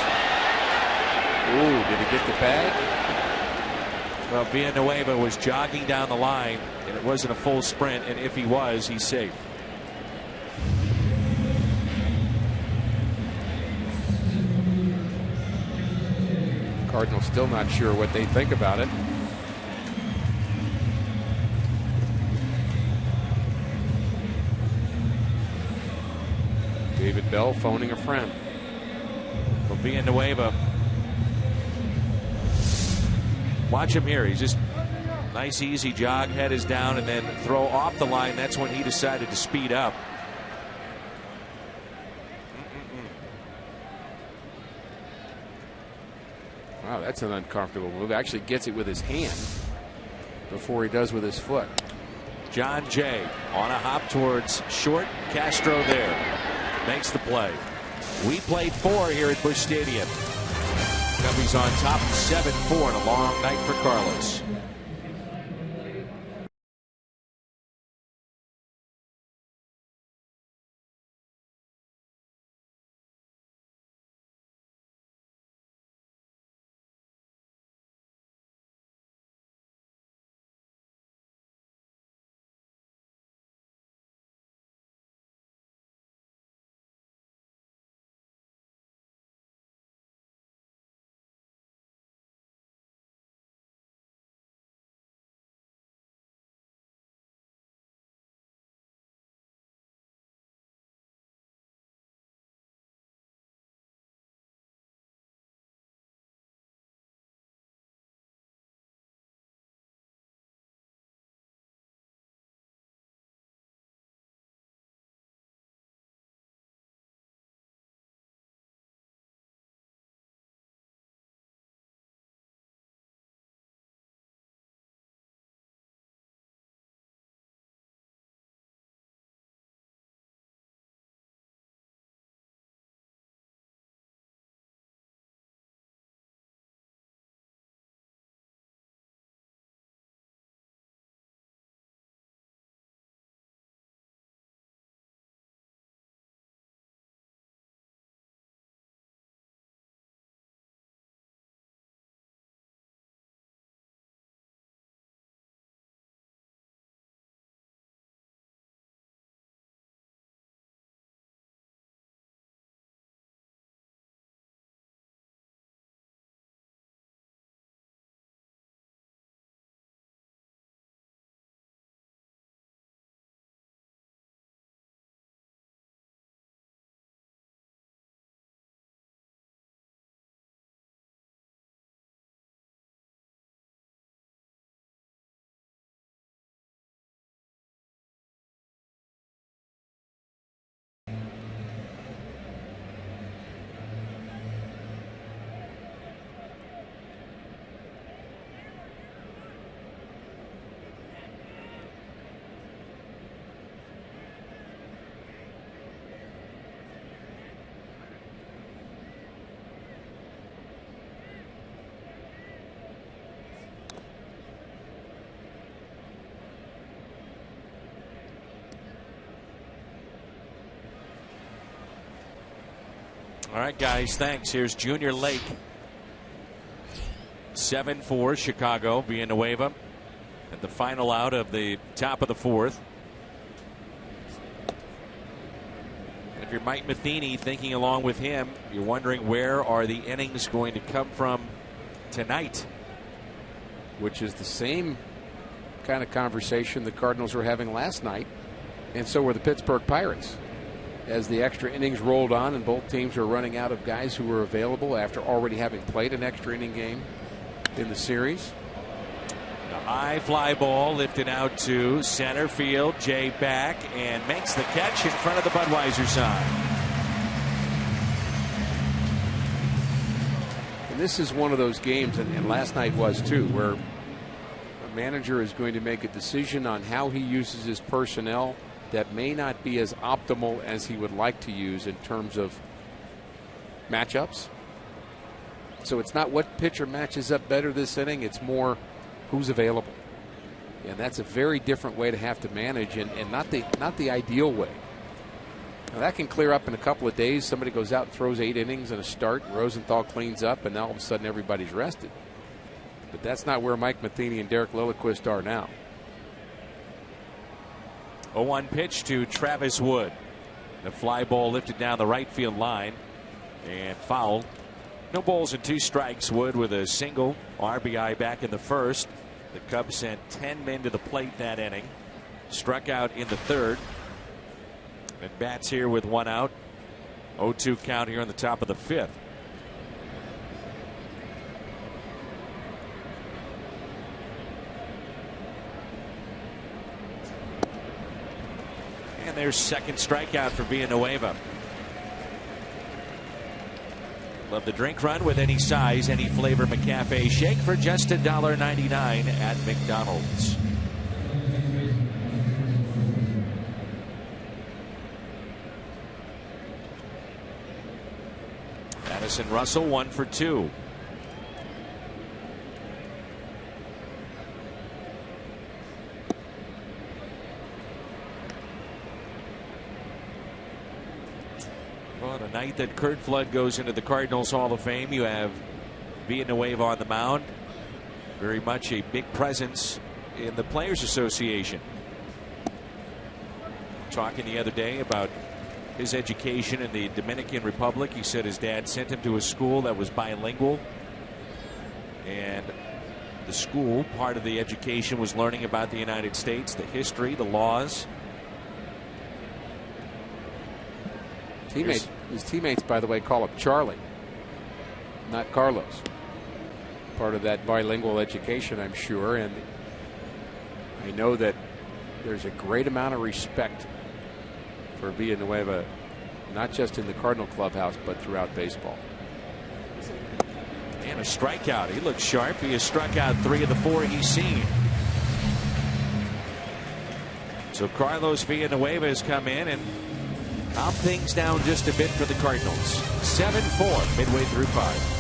Ooh, did he get the bag? Well, Villanueva was jogging down the line, and it wasn't a full sprint, and if he was, he's safe. Cardinals still not sure what they think about it. David Bell phoning a friend. Will be in the wave up. Watch him here. He's just nice, easy jog, head is down, and then throw off the line. That's when he decided to speed up. Wow, that's an uncomfortable move. Actually gets it with his hand before he does with his foot. John Jay on a hop towards short. Castro there makes the play. We played 4 here at Busch Stadium. Cubbies on top 7-4 and a long night for Carlos. All right, guys, thanks. Here's Junior Lake. 7-4 Chicago being the wave up at the final out of the top of the 4th. If you're Mike Matheny thinking along with him, you're wondering where are the innings going to come from tonight? Which is the same kind of conversation the Cardinals were having last night, and so were the Pittsburgh Pirates. As the extra innings rolled on and both teams were running out of guys who were available after already having played an extra inning game in the series. The high fly ball lifted out to center field. Jay back and makes the catch in front of the Budweiser sign. And this is one of those games, and last night was too, where a manager is going to make a decision on how he uses his personnel that may not be as optimal as he would like to use in terms of matchups. So it's not what pitcher matches up better this inning, it's more who's available. And that's a very different way to have to manage, and not the ideal way. Now that can clear up in a couple of days. Somebody goes out and throws 8 innings and a start. Rosenthal cleans up, and now all of a sudden everybody's rested. But that's not where Mike Matheny and Derek Lilliquist are now. 0-1 pitch to Travis Wood. The fly ball lifted down the right field line and fouled. No balls and 2 strikes. Wood with a single RBI back in the first. The Cubs sent 10 men to the plate that inning. Struck out in the third. And bats here with 1 out. 0-2 count here on the top of the 5th. And there's second strikeout for Villanueva. Love the drink run with any size, any flavor McCafe shake for just $1.99 at McDonald's. Addison Russell 1 for 2. On a night that Curt Flood goes into the Cardinals Hall of Fame, you have Villanueva on the mound. Very much a big presence in the Players Association. Talking the other day about his education in the Dominican Republic. He said his dad sent him to a school that was bilingual. And the school, part of the education was learning about the United States, the history, the laws. His teammates, by the way, call him Charlie, not Carlos. Part of that bilingual education, I'm sure, and I know that there's a great amount of respect for Villanueva, not just in the Cardinal clubhouse, but throughout baseball. And a strikeout. He looks sharp. He has struck out 3 of the 4 he's seen. So Carlos Villanueva has come in and calm things down just a bit for the Cardinals. 7-4 midway through 5.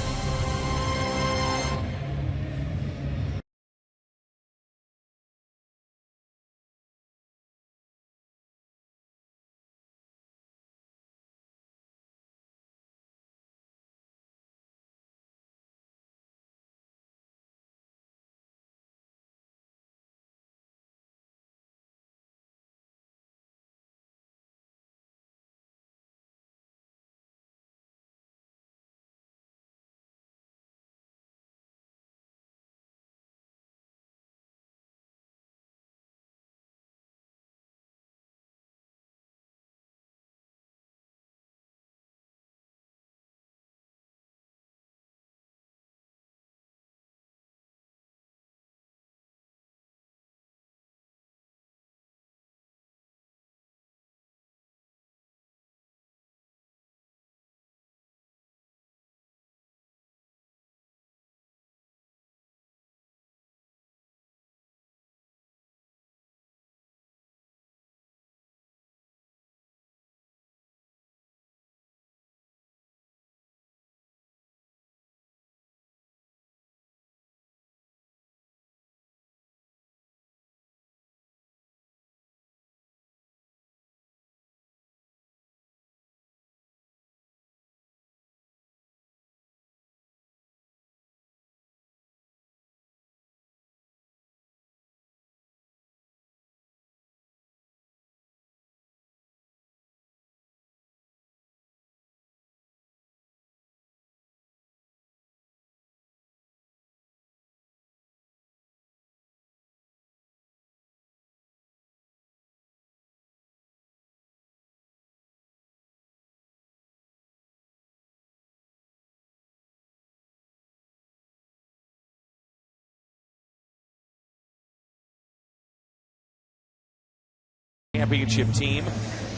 Championship team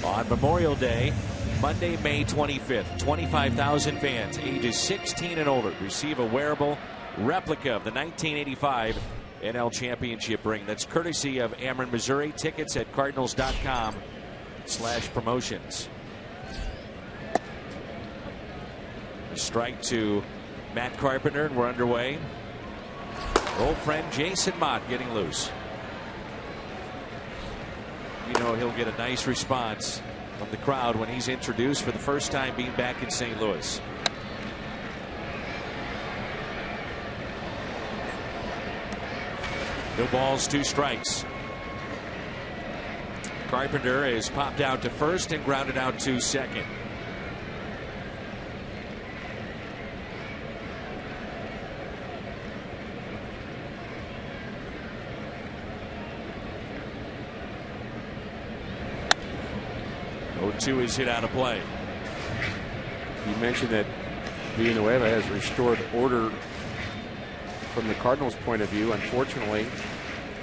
on Memorial Day, Monday, May 25th. 25,000 fans ages 16 and older receive a wearable replica of the 1985 NL Championship ring. That's courtesy of Ameren, Missouri. Tickets at cardinals.com/promotions. A strike to Matt Carpenter, and we're underway. Old friend Jason Mott getting loose. You know he'll get a nice response from the crowd when he's introduced for the first time being back in St. Louis. No balls, 2 strikes. Carpenter is popped out to first and grounded out to second. 0-2 is hit out of play. You mentioned that Villanueva has restored order from the Cardinals' point of view. Unfortunately,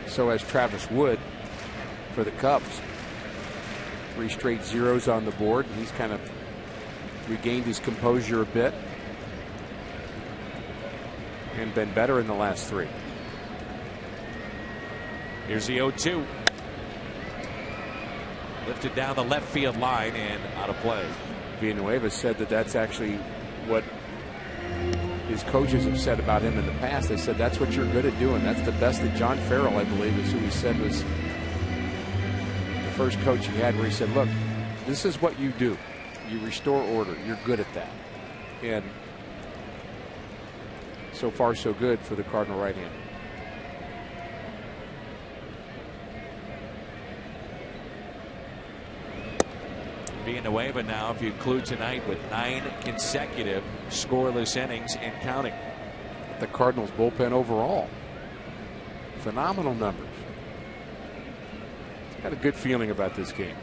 so has Travis Wood for the Cubs. 3 straight zeros on the board, and he's kind of regained his composure a bit and been better in the last 3. Here's the 0-2. Lifted down the left field line and out of play. Villanueva said that that's actually what his coaches have said about him in the past. They said that's what you're good at doing. That's the best. That John Farrell, I believe, is who he said was the first coach he had, where he said, look, this is what you do. You restore order. You're good at that. And so far, so good for the Cardinal right-hander. Villanueva now, if you include tonight, with 9 consecutive scoreless innings and counting. The Cardinals bullpen overall, phenomenal numbers. Got a good feeling about this game.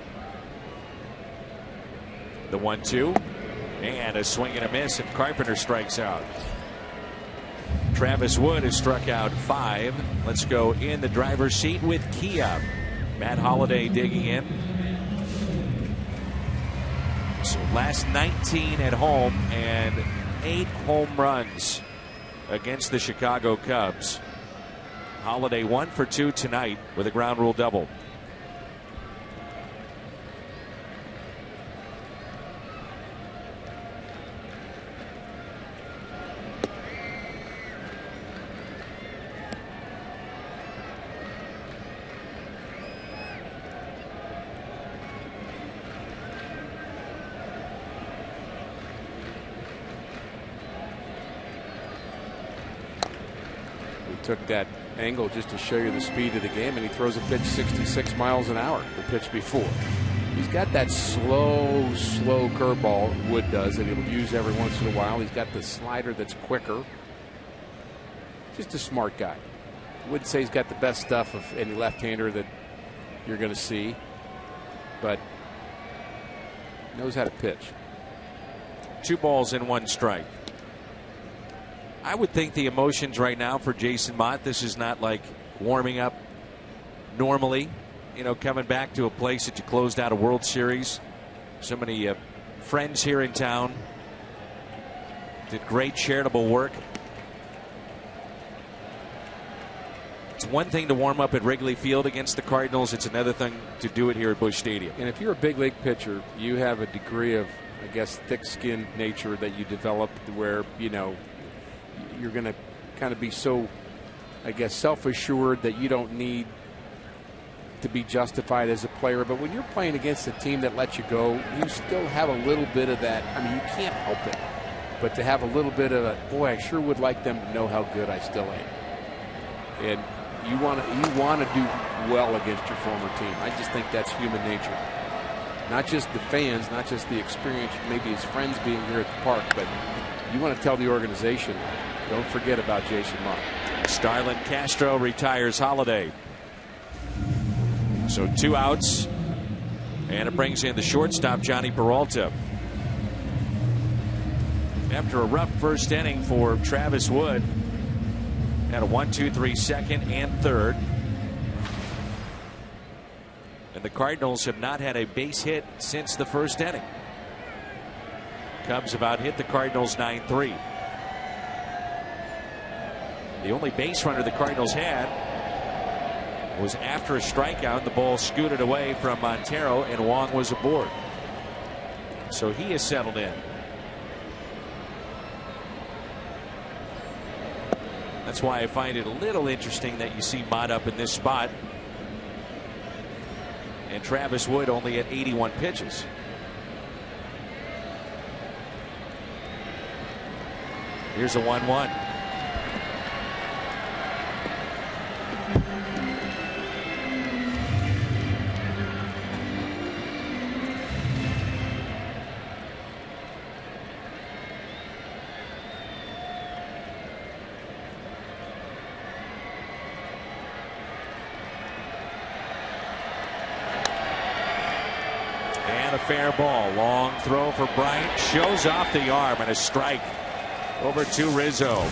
The 1-2 and a swing and a miss, and Carpenter strikes out. Travis Wood has struck out 5. Let's go in the driver's seat with Kia. Matt Holliday digging in. So last 19 at home and 8 home runs against the Chicago Cubs. Holliday 1 for 2 tonight with a ground rule double. Took that angle just to show you the speed of the game, and he throws a pitch 66 miles an hour the pitch before. He's got that slow curveball, Wood does, that he'll use every once in a while. He's got the slider that's quicker. Just a smart guy. I wouldn't say he's got the best stuff of any left-hander that you're going to see, but knows how to pitch. 2 balls and 1 strike. I would think the emotions right now for Jason Mott, this is not like warming up normally, you know, coming back to a place that you closed out a World Series. So many friends here in town. Did great charitable work. It's one thing to warm up at Wrigley Field against the Cardinals. It's another thing to do it here at Busch Stadium. And if you're a big league pitcher, you have a degree of, I guess, thick-skinned nature that you develop where, you know, you're going to kind of be so, I guess, self-assured that you don't need to be justified as a player. But when you're playing against a team that lets you go, you still have a little bit of that. I mean, you can't help it. But to have a little bit of a, boy, I sure would like them to know how good I still am. And you want to do well against your former team. I just think that's human nature. Not just the fans, not just the experience, maybe his friends being here at the park, but you want to tell the organization, don't forget about Jason Mott. Starlin Castro retires Holliday. So 2 outs, and it brings in the shortstop, Johnny Peralta. After a rough first inning for Travis Wood, had a 1-2-3 second and third. And the Cardinals have not had a base hit since the first inning. Cubs about hit the Cardinals 9-3. The only base runner the Cardinals had was after a strikeout. The ball scooted away from Montero, and Wong was aboard. So he is settled in. That's why I find it a little interesting that you see Mott up in this spot, and Travis Wood only at 81 pitches. Here's a 1-1. And a fair ball. Long throw for Bryant. Shows off the arm and a strike over to Rizzo.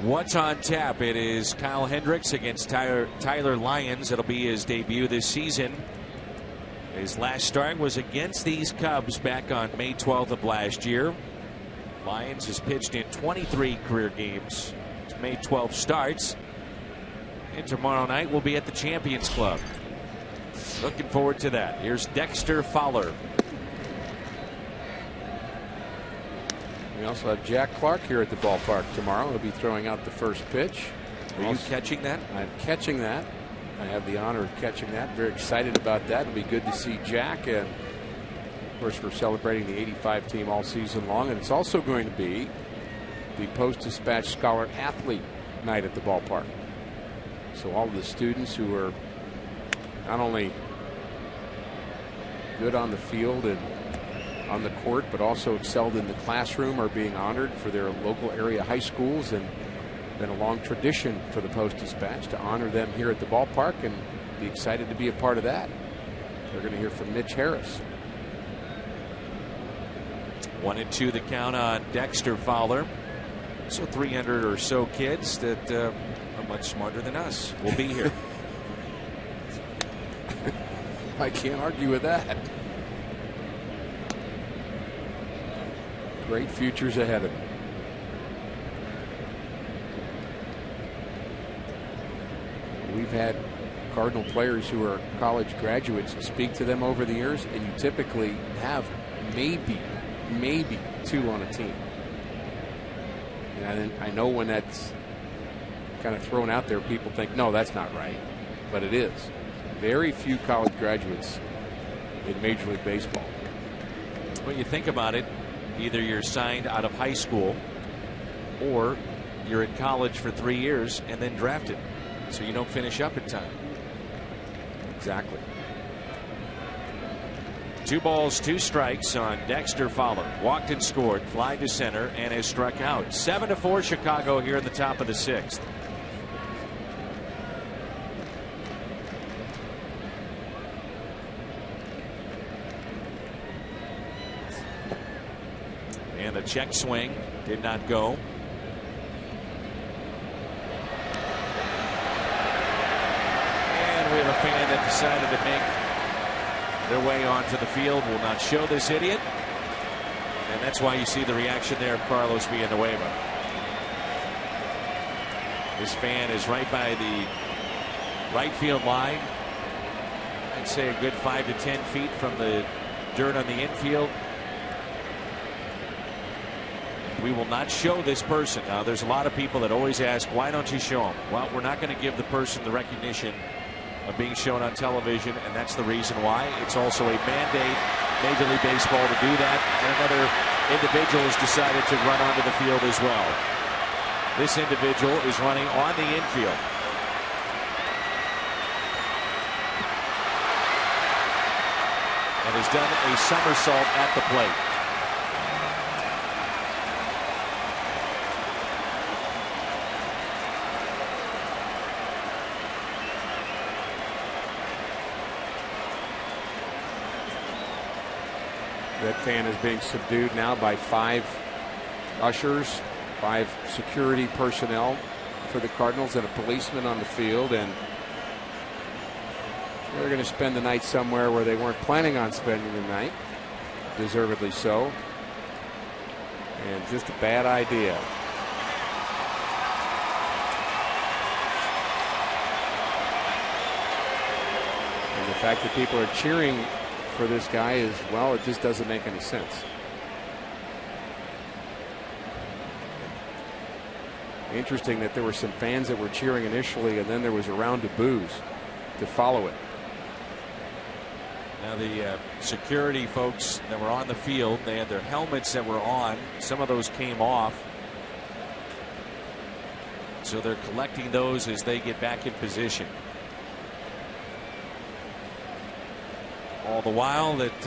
What's on tap? It is Kyle Hendricks against Tyler Lyons. It'll be his debut this season. His last start was against these Cubs back on May 12th of last year. Lyons has pitched in 23 career games. His May 12th starts. And tomorrow night we'll be at the Champions Club. Looking forward to that. Here's Dexter Fowler. We also have Jack Clark here at the ballpark tomorrow. He'll be throwing out the first pitch. Are you catching that? I'm catching that. I have the honor of catching that. Very excited about that. It'll be good to see Jack. And, of course, we're celebrating the 85 team all season long. And it's also going to be the Post-Dispatch Scholar Athlete night at the ballpark. So all of the students who are not only good on the field and on the court, but also excelled in the classroom are being honored for their local area high schools, and been a long tradition for the Post-Dispatch to honor them here at the ballpark, and be excited to be a part of that. We're going to hear from Mitch Harris. 1-2 the count on Dexter Fowler. So 300 or so kids that are much smarter than us will be here. I can't argue with that. Great futures ahead of him. We've had Cardinal players who are college graduates speak to them over the years, and you typically have maybe two on a team. And I know when that's kind of thrown out there, people think, no, that's not right. But it is. Very few college graduates in Major League Baseball. When you think about it, either you're signed out of high school or you're in college for 3 years and then drafted, so you don't finish up in time. Exactly. 2 balls, 2 strikes on Dexter Fowler. Walked and scored, fly to center, and has struck out. 7-4 Chicago here in the top of the 6th. And the check swing did not go. And we have a fan that decided to make their way onto the field. Will not show this idiot. And that's why you see the reaction there of Carlos Villanueva. This fan is right by the right field line. I'd say a good 5 to 10 feet from the dirt on the infield. We will not show this person. Now, there's a lot of people that always ask, why don't you show him? Well, we're not going to give the person the recognition of being shown on television, and that's the reason why. It's also a mandate, Major League Baseball, to do that. And another individual has decided to run onto the field as well. This individual is running on the infield. And has done a somersault at the plate. That fan is being subdued now by 5 ushers, 5 security personnel for the Cardinals, and a policeman on the field. And they're going to spend the night somewhere where they weren't planning on spending the night, deservedly so. And just a bad idea. And the fact that people are cheering for this guy is, well, it just doesn't make any sense. Interesting that there were some fans that were cheering initially, and then there was a round of boos to follow it. Now the security folks that were on the field, they had their helmets that were on. Some of those came off. So they're collecting those as they get back in position. All the while that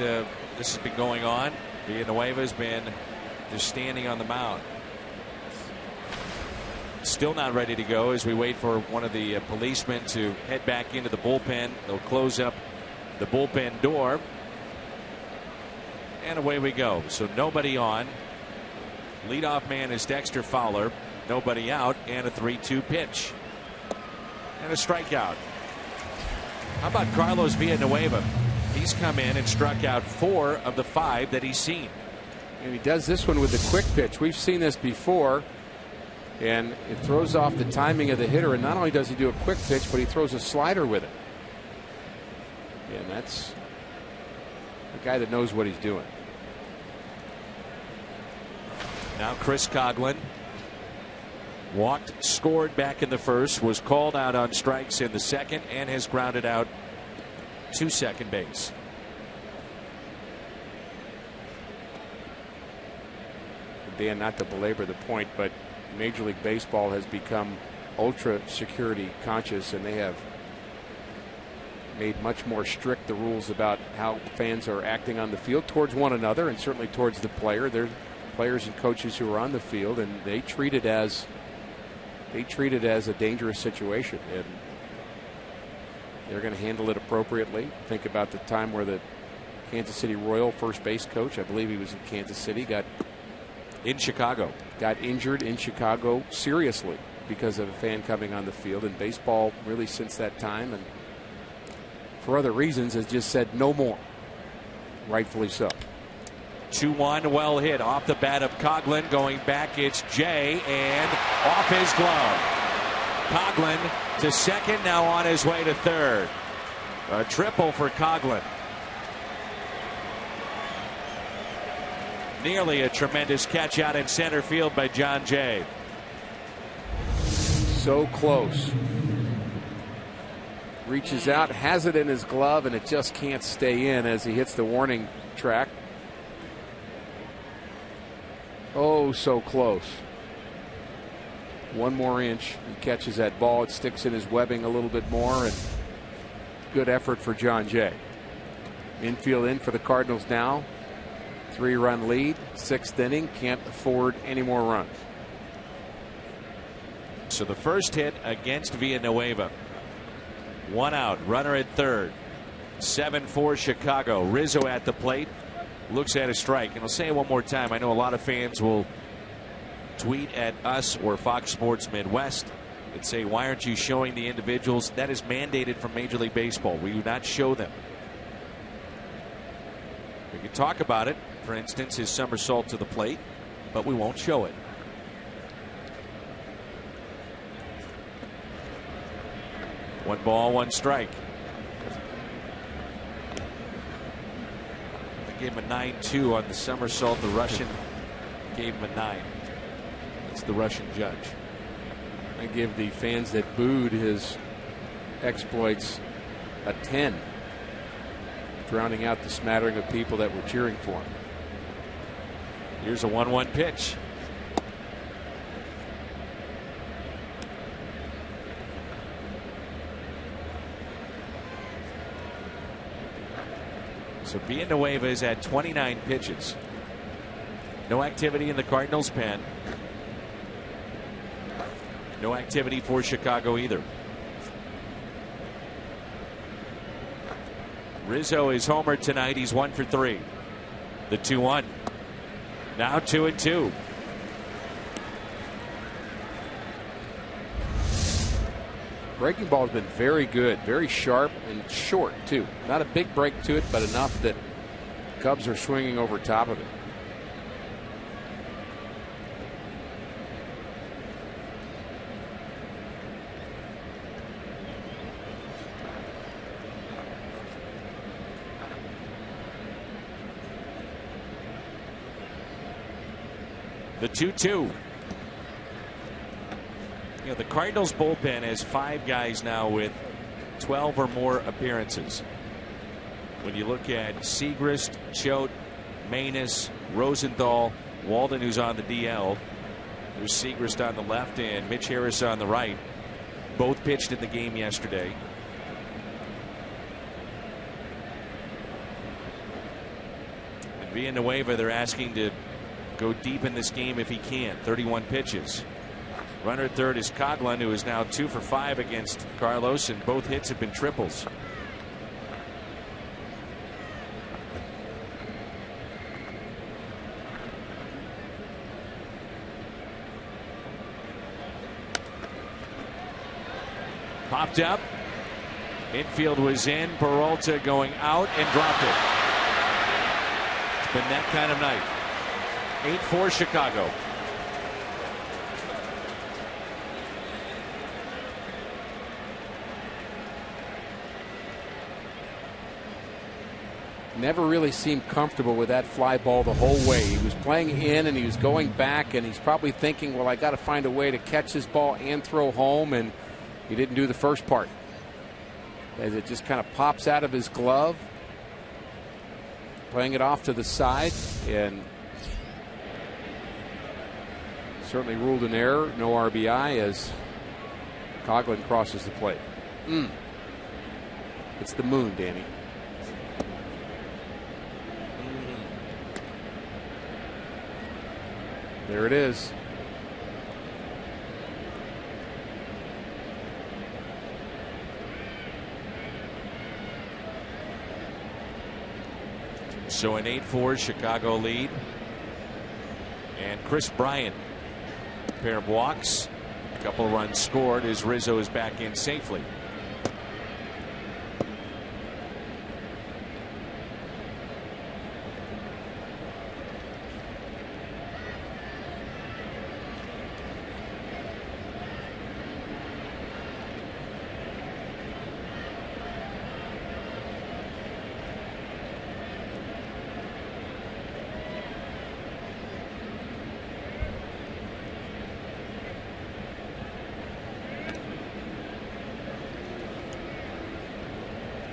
this has been going on, Villanueva's been just standing on the mound. Still not ready to go as we wait for one of the policemen to head back into the bullpen. They'll close up the bullpen door. And away we go. So nobody on. Leadoff man is Dexter Fowler. Nobody out. And a 3-2 pitch. And a strikeout. How about Carlos Villanueva? He's come in and struck out 4 of the 5 that he's seen. And he does this one with the quick pitch. We've seen this before. And it throws off the timing of the hitter. And not only does he do a quick pitch, but he throws a slider with it. And that's a guy that knows what he's doing. Now Chris Coghlan walked, scored back in the first, was called out on strikes in the second, and has grounded out to second base. Dan, not to belabor the point, but Major League Baseball has become ultra security conscious, and they have made much more strict the rules about how fans are acting on the field towards one another, and certainly towards the player. There are players and coaches who are on the field, and they treat it as a dangerous situation, and they're going to handle it appropriately. Think about the time where the Kansas City Royal first base coach, I believe he was in Kansas City, got injured in Chicago seriously because of a fan coming on the field. And baseball, really since that time, and for other reasons, has just said no more. Rightfully so. 2-1, well hit off the bat of Coghlan. Going back, it's Jay, and off his glove. Coghlan to second, now on his way to third. A triple for Coghlan. Nearly a tremendous catch out in center field by John Jay. So close. Reaches out, has it in his glove, and it just can't stay in as he hits the warning track. Oh, so close. One more inch, he catches that ball. It sticks in his webbing a little bit more, and good effort for John Jay. Infield in for the Cardinals now. 3-run lead, 6th inning. Can't afford any more runs. So the first hit against Villanueva. 1 out, runner at third. 7-4 Chicago. Rizzo at the plate. Looks at a strike. And I'll say it one more time. I know a lot of fans will tweet at us or Fox Sports Midwest and say, why aren't you showing the individuals? That is mandated from Major League Baseball. We do not show them. We can talk about it for instance, his somersault to the plate, but we won't show it. One ball, one strike. I gave him a 9-2 on the somersault. The Russian gave him a 9. That's the Russian judge. I give the fans that booed his exploits a 10, drowning out the smattering of people that were cheering for him. Here's a 1-1 pitch. So Villanueva is at 29 pitches. No activity in the Cardinals' pen. No activity for Chicago either. Rizzo is homered tonight. He's 1 for 3. The 2-1. Now 2-2. Breaking ball has been very good, very sharp and short too. Not a big break to it, but enough that Cubs are swinging over top of it. The 2-2. You know, the Cardinals bullpen has 5 guys now with 12 or more appearances. When you look at Segrist, Choate, Manus, Rosenthal, Walden, who's on the DL. There's Segrist on the left and Mitch Harris on the right. Both pitched in the game yesterday. And Villanueva, they're asking to go deep in this game if he can. 31 pitches. Runner at third is Coghlan, who is now 2 for 5 against Carlos, and both hits have been triples. Popped up. Infield was in. Peralta going out and dropped it. It's been that kind of night. 8-4 Chicago. Never really seemed comfortable with that fly ball the whole way. He was playing in and he was going back, and he's probably thinking, well, I got to find a way to catch this ball and throw home, and he didn't do the first part. As it just kind of pops out of his glove, playing it off to the side, and certainly ruled an error. No RBI as Coghlan crosses the plate. It's the moon, Danny. There it is. So an 8-4 Chicago lead. And Chris Bryant, a pair of walks, a couple of runs scored as Rizzo is back in safely.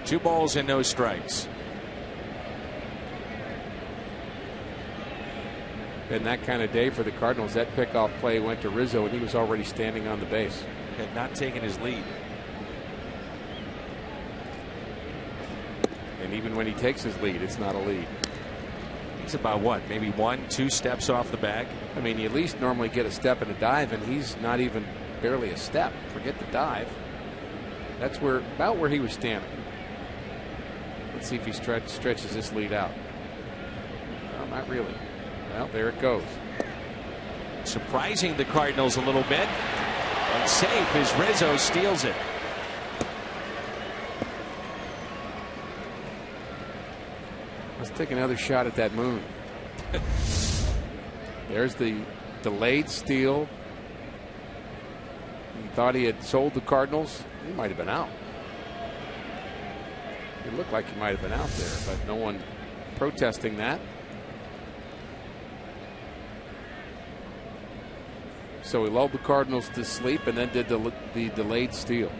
Two balls and no strikes. And that kind of day for the Cardinals. That pickoff play went to Rizzo, and he was already standing on the base. Had not taken his lead. And even when he takes his lead, it's not a lead. He's about what, maybe 1-2 steps off the bag? I mean, you at least normally get a step and a dive, and he's not even barely a step. Forget the dive. That's about where he was standing. Let's see if he stretches this lead out. Well, not really. Well, there it goes. Surprising the Cardinals a little bit. And safe as Rizzo steals it. Let's take another shot at that moon. There's the delayed steal. He thought he had sold the Cardinals. He might have been out. It looked like he might have been out there, but no one protesting that. So he lulled the Cardinals to sleep and then did the delayed steal.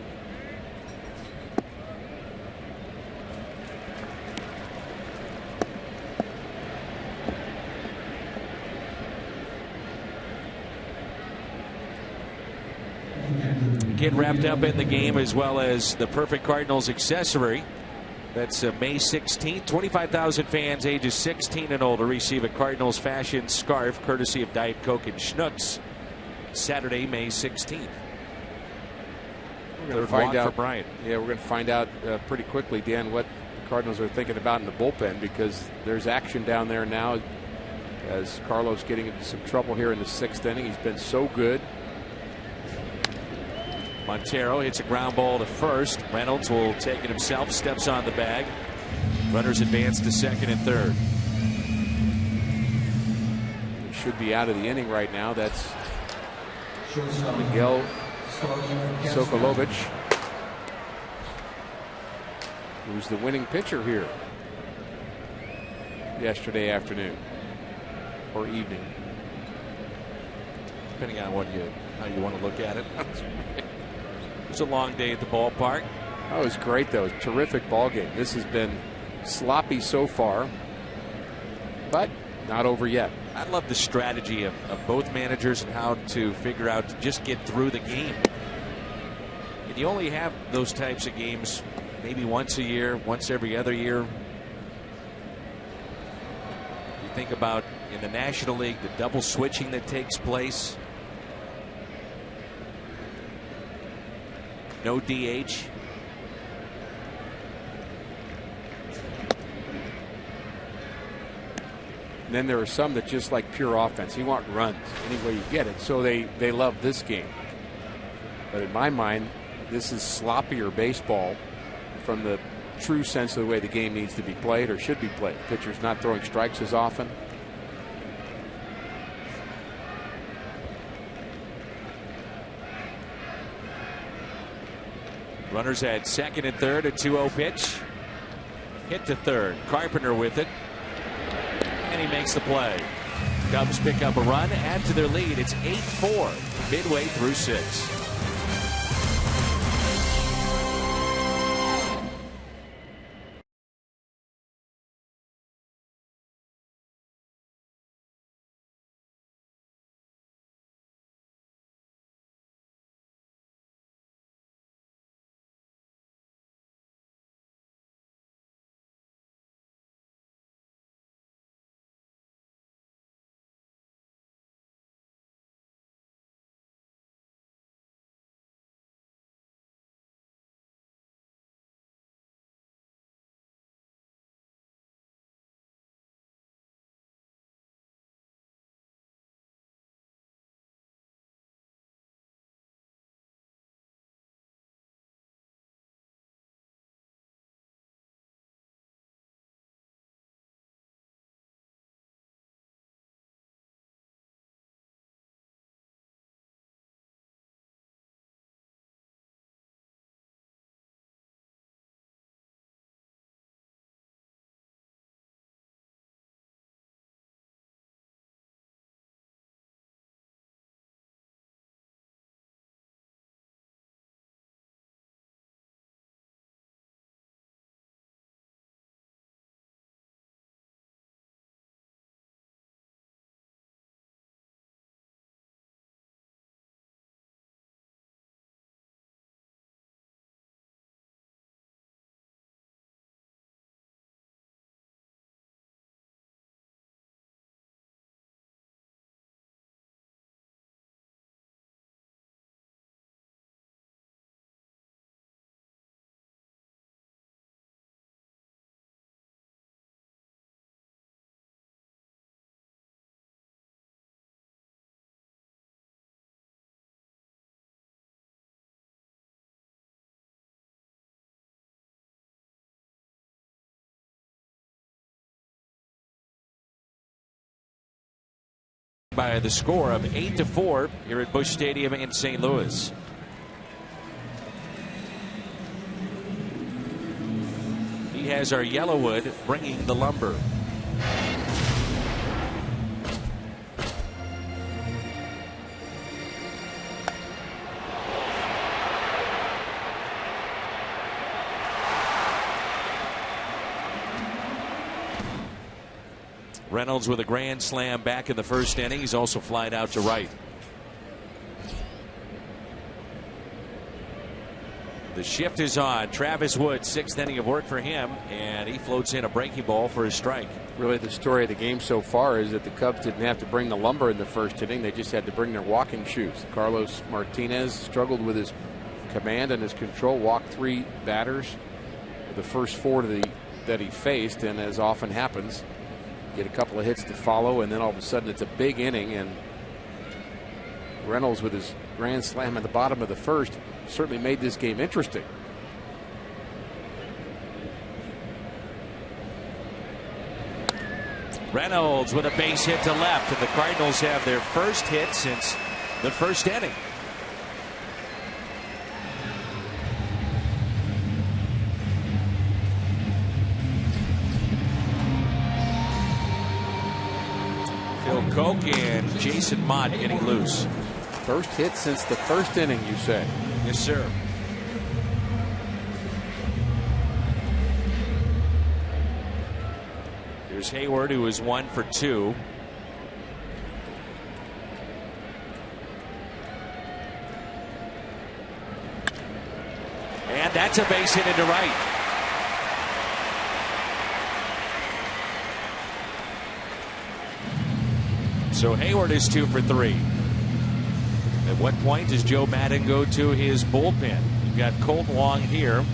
Get wrapped up in the game as well as the perfect Cardinals accessory. That's May 16th. 25,000 fans ages 16 and older receive a Cardinals fashion scarf courtesy of Diet Coke and Schnucks. Saturday, May 16th. We're going to find out. For Bryant. Yeah, we're going to find out pretty quickly, Dan, what the Cardinals are thinking about in the bullpen, because there's action down there now as Carlos getting into some trouble here in the 6th inning. He's been so good. Montero hits a ground ball to first. Reynolds will take it himself, steps on the bag. Runners advance to second and third. He should be out of the inning right now. That's Miguel Sokolovich, who's the winning pitcher here yesterday afternoon or evening, depending on how you want to look at it. It was a long day at the ballpark. Oh, it was great, though. It was a terrific ball game. This has been sloppy so far, but not over yet. I love the strategy of both managers and how to figure out to just get through the game. And you only have those types of games maybe once a year, once every other year. You think about in the National League, the double switching that takes place. No DH. And then there are some that just like pure offense. You want runs any way you get it. So they love this game. But in my mind, this is sloppier baseball from the true sense of the way the game needs to be played or should be played. Pitchers not throwing strikes as often. Runners at second and third, a 2-0 pitch. Hit to third. Carpenter with it. And he makes the play. Cubs pick up a run, add to their lead. It's 8-4 midway through 6. by the score of 8-4 here at Busch Stadium in St. Louis. He has our Yellowwood bringing the lumber. Reynolds with a grand slam back in the first inning. He's also flied out to right. The shift is on. Travis Wood, 6th inning of work for him, and he floats in a breaking ball for a strike. Really, the story of the game so far is that the Cubs didn't have to bring the lumber in the first inning. They just had to bring their walking shoes. Carlos Martinez struggled with his command and his control, walked 3 batters, the first 4 that he faced, and as often happens, get a couple of hits to follow, and then all of a sudden it's a big inning. And Reynolds with his grand slam at the bottom of the first certainly made this game interesting. Reynolds with a base hit to left, and the Cardinals have their first hit since the first inning. Phil Koch and Jason Mott getting loose. First hit since the first inning, you say? Yes, sir. Here's Hayward, who is 1 for 2. And that's a base hit into right. So Hayward is 2 for 3. At what point does Joe Maddon go to his bullpen? You've got Colt Wong here.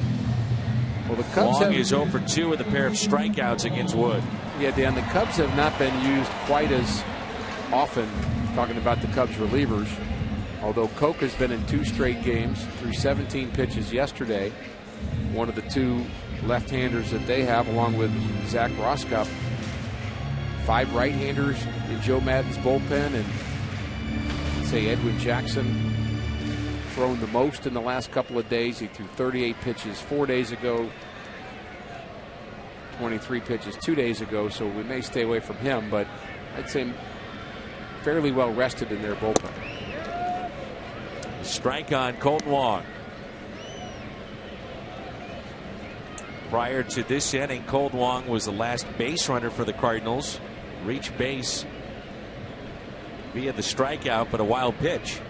Well, the Cubs Wong is 0 for 2 with a pair of strikeouts against Wood. Yeah, Dan, the Cubs have not been used quite as often, talking about the Cubs relievers, although Koch has been in 2 straight games, threw 17 pitches yesterday. One of the 2 left-handers that they have, along with Zach Roskop. 5 right-handers in Joe Maddon's bullpen, and say Edwin Jackson thrown the most in the last couple of days. He threw 38 pitches 4 days ago, 23 pitches 2 days ago, so we may stay away from him, but I'd say fairly well rested in their bullpen. Strike on Colt Wong. Prior to this inning, Colt Wong was the last base runner for the Cardinals. Reached base via the strikeout, but a wild pitch.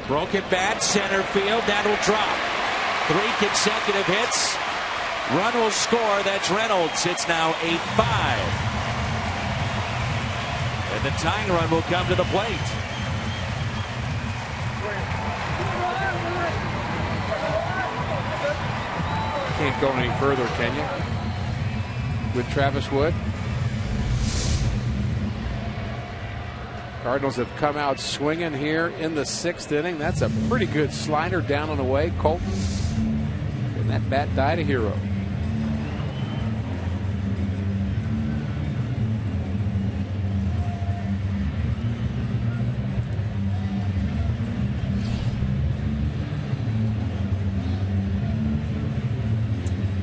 Broken bat, center field, that will drop. 3 consecutive hits. Run will score. That's Reynolds. It's now 8-5. And the tying run will come to the plate. Can't go any further, can you? With Travis Wood. Cardinals have come out swinging here in the 6th inning. That's a pretty good slider down and away. Colton, and that bat died a hero.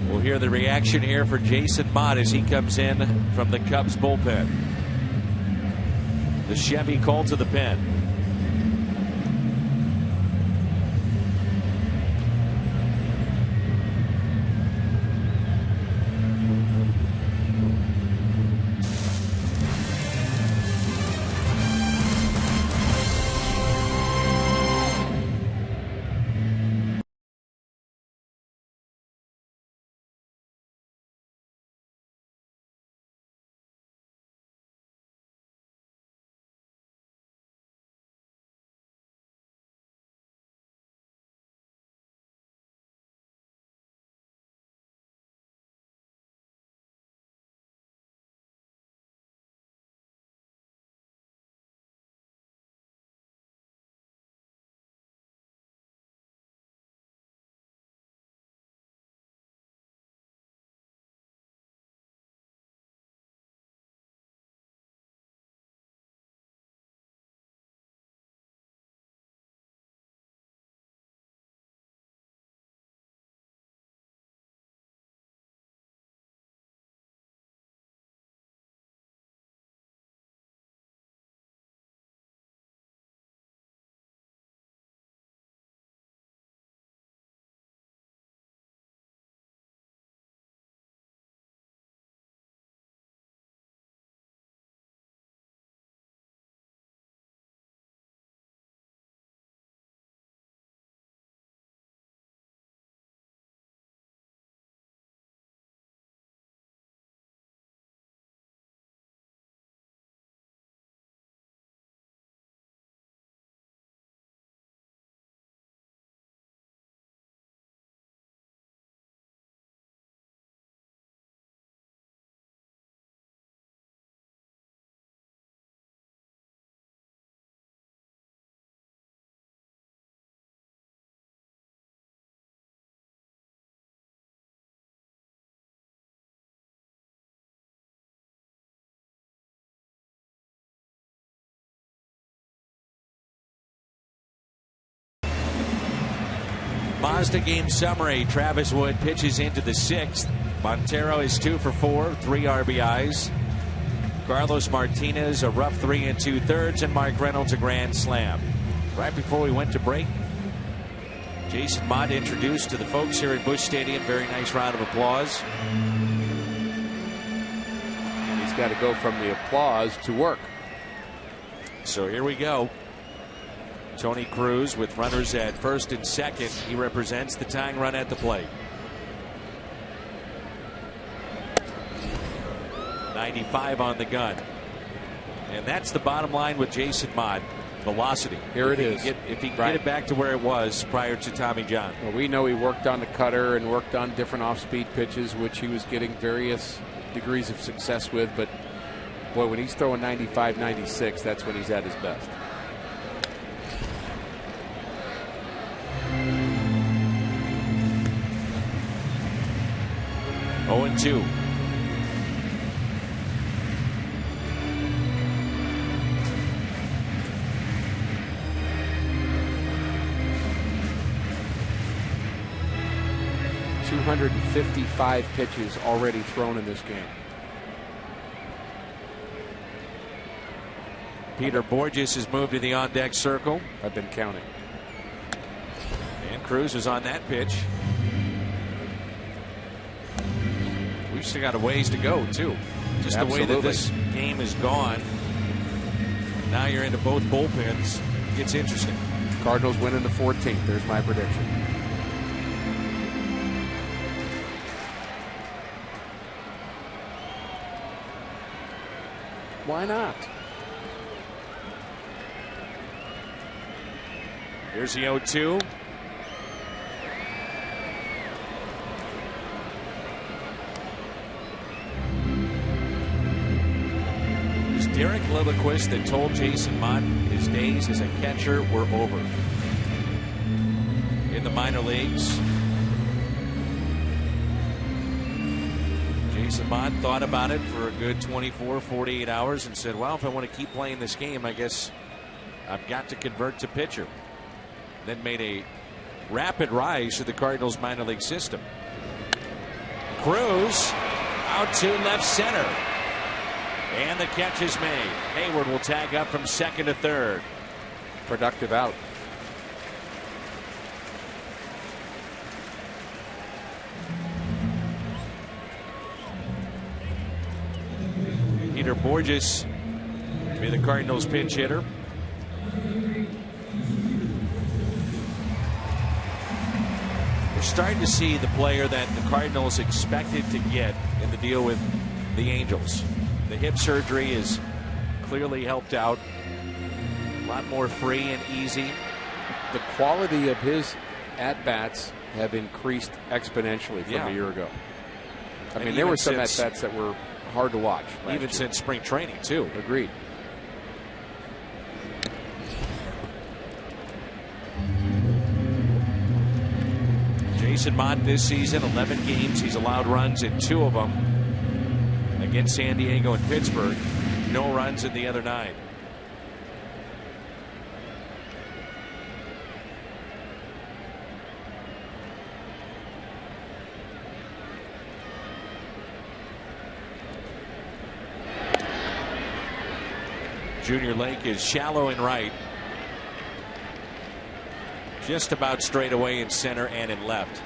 We'll hear the reaction here for Jason Mott as he comes in from the Cubs bullpen. The Chevy called to the pen. Mazda game summary. Travis Wood pitches into the 6th. Montero is 2 for 4, 3 RBIs. Carlos Martinez a rough 3 2/3, and Mark Reynolds a grand slam. Right before we went to break, Jason Mott introduced to the folks here at Busch Stadium. Very nice round of applause. And he's got to go from the applause to work. So here we go. Tony Cruz with runners at first and second. He represents the tying run at the plate. 95 on the gun. And that's the bottom line with Jason Mott. Velocity. Here it is. If he can get it back to where it was prior to Tommy John. Well, we know he worked on the cutter and worked on different off-speed pitches, which he was getting various degrees of success with. But, boy, when he's throwing 95, 96, that's when he's at his best. Oh, 2. .255 pitches already thrown in this game. Peter Borges has moved to the on-deck circle. I've been counting. And Cruz is on that pitch. We've still got a ways to go, too. Just Absolutely. the way that this game is gone. Now you're into both bullpens. It's interesting. Cardinals win in the 14th. There's my prediction. Why not? Here's the 0-2. It was Derek Lilliquist that told Jason Mott his days as a catcher were over. In the minor leagues, Jason Mott thought about it for a good 24, 48 hours and said, well, if I want to keep playing this game, I guess I've got to convert to pitcher. Then made a rapid rise to the Cardinals minor league system. Cruz out to left center. And the catch is made. Hayward will tag up from second to third. Productive out. Peter Borges will be the Cardinals pinch hitter. We're starting to see the player that the Cardinals expected to get in the deal with the Angels. The hip surgery is clearly helped out. A lot more free and easy. The quality of his at-bats have increased exponentially from a year ago. I mean, there were some at-bats that were hard to watch. Even since spring training, too. Agreed. Jason Mott this season, 11 games. He's allowed runs in 2 of them against San Diego and Pittsburgh. No runs in the other 9. Junior Lake is shallow in right. Just about straight away in center and in left.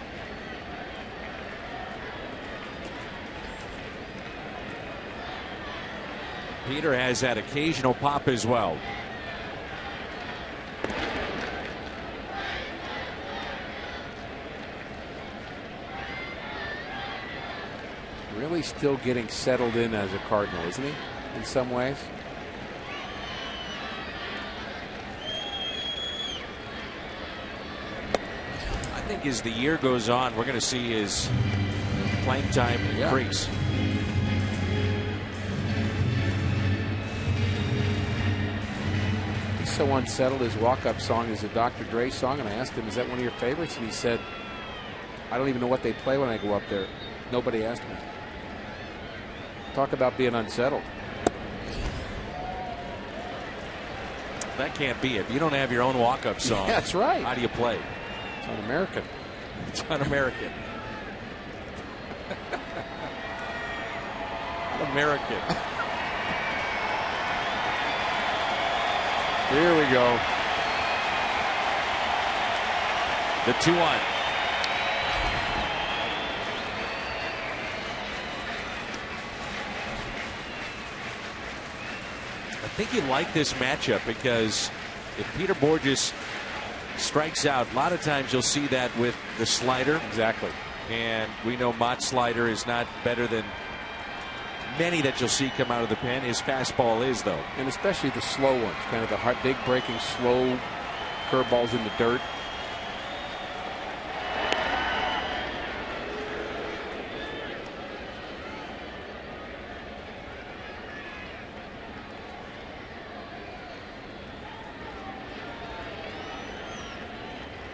Peter has that occasional pop as well. Really still getting settled in as a Cardinal, isn't he? In some ways. I think as the year goes on, we're going to see his playing time increase. He's so unsettled. His walk-up song is a Dr. Dre song, and I asked him, is that one of your favorites? And he said, I don't even know what they play when I go up there. Nobody asked me. Talk about being unsettled. That can't be it. You don't have your own walk-up song. Yeah, that's right. How do you play? It's un-American. It's un-American. Un-American. Here we go. The 2-1. I think you like this matchup because if Peter Borges strikes out, a lot of times you'll see that with the slider. Exactly. And we know Mott's slider is not better than many that you'll see come out of the pen. His fastball is, though. And especially the slow ones, kind of the hard, big breaking, slow curveballs in the dirt.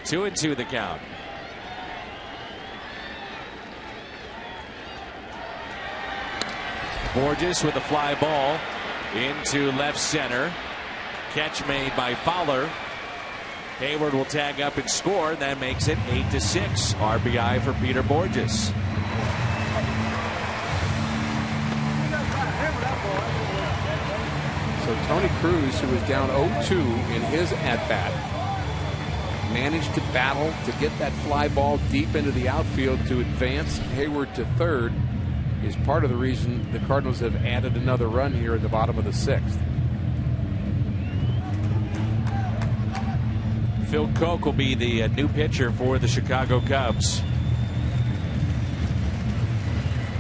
Two and two the count. Borges with a fly ball into left center. Catch made by Fowler. Hayward will tag up and score. That makes it 8-6. RBI for Peter Borges. So Tony Cruz, who was down 0-2 in his at-bat, managed to battle to get that fly ball deep into the outfield to advance Hayward to third. Is part of the reason the Cardinals have added another run here in the bottom of the sixth. Phil Koch will be the new pitcher for the Chicago Cubs.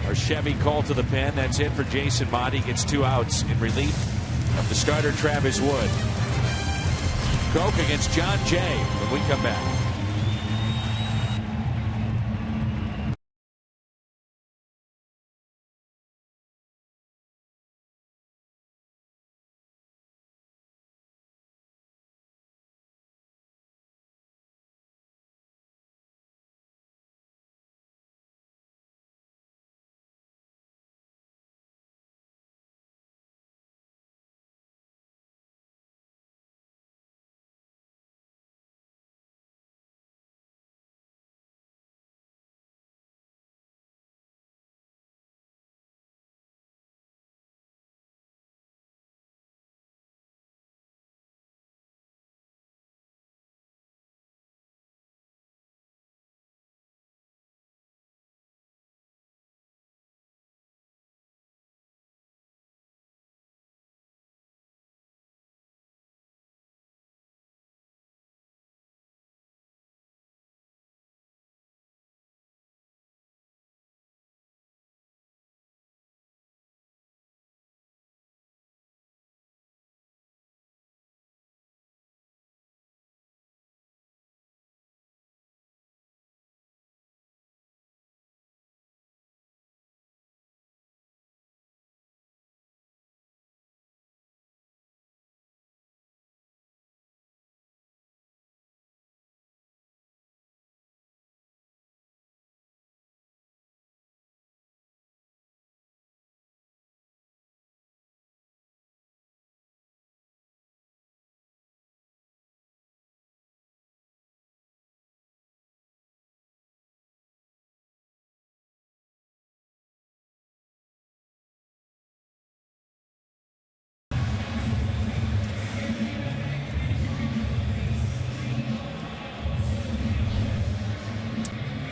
Our Chevy call to the pen. That's it for Jason Mott. He gets 2 outs in relief of the starter Travis Wood. Koch against John Jay when we come back.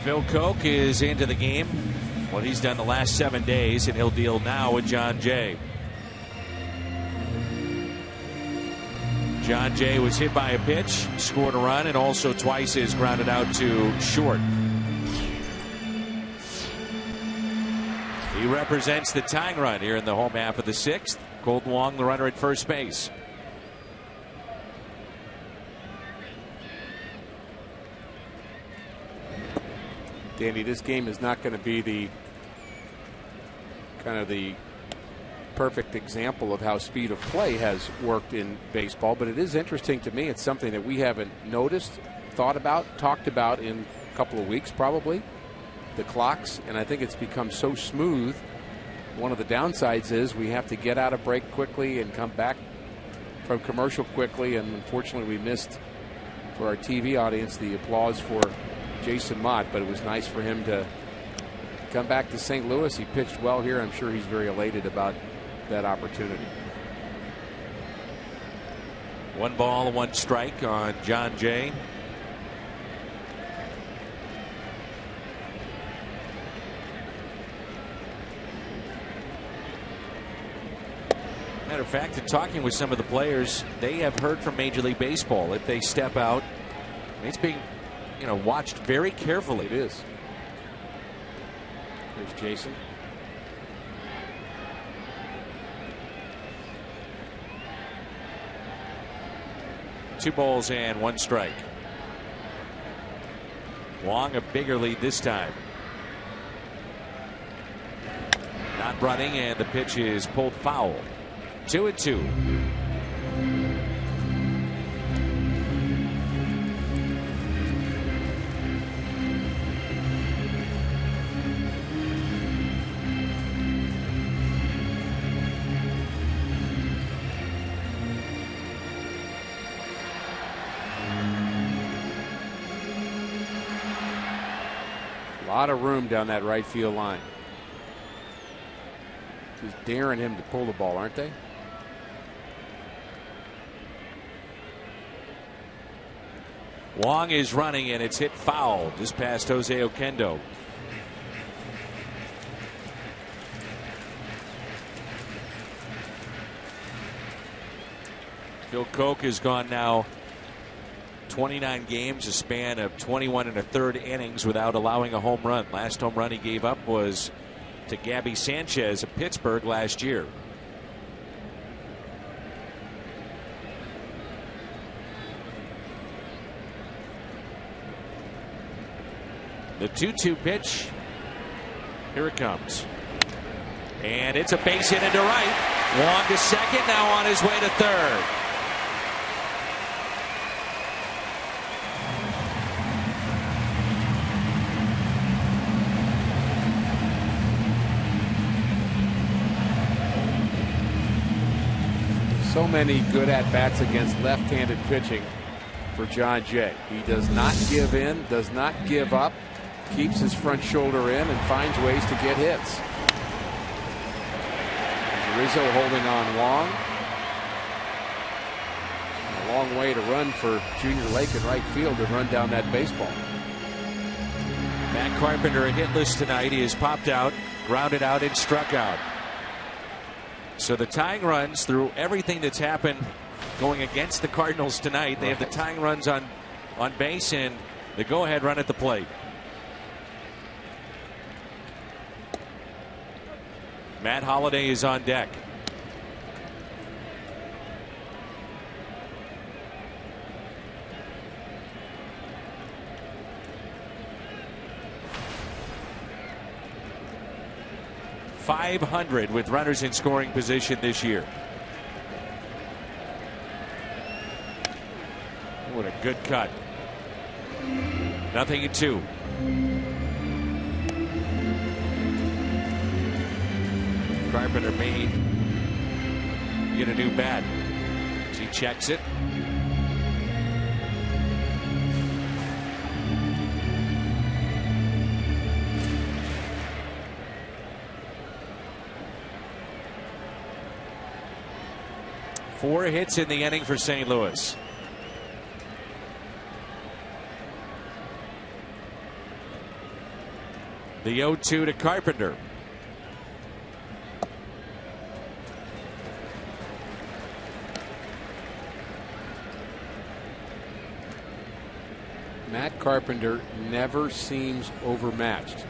Phil Koch is into the game. What he's done the last 7 days, and he'll deal now with John Jay. John Jay was hit by a pitch, scored a run, and also twice is grounded out to short. He represents the tying run here in the home half of the sixth. Colton Wong, the runner at first base. Danny, this game is not going to be the kind of the perfect example of how speed of play has worked in baseball, but it is interesting to me. It's something that we haven't noticed, thought about, talked about in a couple of weeks probably, the clocks, and I think it's become so smooth. One of the downsides is we have to get out of break quickly and come back from commercial quickly, and unfortunately we missed, for our TV audience, the applause for Jason Mott, but it was nice for him to come back to St. Louis. He pitched well here. I'm sure he's very elated about that opportunity. 1 ball, 1 strike on John Jay. Matter of fact, in talking with some of the players, they have heard from Major League Baseball if they step out. It's being, watched very carefully. It is. There's Jason. Two balls and 1 strike. Wong a bigger lead this time. Not running, and the pitch is pulled foul. 2-2. A lot of room down that right field line. Just daring him to pull the ball, aren't they? Wong is running, and it's hit foul just past Jose Oquendo. Phil Koch has gone now 29 games, a span of 21 1/3 innings without allowing a home run. Last home run he gave up was to Gabby Sanchez of Pittsburgh last year. The 2-2 pitch. Here it comes. And it's a base hit into right. Wong to second, now on his way to third. So many good at-bats against left-handed pitching for John Jay. He does not give in, does not give up, keeps his front shoulder in, and finds ways to get hits. Rizzo holding on Wong. A long way to run for Junior Lake in right field to run down that baseball. Matt Carpenter hitless tonight. He has popped out, grounded out, and struck out. So the tying runs through everything that's happened going against the Cardinals tonight. They have the tying runs on base and the go-ahead run at the plate. Matt Holliday is on deck. .500 with runners in scoring position this year. What a good cut. 0-2. Carpenter may get a new bat. He checks it. Four hits in the inning for St. Louis. The 0-2 to Carpenter. Matt Carpenter never seems overmatched.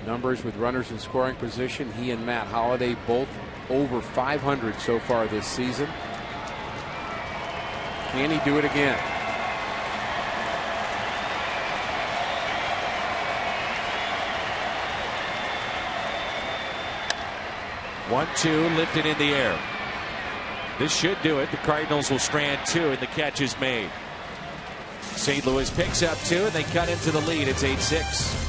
Numbers with runners in scoring position. He and Matt Holliday both over 500 so far this season. Can he do it again? One-two lifted in the air. This should do it. The Cardinals will strand 2 and the catch is made. St. Louis picks up 2 and they cut into the lead. It's 8-6.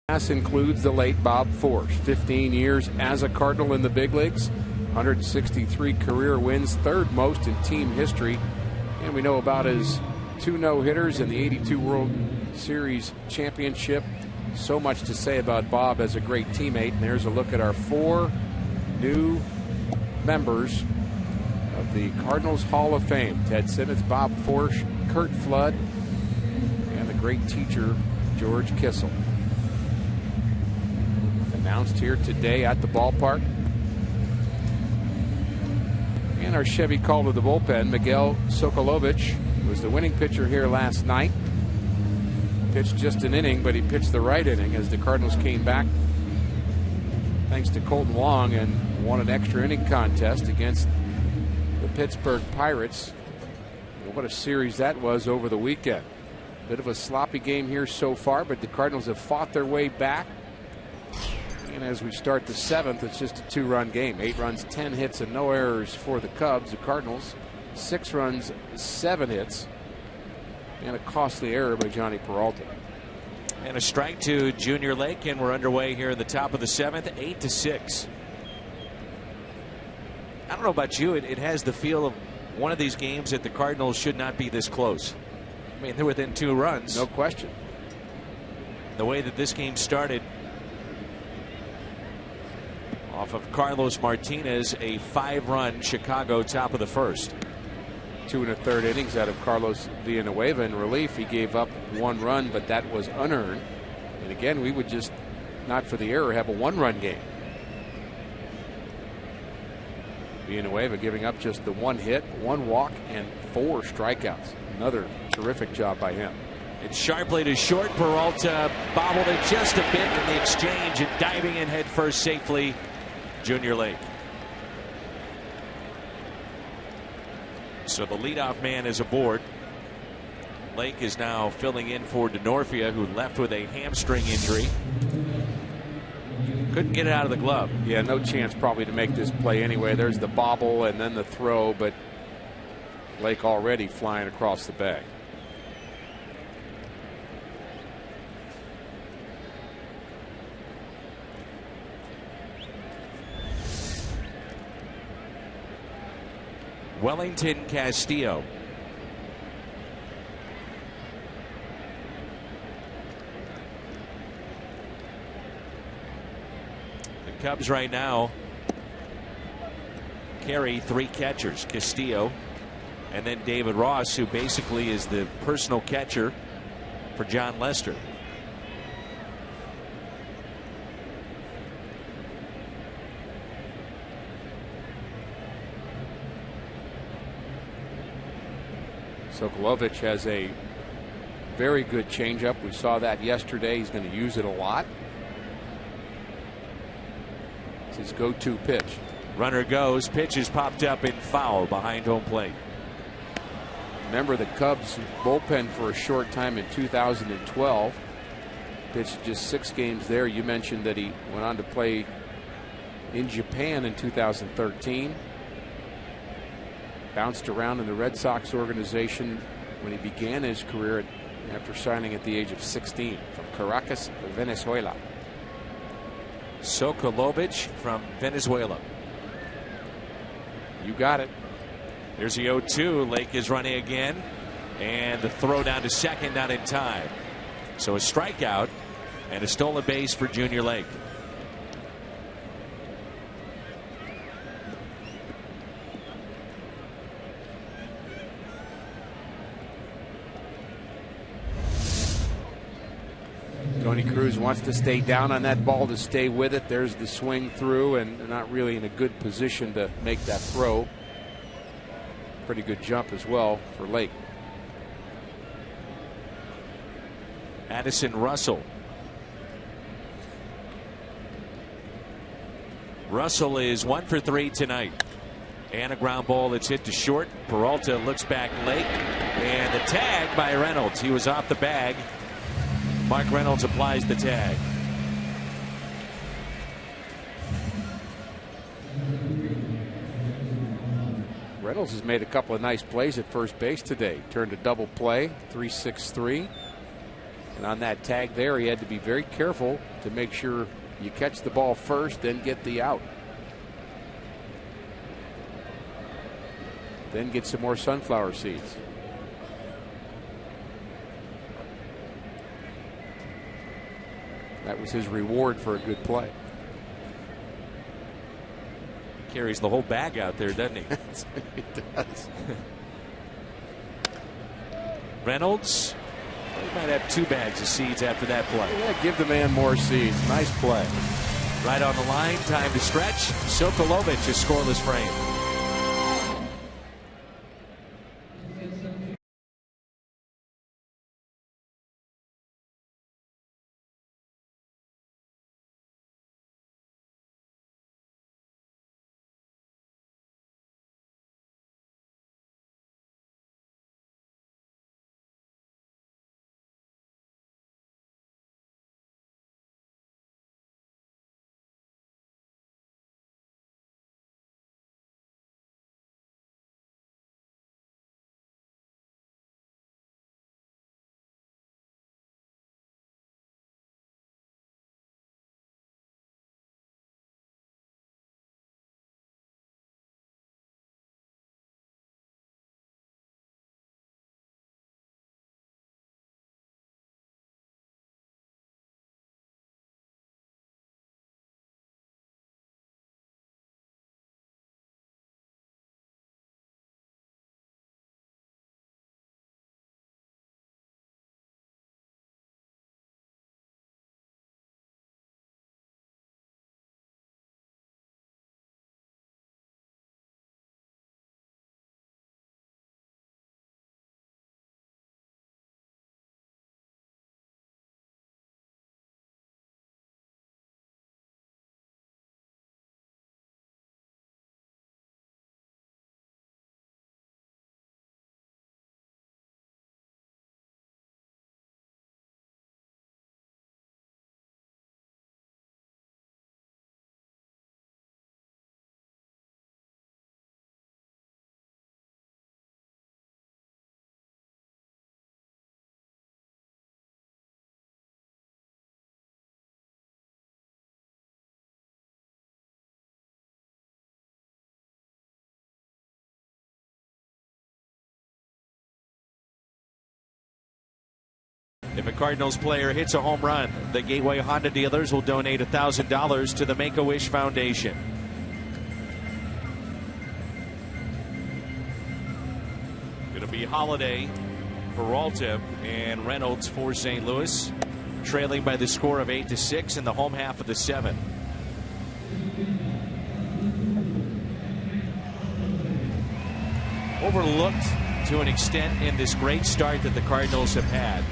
Class includes the late Bob Force, 15 years as a Cardinal in the big leagues, 163 career wins, third most in team history. And we know about his 2 no-hitters in the '82 World Series championship. So much to say about Bob as a great teammate. And there's a look at our 4 new members of the Cardinals Hall of Fame. Ted Simmons, Bob Force, Curt Flood, and the great teacher George Kissel. Announced here today at the ballpark. And our Chevy call to the bullpen, Miguel Sokolovic, was the winning pitcher here last night. Pitched just an inning, but he pitched the right inning as the Cardinals came back thanks to Colton Wong and won an extra inning contest against the Pittsburgh Pirates. What a series that was over the weekend. Bit of a sloppy game here so far, but the Cardinals have fought their way back. And as we start the 7th, it's just a 2-run game. 8 runs, 10 hits, and no errors for the Cubs. The Cardinals, 6 runs, 7 hits, and a costly error by Johnny Peralta. And a strike to Junior Lake, and we're underway here in the top of the 7th, 8-6. I don't know about you, it has the feel of one of these games that the Cardinals should not be this close. I mean, they're within 2 runs. No question. The way that this game started, off of Carlos Martinez, a 5-run Chicago top of the 1st. 2 1/3 innings out of Carlos Villanueva in relief. He gave up 1 run, but that was unearned. And again, we would just, not for the error, have a 1-run game. Villanueva giving up just the 1 hit, 1 walk, and 4 strikeouts. Another terrific job by him. It's sharply to short. Peralta bobbled it just a bit in the exchange, and diving in head first safely, Junior Lake. So the leadoff man is aboard. Lake is now filling in for Denorfia, who left with a hamstring injury. Couldn't get it out of the glove. Yeah, no chance probably to make this play anyway. There's the bobble and then the throw, but Lake already flying across the bag. Wellington Castillo. The Cubs right now carry 3 catchers. Castillo, and then David Ross, who basically is the personal catcher for John Lester. Sokolovic has a very good changeup. We saw that yesterday. He's going to use it a lot. It's his go-to pitch. Runner goes. Pitch is popped up in foul behind home plate. Remember the Cubs bullpen for a short time in 2012. Pitched just 6 games there. You mentioned that he went on to play in Japan in 2013. Bounced around in the Red Sox organization when he began his career after signing at the age of 16 from Caracas, Venezuela. Sokolovic from Venezuela. You got it. There's the 0-2. Lake is running again, and the throw down to second, not in time. So a strikeout and a stolen base for Junior Lake. Tony Cruz wants to stay down on that ball to stay with it. There's the swing through, and not really in a good position to make that throw. Pretty good jump as well for Lake. Addison Russell. Russell is 1 for 3 tonight. And a ground ball that's hit to short. Peralta looks back Lake, and the tag by Reynolds. He was off the bag. Mark Reynolds applies the tag. Reynolds has made a couple of nice plays at first base today. Turned a double play, 3-6-3. And on that tag there, he had to be very careful to make sure you catch the ball first, then get the out. Then get some more sunflower seeds. That was his reward for a good play. Carries the whole bag out there, doesn't he? He does. Reynolds, he might have 2 bags of seeds after that play. Yeah, give the man more seeds. Nice play. Right on the line, time to stretch. Sokolovich, a scoreless frame. If a Cardinals player hits a home run, the Gateway Honda dealers will donate $1,000 to the Make-A-Wish Foundation. It'll be Holiday, Peralta, and Reynolds for St. Louis, trailing by the score of 8-6 in the home half of the 7th. Overlooked to an extent in this great start that the Cardinals have had.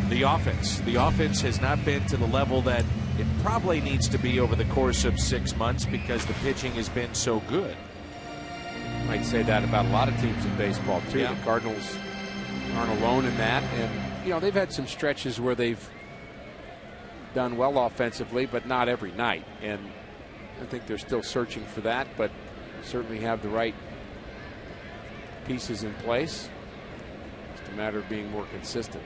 The offense has not been to the level that it probably needs to be over the course of 6 months because the pitching has been so good. Might say that about a lot of teams in baseball too. Yeah. The Cardinals aren't alone in that, and they've had some stretches where they've done well offensively, but not every night. And I think they're still searching for that, but certainly have the right pieces in place. It's a matter of being more consistent.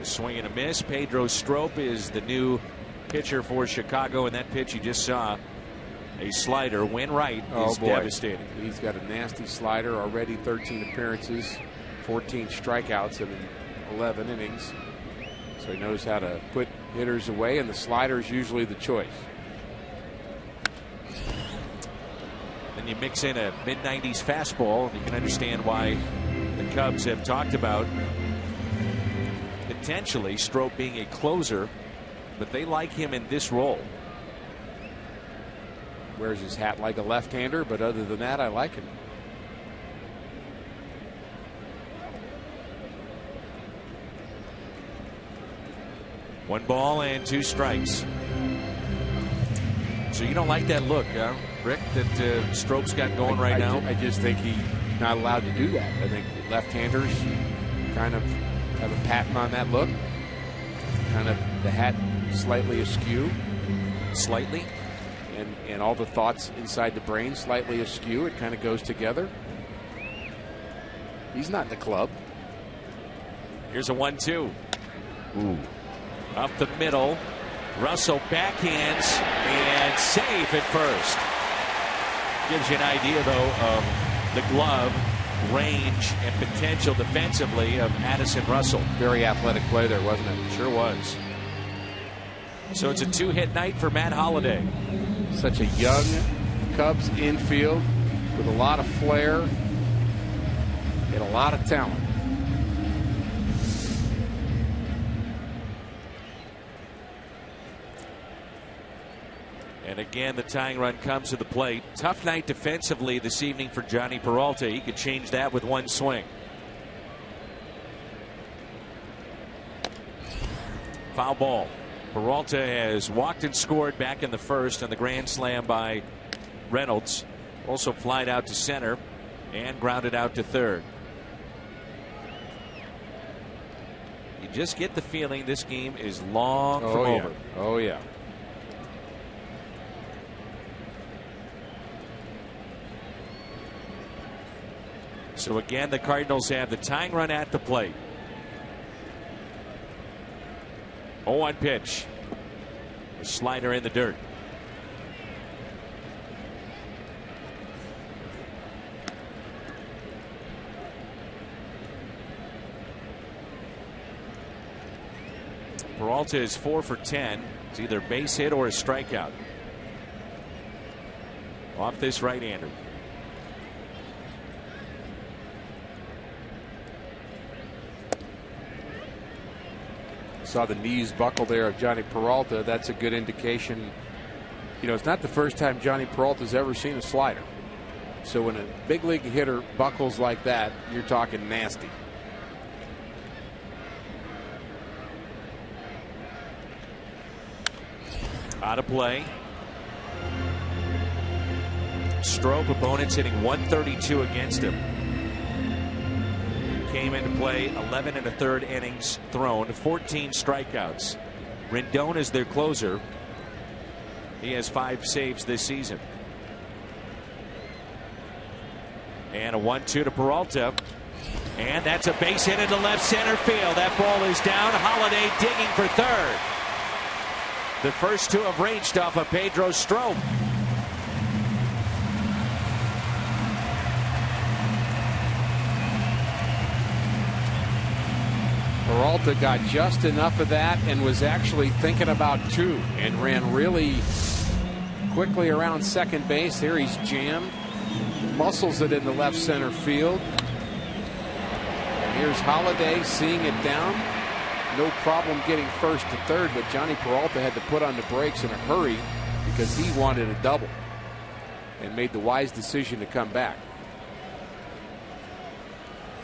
A swing and a miss. Pedro Strop is the new pitcher for Chicago, and that pitch you just saw, a slider, went right, is devastating. He's got a nasty slider, already 13 appearances, 14 strikeouts in 11 innings. So he knows how to put hitters away, and the slider is usually the choice. Then you mix in a mid-90s fastball, and you can understand why the Cubs have talked about potentially Strop being a closer, but they like him in this role. Wears his hat like a left-hander, but other than that, I like him. One ball and 2 strikes. So you don't like that look, Rick, that Strop's got going right now? I just think he's not allowed to do that. I think left-handers kind of have a pattern on that look. Kind of the hat slightly askew. Slightly? And all the thoughts inside the brain slightly askew. It kind of goes together. He's not in the club. Here's a 1-2. Ooh. Up the middle. Russell backhands and safe at first. Gives you an idea, though, of the glove, range, and potential defensively of Addison Russell. Very athletic play there, wasn't it? Sure was. So it's a 2-hit night for Matt Holliday. Such a young Cubs infield with a lot of flair and a lot of talent. And again, the tying run comes to the plate. Tough night defensively this evening for Johnny Peralta. He could change that with one swing. Foul ball. Peralta has walked and scored back in the first on the grand slam by Reynolds. Also flied out to center and grounded out to third. You just get the feeling this game is long from over. Oh, yeah. So again, the Cardinals have the tying run at the plate. 0-1 pitch. The slider in the dirt. Peralta is 4 for 10. It's either a base hit or a strikeout. Off this right-hander. Saw the knees buckle there of Johnny Peralta. That's a good indication. You know, it's not the first time Johnny Peralta's ever seen a slider. So when a big league hitter buckles like that, you're talking nasty. Out of play. Stroke, opponents hitting 132 against him. Came into play 11 1/3 innings thrown, 14 strikeouts. Rendon is their closer. He has 5 saves this season. And a 1-2 to Peralta. And that's a base hit into left center field. That ball is down. Holliday digging for third. The first 2 have ranged off of Pedro Strop. Peralta got just enough of that and was actually thinking about 2 and ran really quickly around second base. There he's jammed. Muscles it into left center field. And here's Holliday seeing it down. No problem getting first to third, but Johnny Peralta had to put on the brakes in a hurry because he wanted a double and made the wise decision to come back.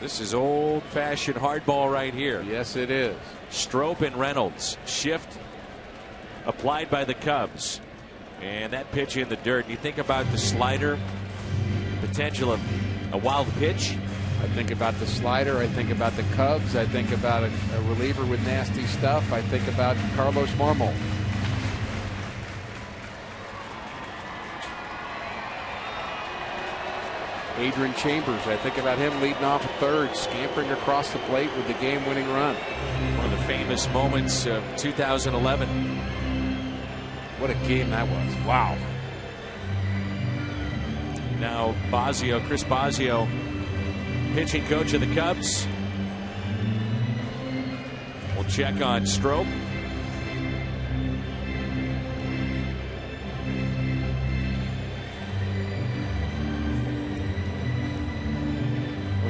This is old-fashioned hardball right here. Yes, it is. Strop and Reynolds. Shift applied by the Cubs. And that pitch in the dirt. You think about the slider, potential of a wild pitch. I think about the slider. I think about the Cubs. I think about a reliever with nasty stuff. I think about Carlos Marmol. Adrian Chambers, I think about him leading off at third, scampering across the plate with the game-winning run. One of the famous moments of 2011. What a game that was. Wow. Now Bosio, Chris Bosio, pitching coach of the Cubs. We'll check on Strop.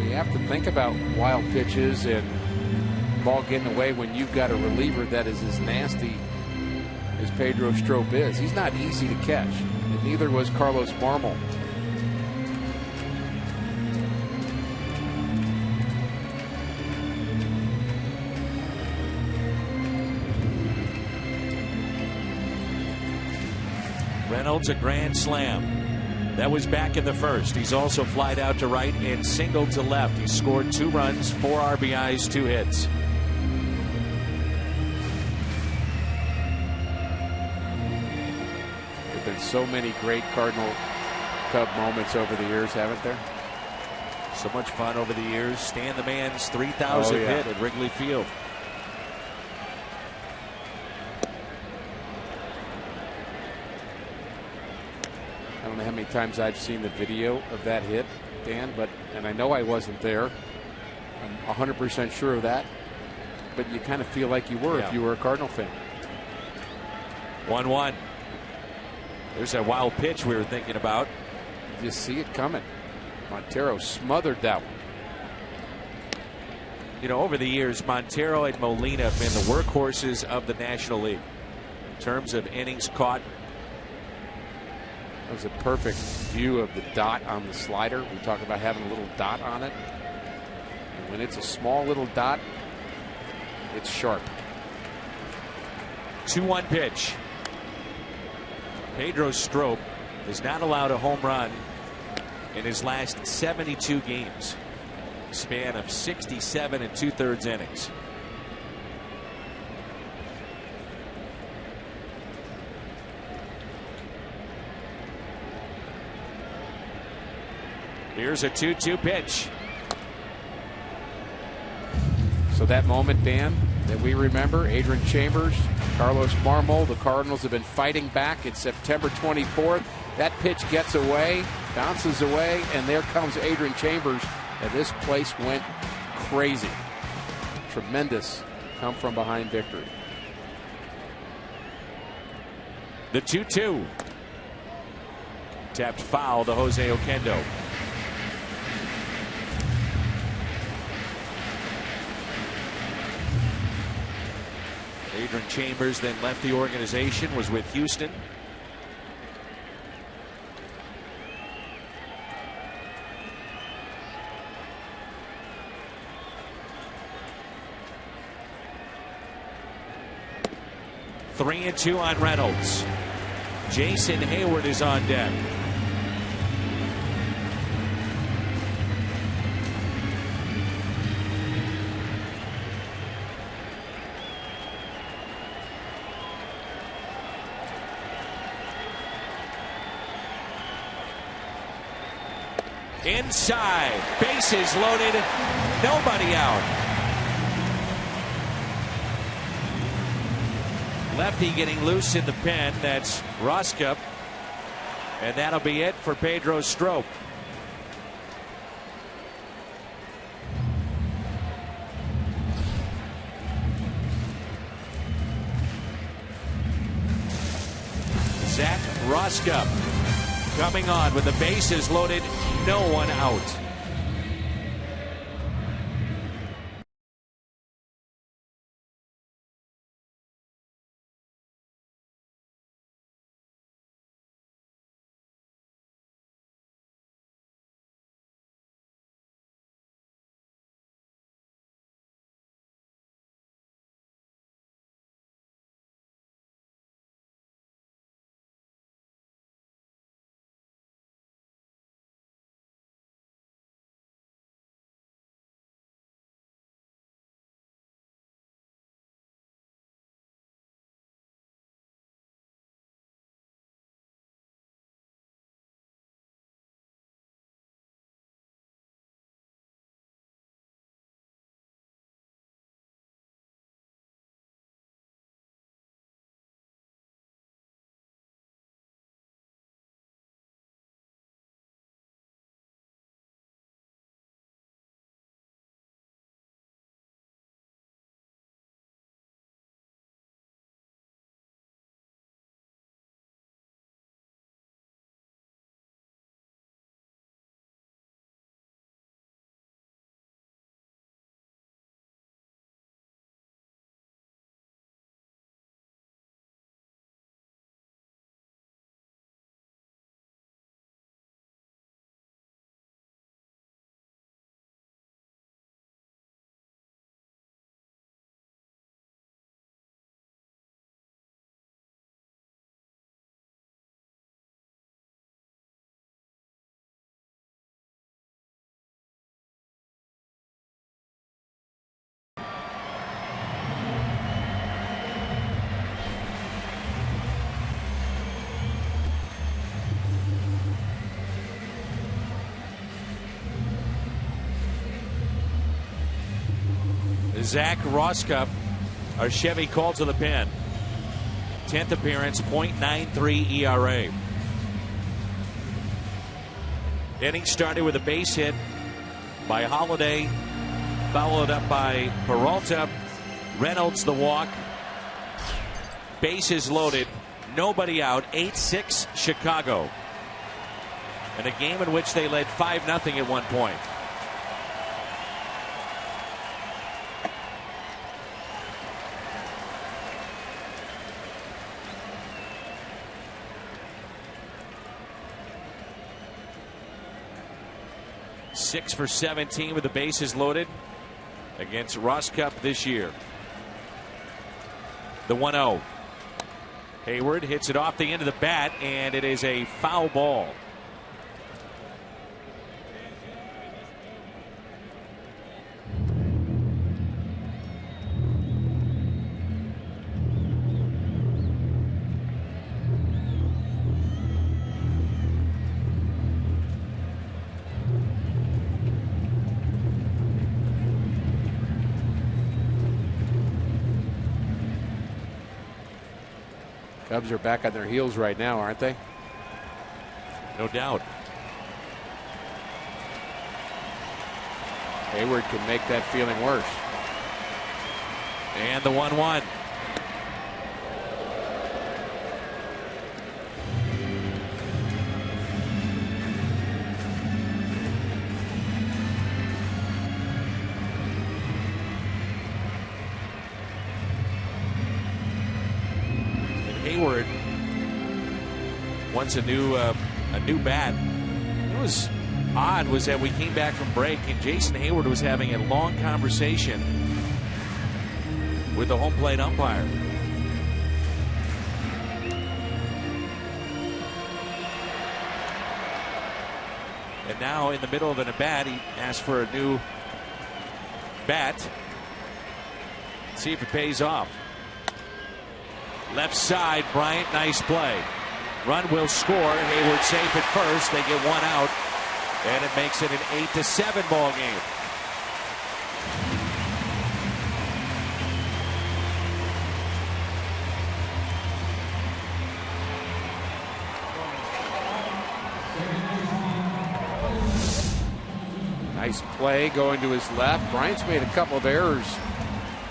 You have to think about wild pitches and ball getting away when you've got a reliever that is as nasty as Pedro Strop is. He's not easy to catch, and neither was Carlos Marmol. Reynolds a grand slam. That was back in the first. He's also flied out to right and singled to left. He scored 2 runs, 4 RBIs, 2 hits. There have been so many great Cardinal Cub moments over the years, haven't there? So much fun over the years. Stan the Man's 3,000 hit at Wrigley Field. I don't know how many times I've seen the video of that hit, Dan, and I know I wasn't there. I'm 100% sure of that. But you kind of feel like you were if you were a Cardinal fan. 1-1. There's a wild pitch we were thinking about. You just see it coming. Montero smothered that one. You know, over the years, Montero and Molina have been the workhorses of the National League in terms of innings caught. That was a perfect view of the dot on the slider. We talk about having a little dot on it. And when it's a small little dot, it's sharp. 2-1 pitch. Pedro Strop is not allowed a home run in his last 72 games. Span of 67 2/3 innings. Here's a 2-2 pitch. So that moment, Dan, that we remember, Adrian Chambers, Carlos Marmol, the Cardinals have been fighting back. It's September 24th. That pitch gets away, bounces away, and there comes Adrian Chambers, and this place went crazy. Tremendous come from behind victory. The 2-2. Tapped foul to Jose Oquendo. Adrian Chambers then left the organization, was with Houston. Three and 2 on Reynolds. Jason Hayward is on deck. Inside, bases loaded, nobody out. Lefty getting loose in the pen. That's Roskup, and that'll be it for Pedro Strop. Zach Roskup coming on with the bases loaded, no one out. Zach Roskup, our Chevy called to the pen. 10th appearance, .93 ERA. Inning started with a base hit by Holiday, followed up by Peralta. Reynolds the walk. Bases loaded, nobody out. 8-6 Chicago. In a game in which they led 5-0 at one point. Six for 17 with the bases loaded against Roskup this year. The 1-0. Hayward hits it off the end of the bat, and it is a foul ball. Cubs are back on their heels right now, aren't they? No doubt. Hayward can make that feeling worse. And the 1-1. Hayward wants a new bat. What was odd was that we came back from break and Jason Hayward was having a long conversation with the home plate umpire. And now in the middle of an at-bat, he asked for a new bat. See if it pays off. Left side, Bryant, nice play. Run will score. Hayward safe at first. They get one out, and it makes it an 8-7 ball game. Nice play going to his left. Bryant's made a couple of errors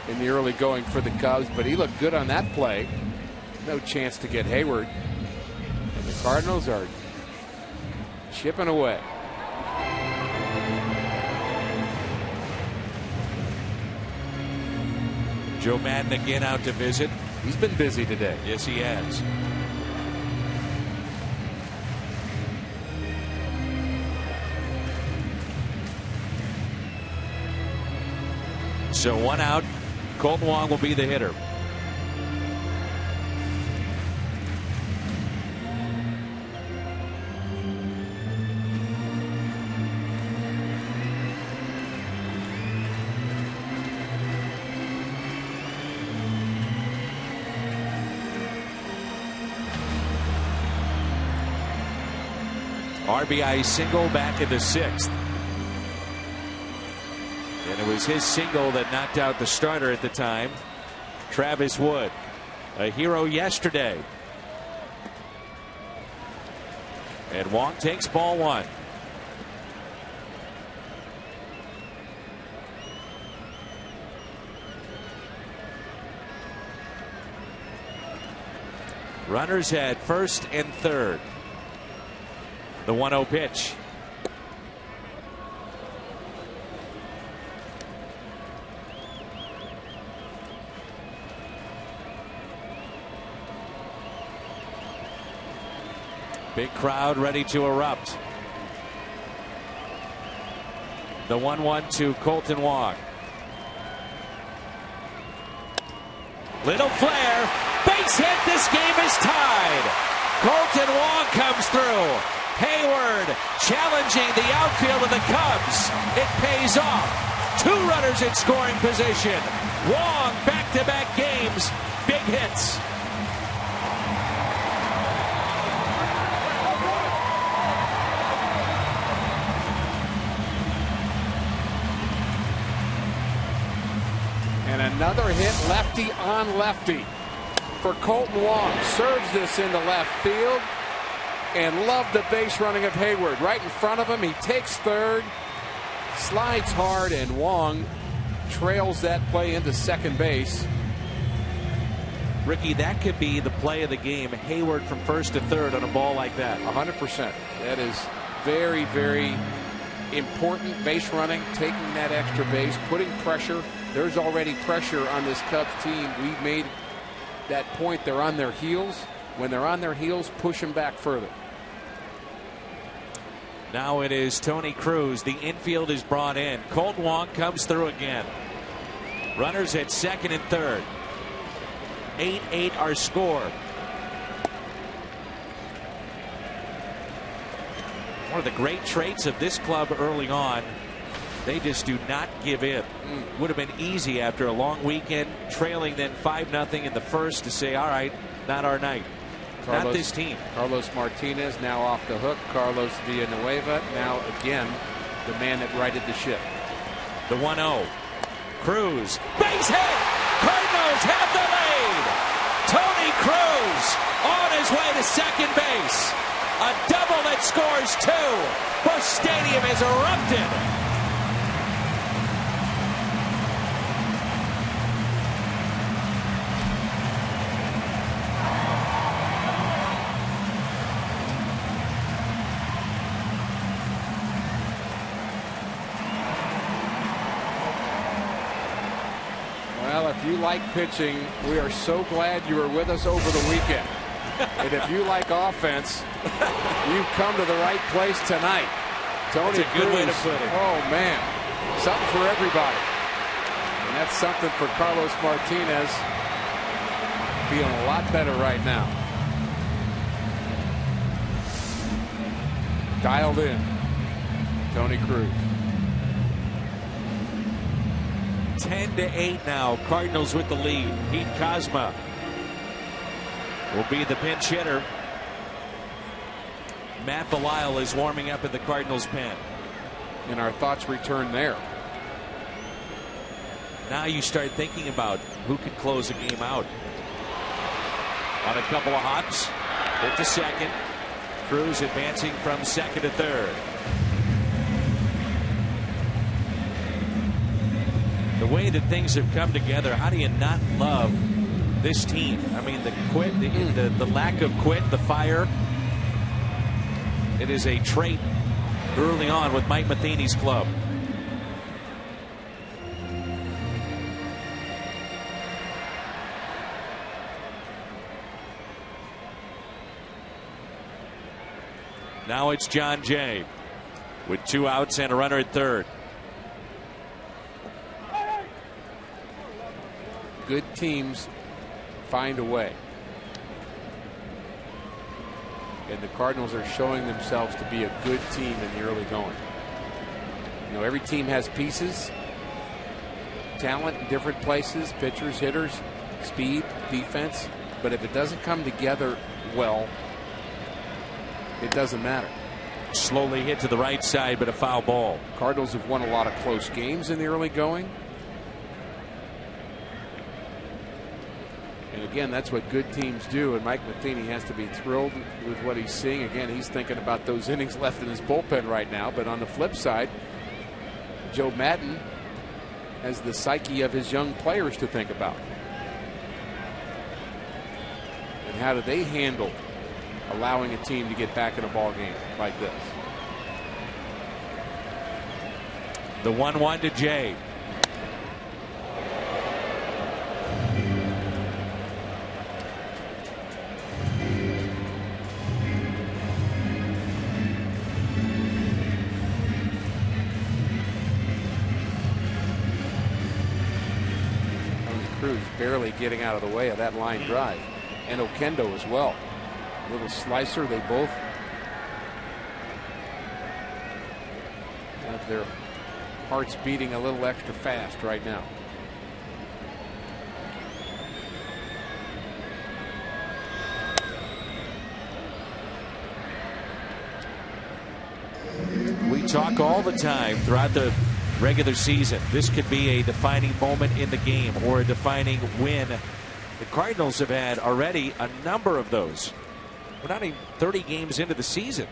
in the early going for the Cubs, but he looked good on that play. No chance to get Hayward. And the Cardinals are chipping away. Joe Madden again out to visit. He's been busy today. Yes, he has. So one out. Colton Wong will be the hitter. RBI single back in the 6th. And it was his single that knocked out the starter at the time, Travis Wood, a hero yesterday. And Wong takes ball one. Runners at first and third. The 1-0 pitch. Big crowd ready to erupt. The 1-1 to Colton Wong. Little flare. Base hit. This game is tied. Colton Wong comes through. Hayward challenging the outfield of the Cubs. It pays off. 2 runners in scoring position. Wong back-to-back games. Big hits. Another hit, lefty on lefty for Kolten Wong. Serves this into left field. And love the base running of Hayward. Right in front of him, he takes third, slides hard, and Wong trails that play into second base. Ricky, that could be the play of the game. Hayward from first to third on a ball like that. 100%. That is very, very important. Base running, taking that extra base, putting pressure. There's already pressure on this Cubs team. We've made that point. They're on their heels. When they're on their heels, push them back further. Now it is Tony Cruz. The infield is brought in. Kolten Wong comes through again. Runners at second and third. 8-8 our score. One of the great traits of this club early on, they just do not give in. Would have been easy after a long weekend, trailing then 5-0 in the first, to say, all right, not our night. Not this team. Carlos Martinez now off the hook. Carlos Villanueva now again the man that righted the ship. The 1-0. Cruz. Base hit! Cardinals have the lead! Tony Cruz on his way to second base. A double that scores 2. Busch Stadium has erupted. If you like pitching, we are so glad you were with us over the weekend. And if you like offense, you've come to the right place tonight. Tony That's a good Cruz, way to put it. Oh, man. Something for everybody. And that's something for Carlos Martinez. Feeling a lot better right now. Dialed in. Tony Cruz. 10-8 now. Cardinals with the lead. Pete Kozma will be the pinch hitter. Matt Belisle is warming up at the Cardinals pen. And our thoughts return there. Now you start thinking about who could close a game out. On a couple of hops. Hit to second. Cruz advancing from second to third. The way that things have come together, how do you not love this team? I mean, the quit, the lack of quit, the fire. It is a trait early on with Mike Matheny's club. Now it's John Jay with 2 outs and a runner at third. Good teams find a way. And the Cardinals are showing themselves to be a good team in the early going. You know, every team has pieces, talent in different places, pitchers, hitters, speed, defense. But if it doesn't come together well, it doesn't matter. Slowly hit to the right side, but a foul ball. Cardinals have won a lot of close games in the early going. And again, that's what good teams do, and Mike Matheny has to be thrilled with what he's seeing. Again, he's thinking about those innings left in his bullpen right now. But on the flip side, Joe Maddon has the psyche of his young players to think about. And how do they handle allowing a team to get back in a ball game like this? The 1-1 to Jay. Cruz barely getting out of the way of that line drive, and Oquendo as well. Little slicer. They both have their hearts beating a little extra fast right now. We talk all the time throughout the regular season. This could be a defining moment in the game or a defining win. The Cardinals have had already a number of those. We're not even 30 games into the season.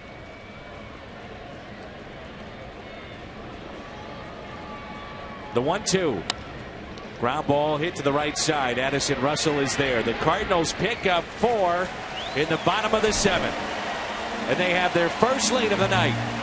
The 1-2. Ground ball hit to the right side. Addison Russell is there. The Cardinals pick up 4 in the bottom of the 7th. And they have their first lead of the night.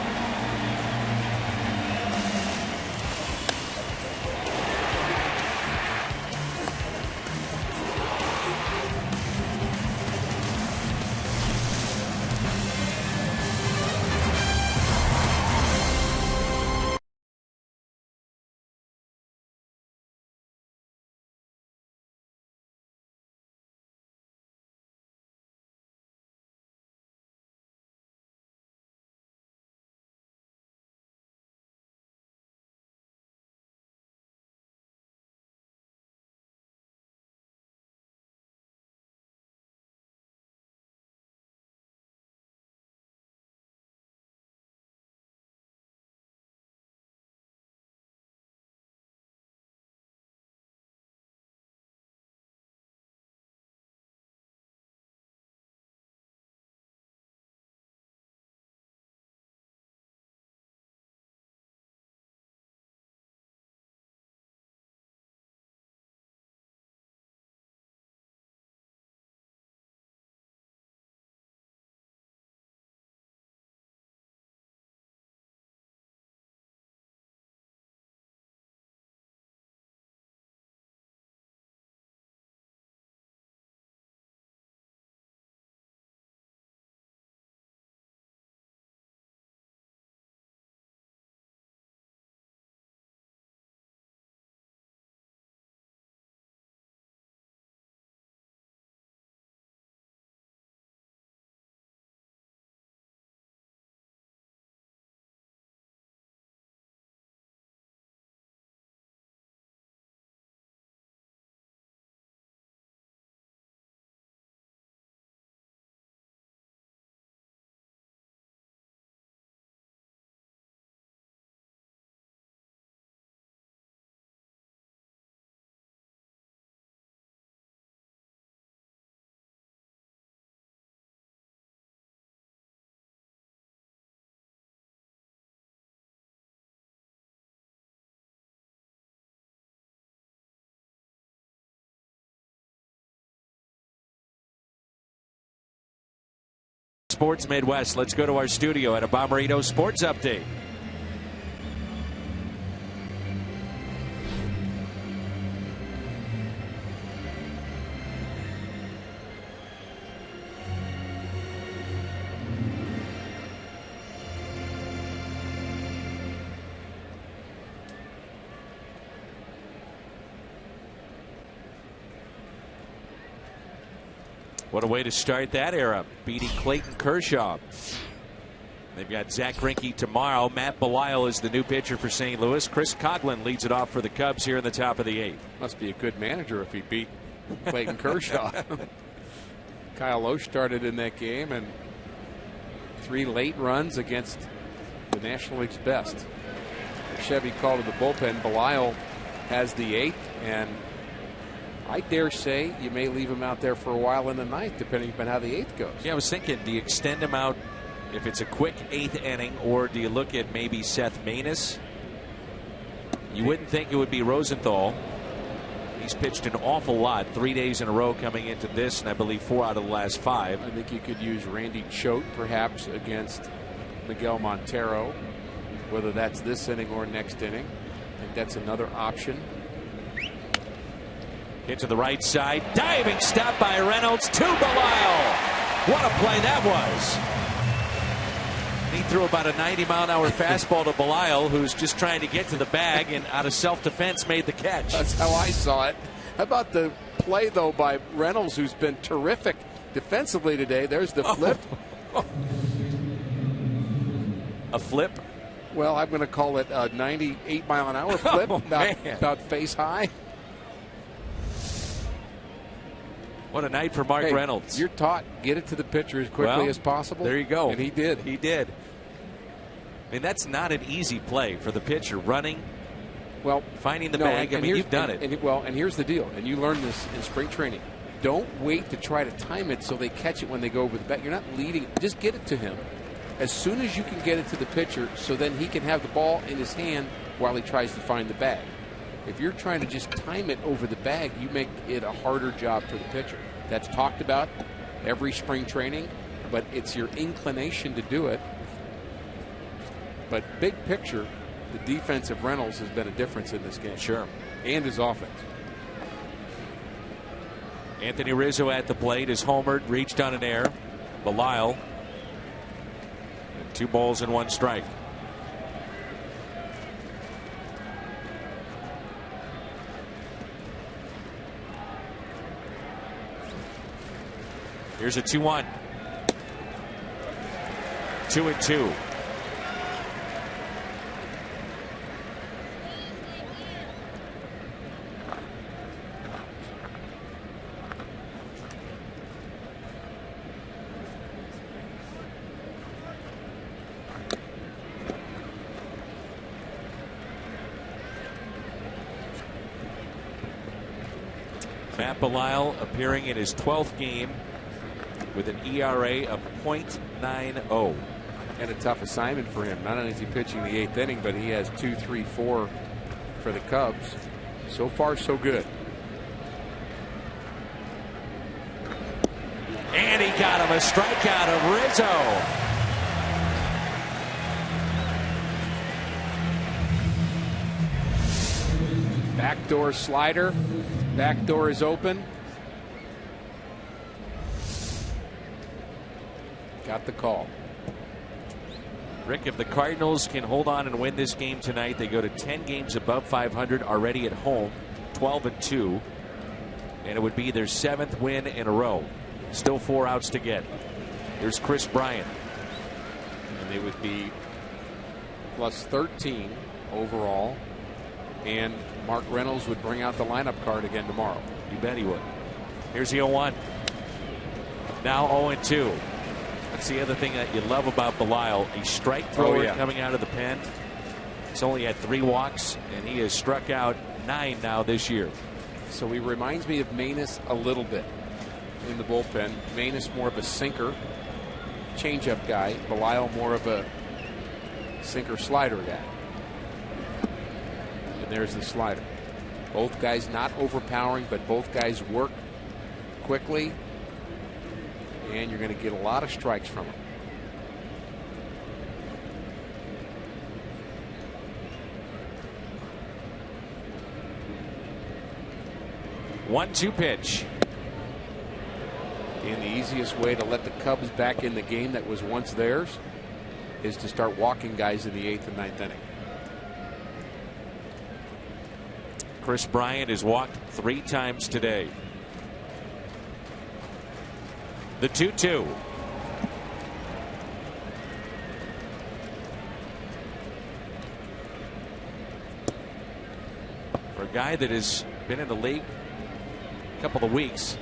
Sports Midwest. Let's go to our studio at a Bomberito Sports Update. What a way to start that era, beating Clayton Kershaw. They've got Zach Greinke tomorrow. Matt Belisle is the new pitcher for St. Louis. Chris Coughlin leads it off for the Cubs here in the top of the 8th. Must be a good manager if he beat Clayton Kershaw. Kyle Loesch started in that game, and 3 late runs against the National League's best. Chevy called to the bullpen. Belisle has the 8th, and I dare say you may leave him out there for a while in the 9th, depending on how the 8th goes. Yeah, I was thinking, do you extend him out if it's a quick 8th inning, or do you look at maybe Seth Maness? You wouldn't think it would be Rosenthal. He's pitched an awful lot, 3 days in a row coming into this, and I believe 4 out of the last 5. I think you could use Randy Choate perhaps against Miguel Montero, whether that's this inning or next inning. I think that's another option. Hit to the right side. Diving stop by Reynolds to Belisle. What a play that was. He threw about a 90-mile-an-hour fastball to Belisle, who's just trying to get to the bag, and out of self-defense made the catch. That's how I saw it. How about the play, though, by Reynolds, who's been terrific defensively today? There's the flip. A flip? Well, I'm going to call it a 98-mile-an-hour flip, about face high. What a night for Mark Reynolds. You're taught, get it to the pitcher as quickly as possible. There you go. And he did. He did. I mean, that's not an easy play for the pitcher. Running, Well, finding the bag. I mean, you've done it. And here's the deal. And you learned this in spring training. Don't wait to try to time it so they catch it when they go over the bat. You're not leading. Just get it to him as soon as you can get it to the pitcher, so then he can have the ball in his hand while he tries to find the bag. If you're trying to just time it over the bag, you make it a harder job for the pitcher. That's talked about every spring training, but it's your inclination to do it. But big picture, the defense of Reynolds has been a difference in this game. Sure. And his offense. Anthony Rizzo at the plate is homered, reached on an error. Belisle. And 2 balls and 1 strike. Here's a 2-1. 2-2. Matt Belisle appearing in his 12th game with an ERA of .90. And a tough assignment for him. Not only is he pitching the 8th inning, but he has 2, 3, 4 for the Cubs. So far, so good. And he got him a strikeout of Rizzo. Backdoor slider. Backdoor is open. Got the call. Rick, if the Cardinals can hold on and win this game tonight, they go to 10 games above 500 already at home, 12-2, and it would be their 7th win in a row. Still 4 outs to get. Here's Chris Bryant. And they would be plus 13 overall, and Mark Reynolds would bring out the lineup card again tomorrow. You bet he would. Here's the 0-1. Now 0-2. That's the other thing that you love about Belisle. A strike thrower coming out of the pen. He's only had 3 walks, and he has struck out 9 now this year. So he reminds me of Manus a little bit in the bullpen. Manus more of a sinker, changeup guy. Belisle more of a sinker slider guy. And there's the slider. Both guys not overpowering, but both guys work quickly. And you're going to get a lot of strikes from him. One-two pitch. And the easiest way to let the Cubs back in the game that was once theirs is to start walking guys in the 8th and 9th inning. Chris Bryant has walked 3 times today. The 2-2. For a guy that has been in the league a couple of weeks,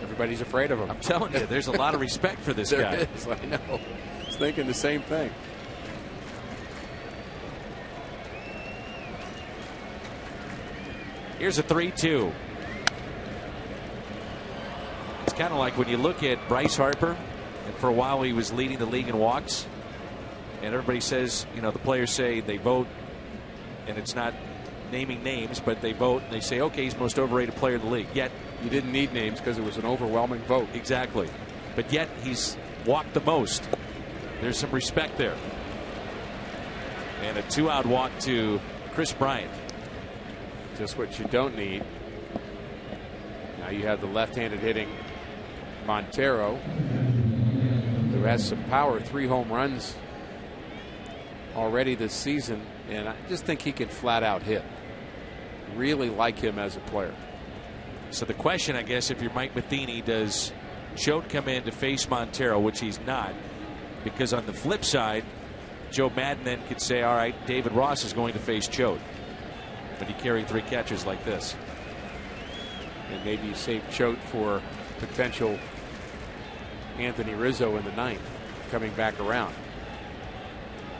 everybody's afraid of him. I'm telling you, there's a lot of respect for this guy. There is, I know. I was thinking the same thing. Here's a 3-2. It's kind of like when you look at Bryce Harper, and for a while he was leading the league in walks, and everybody says, you know, the players say they vote, and it's not naming names, but they vote and they say, okay, he's the most overrated player in the league. Yet you didn't need names because it was an overwhelming vote. Exactly. But yet he's walked the most. There's some respect there. And a 2-out walk to Chris Bryant. Just what you don't need. Now you have the left-handed hitting Montero, who has some power, 3 home runs already this season, and I just think he can flat out hit. Really like him as a player. So the question, I guess, if you're Mike Matheny, does Choate come in to face Montero, which he's not, because on the flip side, Joe Madden then could say, all right, David Ross is going to face Choate, but he carried 3 catches like this. And maybe you save Choate for potential Anthony Rizzo in the 9th coming back around.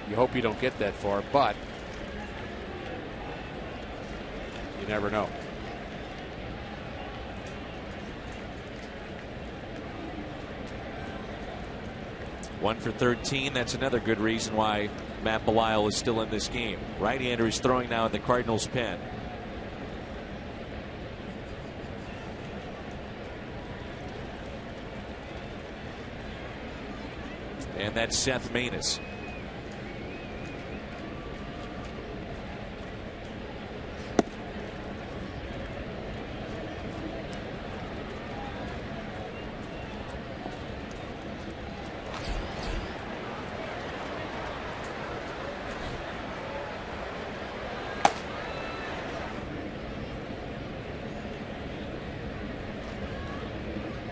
You hope you don't get that far, but You never know. One for 13. That's another good reason why Matt Belisle is still in this game. Right-hander is throwing now in the Cardinals' pen. And that's Seth Maness.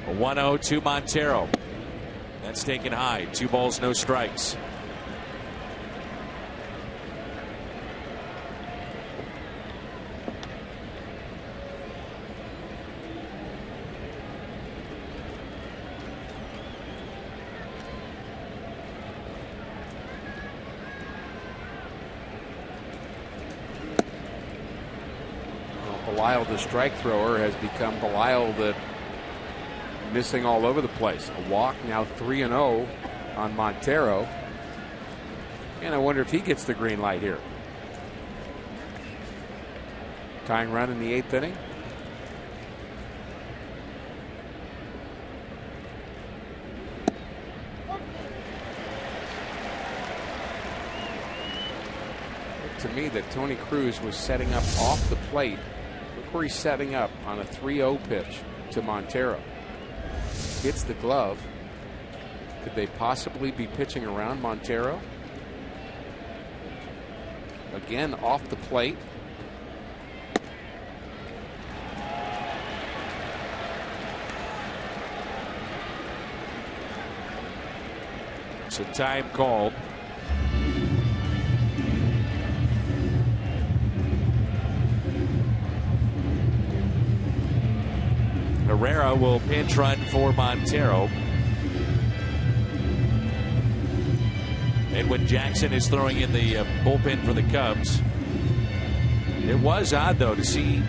A 1-0 to Montero. That's taken high. 2 balls, no strikes. Belisle, the strike thrower, has become Belisle the missing all over the place. A walk, now 3-0 on Montero. And I wonder if he gets the green light here. Tying run in the 8th inning. Looked to me that Tony Cruz was setting up off the plate. Look where he's setting up on a 3-0 pitch to Montero. Hits the glove. Could they possibly be pitching around Montero? Again, off the plate. So time called. Herrera will pinch run for Montero. Edwin Jackson is throwing in the bullpen for the Cubs. It was odd, though, to see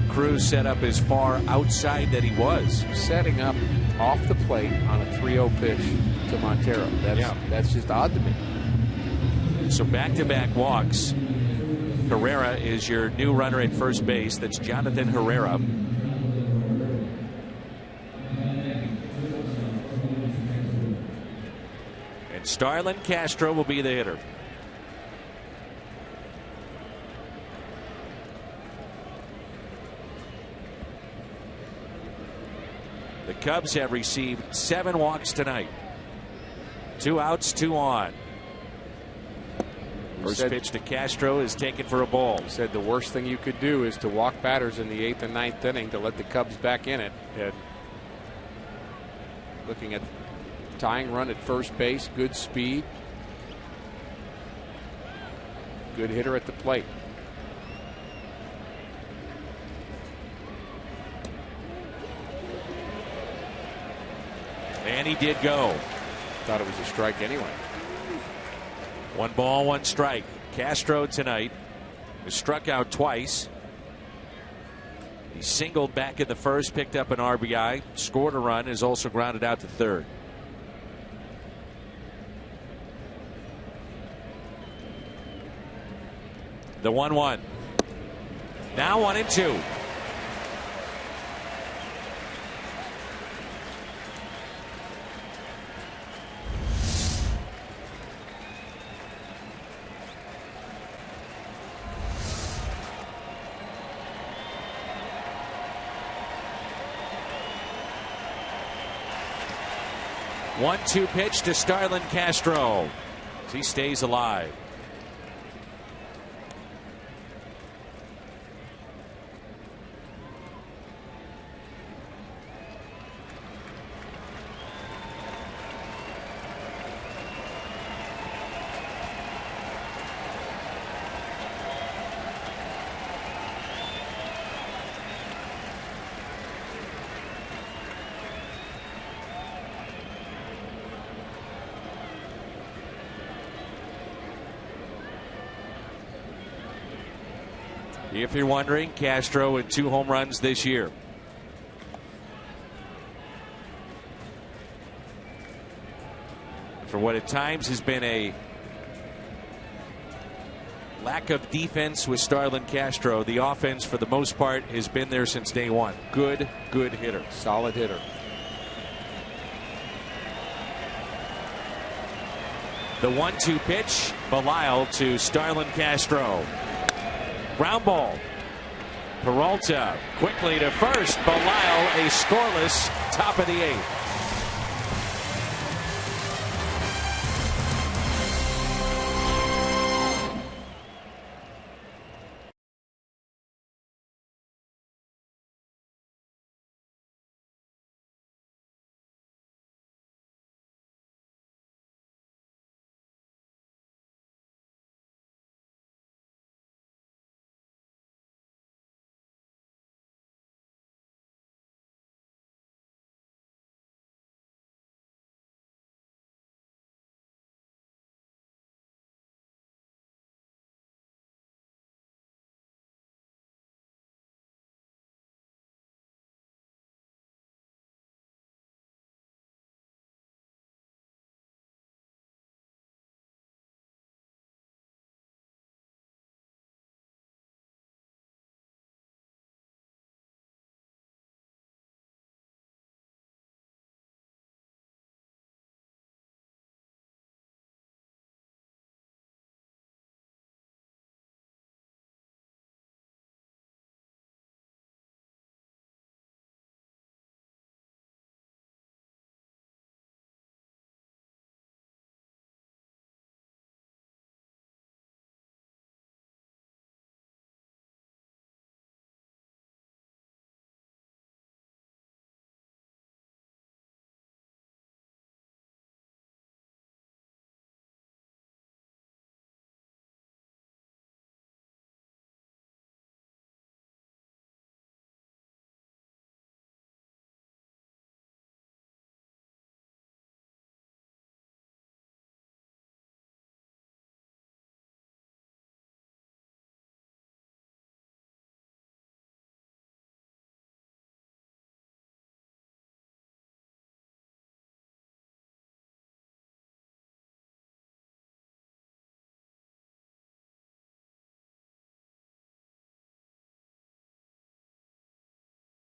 Cruz set up as far outside that he was. Setting up off the plate on a 3-0 pitch to Montero. That's just odd to me. So back-to-back walks. Herrera is your new runner at first base. That's Jonathan Herrera. Starlin Castro will be the hitter. The Cubs have received 7 walks tonight. 2 outs, 2 on. First pitch to Castro is taken for a ball. He said the worst thing you could do is to walk batters in the 8th and 9th inning to let the Cubs back in it. And looking at tying run at first base, good speed, good hitter at the plate. And he did go. Thought it was a strike anyway. 1 ball, 1 strike. Castro tonight was struck out twice. He singled back in the first, picked up an RBI, scored a run, is also grounded out to third. The 1-1. Now 1-2. One-two pitch to Starlin Castro. He stays alive. If you're wondering, Castro with 2 home runs this year. For what at times has been a lack of defense with Starlin Castro, the offense for the most part has been there since day one. Good hitter. Solid hitter. The 1-2 pitch, Belisle to Starlin Castro. Ground ball. Peralta quickly to first. Belisle a scoreless top of the 8th.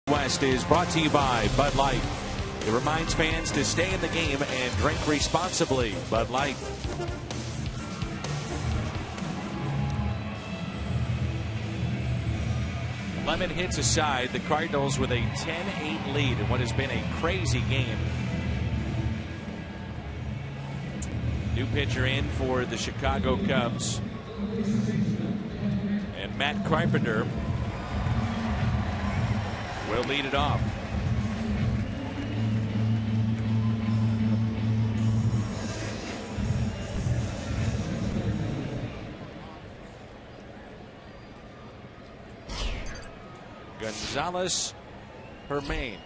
West is brought to you by Bud Light. It reminds fans to stay in the game and drink responsibly. Bud Light. Lemon hits aside, the Cardinals with a 10-8 lead in what has been a crazy game. New pitcher in for the Chicago Cubs. And Matt Carpenter will lead it off. Gonzalez Hermain.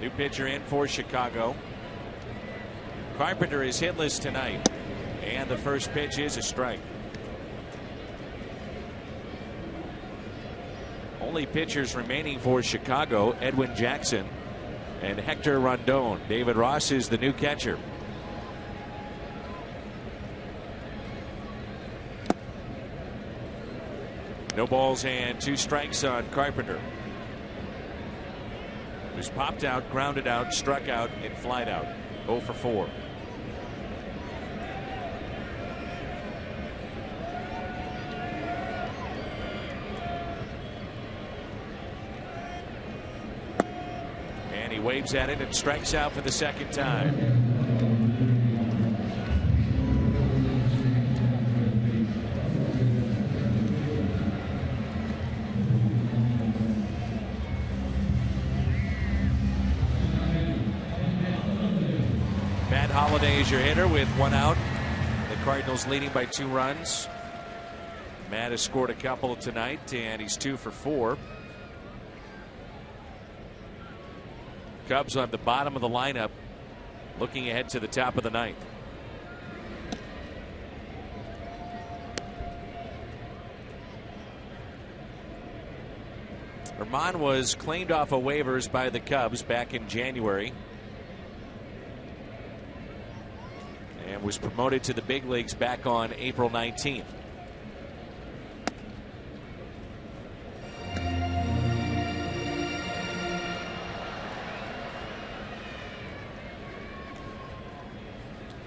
New pitcher in for Chicago. Carpenter is hitless tonight. And the first pitch is a strike. Only pitchers remaining for Chicago, Edwin Jackson and Hector Rondon. David Ross is the new catcher. No balls and 2 strikes on Carpenter, who's popped out, grounded out, struck out, and flied out. 0 for 4. And he waves at it and strikes out for the second time. Holiday is your hitter with 1 out. The Cardinals leading by 2 runs. Matt has scored a couple tonight, and he's 2 for 4. Cubs on the bottom of the lineup, looking ahead to the top of the 9th. Herman was claimed off of waivers by the Cubs back in January and was promoted to the big leagues back on April 19th.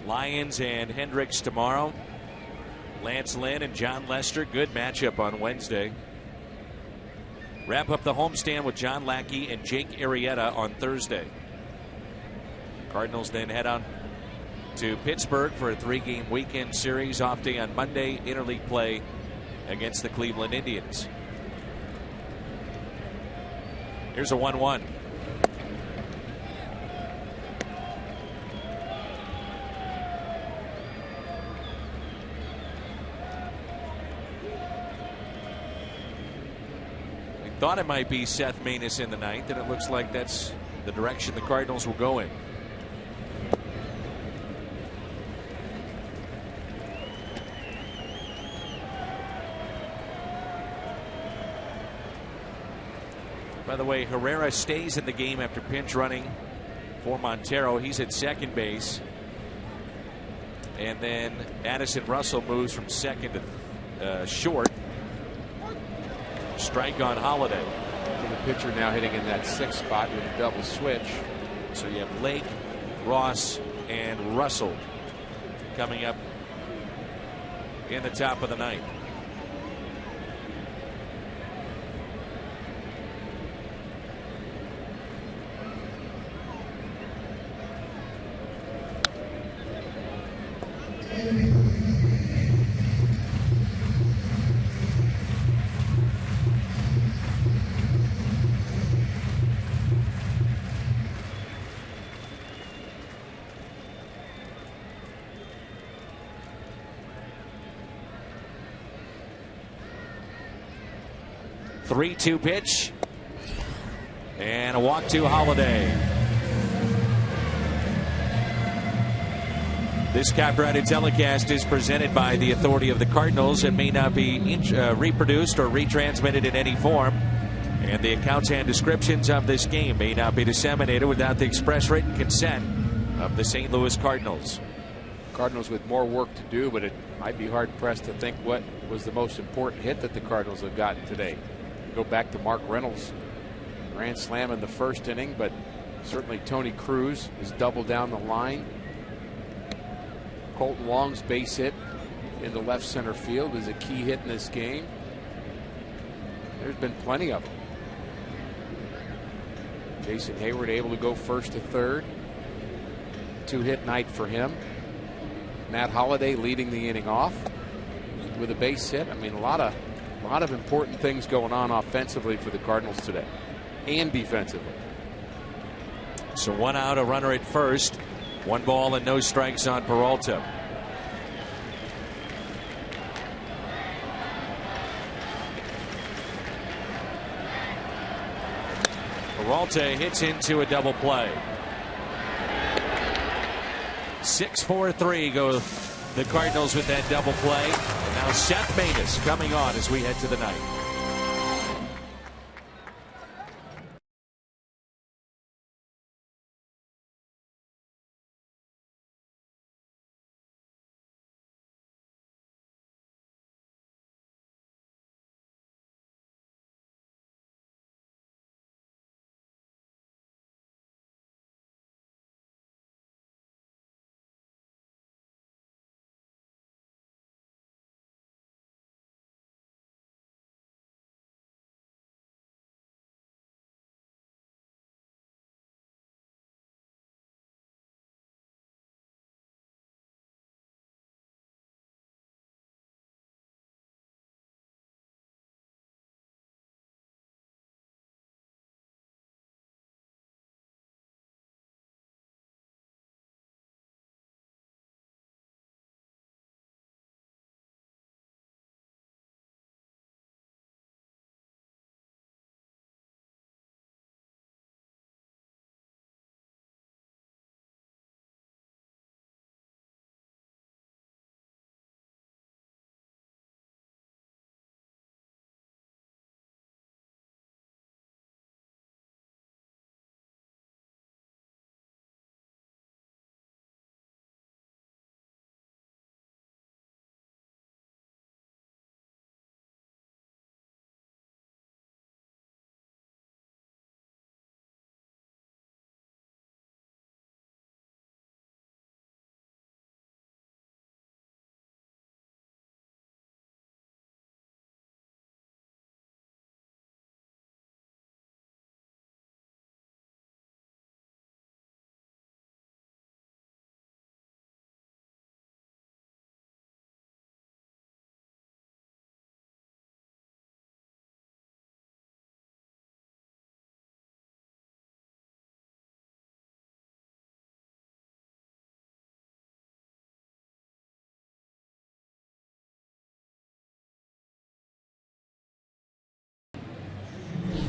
Lions and Hendricks tomorrow. Lance Lynn and John Lester, good matchup on Wednesday. Wrap up the homestand with John Lackey and Jake Arrieta on Thursday. Cardinals then head on to Pittsburgh for a 3-game weekend series. Off day on Monday. Interleague play against the Cleveland Indians. Here's a 1-1. Thought it might be Seth Maness in the ninth, and it looks like that's the direction the Cardinals will go in. By the way, Herrera stays in the game after pinch running for Montero. He's at second base. And then Addison Russell moves from second to short. Strike on Holiday. The pitcher now hitting in that 6th spot with a double switch. So you have Lake, Ross, and Russell coming up in the top of the ninth. Three-two pitch and a walk to Holiday. This copyrighted telecast is presented by the authority of the Cardinals and may not be reproduced or retransmitted in any form. And the accounts and descriptions of this game may not be disseminated without the express written consent of the St. Louis Cardinals. Cardinals with more work to do, but it might be hard pressed to think what was the most important hit that the Cardinals have gotten today. Go back to Mark Reynolds' grand slam in the first inning, but certainly Tony Cruz is double down the line. Colton Wong's base hit into left center field is a key hit in this game. There's been plenty of them. Jason Hayward able to go first to third. 2-hit night for him. Matt Holliday leading the inning off with a base hit. I mean, a lot of important things going on offensively for the Cardinals today and defensively. So 1 out, a runner at first. 1 ball and no strikes on Peralta. Peralta hits into a double play. 6-4-3 go the Cardinals with that double play. And now Seth Maness coming on as we head to the ninth.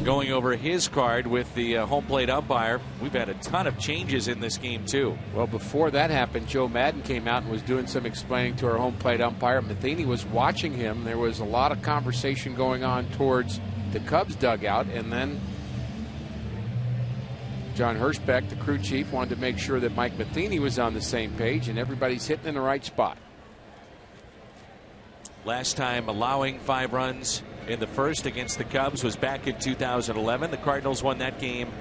going over his card with the home plate umpire. We've had a ton of changes in this game, too. Well, before that happened, Joe Madden came out and was doing some explaining to our home plate umpire. Matheny was watching him. There was a lot of conversation going on towards the Cubs dugout, and then John Hirschbeck, the crew chief, wanted to make sure that Mike Matheny was on the same page and everybody's hitting in the right spot. Last time allowing 5 runs in the first against the Cubs was back in 2011. The Cardinals won that game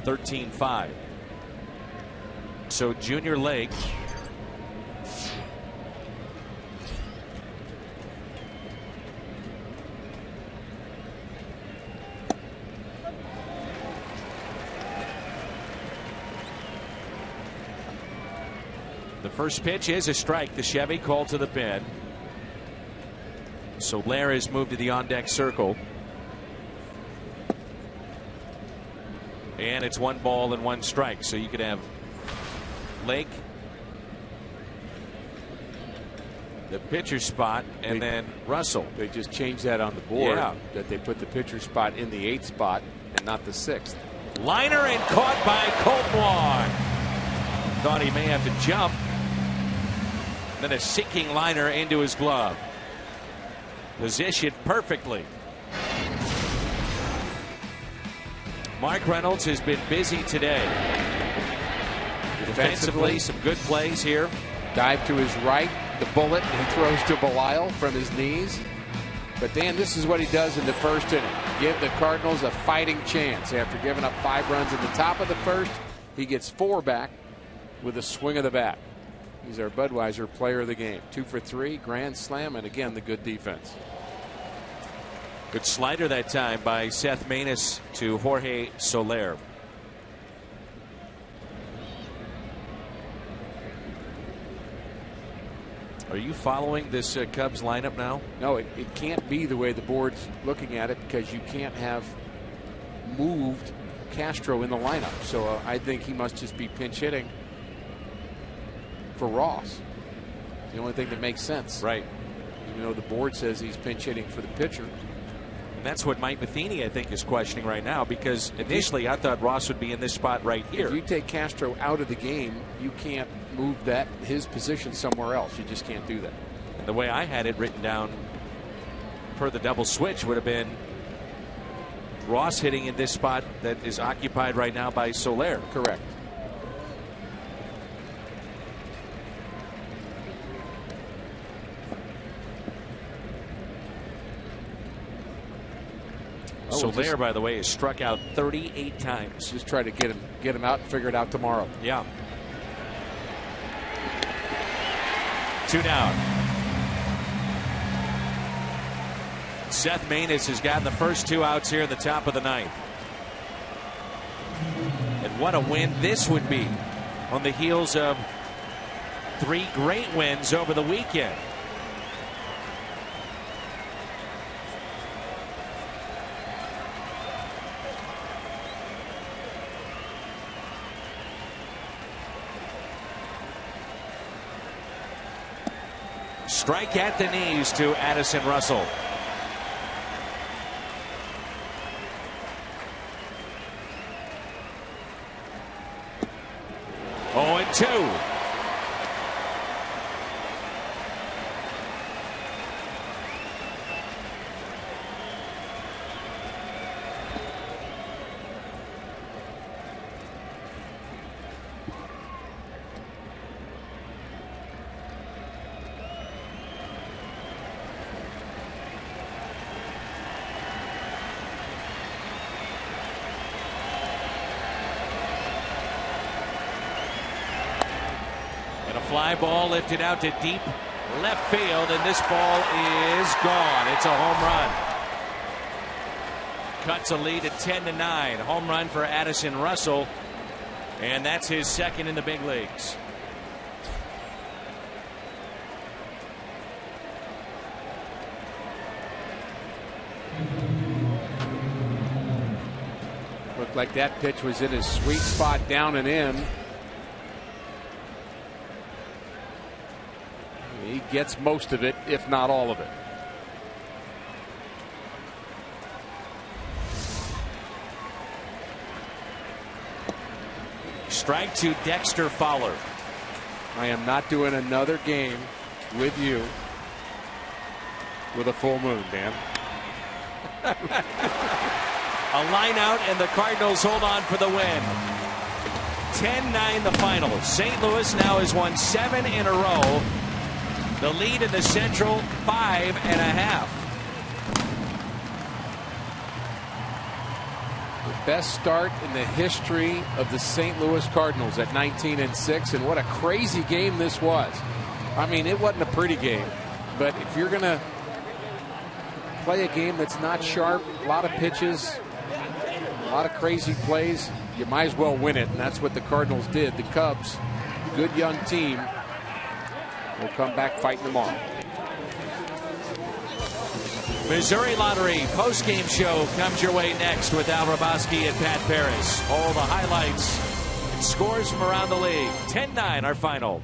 13-5. So Junior Lake the first pitch is a strike. The Chevy called to the pen. Soler has moved to the on-deck circle. And it's 1 ball and 1 strike. So you could have Lake, the pitcher spot, and then Russell. They just changed that on the board. Yeah. That they put the pitcher spot in the 8th spot and not the 6th. Liner and caught by Colt Wong. Thought he may have to jump. Then a sinking liner into his glove. Positioned perfectly. Mark Reynolds has been busy today. Defensively, some good plays here. Dive to his right, the bullet, and he throws to Belisle from his knees. But Dan, this is what he does in the first inning. Give the Cardinals a fighting chance. After giving up 5 runs in the top of the first, he gets 4 back with a swing of the bat. He's our Budweiser player of the game. 2 for 3, grand slam, and again the good defense. Good slider that time by Seth Maness to Jorge Soler. Are you following this Cubs lineup now? No, it can't be the way the board's looking at it, because you can't have moved Castro in the lineup. So I think he must just be pinch hitting for Ross. The only thing that makes sense. Right. Even though the board says he's pinch hitting for the pitcher. And that's what Mike Matheny, I think, is questioning right now, because initially I thought Ross would be in this spot right here. If you take Castro out of the game, you can't move his position somewhere else. You just can't do that. And the way I had it written down per the double switch would have been Ross hitting in this spot that is occupied right now by Soler. Correct. Soler, by the way, has struck out 38 times. Just try to get him out and figure it out tomorrow. Yeah. 2 down. Seth Maness has gotten the first 2 outs here in the top of the 9th. And what a win this would be on the heels of 3 great wins over the weekend. Strike at the knees to Addison Russell. Oh, and 2. Fly ball lifted out to deep left field, and this ball is gone. It's a home run. Cuts a lead at 10-9. Home run for Addison Russell, and that's his second in the big leagues. Looked like that pitch was in his sweet spot, down and in. He gets most of it, if not all of it. Strike to Dexter Fowler. I am not doing another game with you with a full moon, Dan. A line out, and the Cardinals hold on for the win. 10-9 the final. St. Louis now has won 7 in a row. The lead in the Central, 5.5. The best start in the history of the St. Louis Cardinals at 19-6, and what a crazy game this was. I mean, it wasn't a pretty game, but if you're going to play a game that's not sharp, a lot of pitches, a lot of crazy plays, you might as well win it, and that's what the Cardinals did. The Cubs, good young team, will come back fighting tomorrow. Missouri Lottery post-game show comes your way next with Al Raboski and Pat Paris. All the highlights and scores from around the league. 10-9 our final.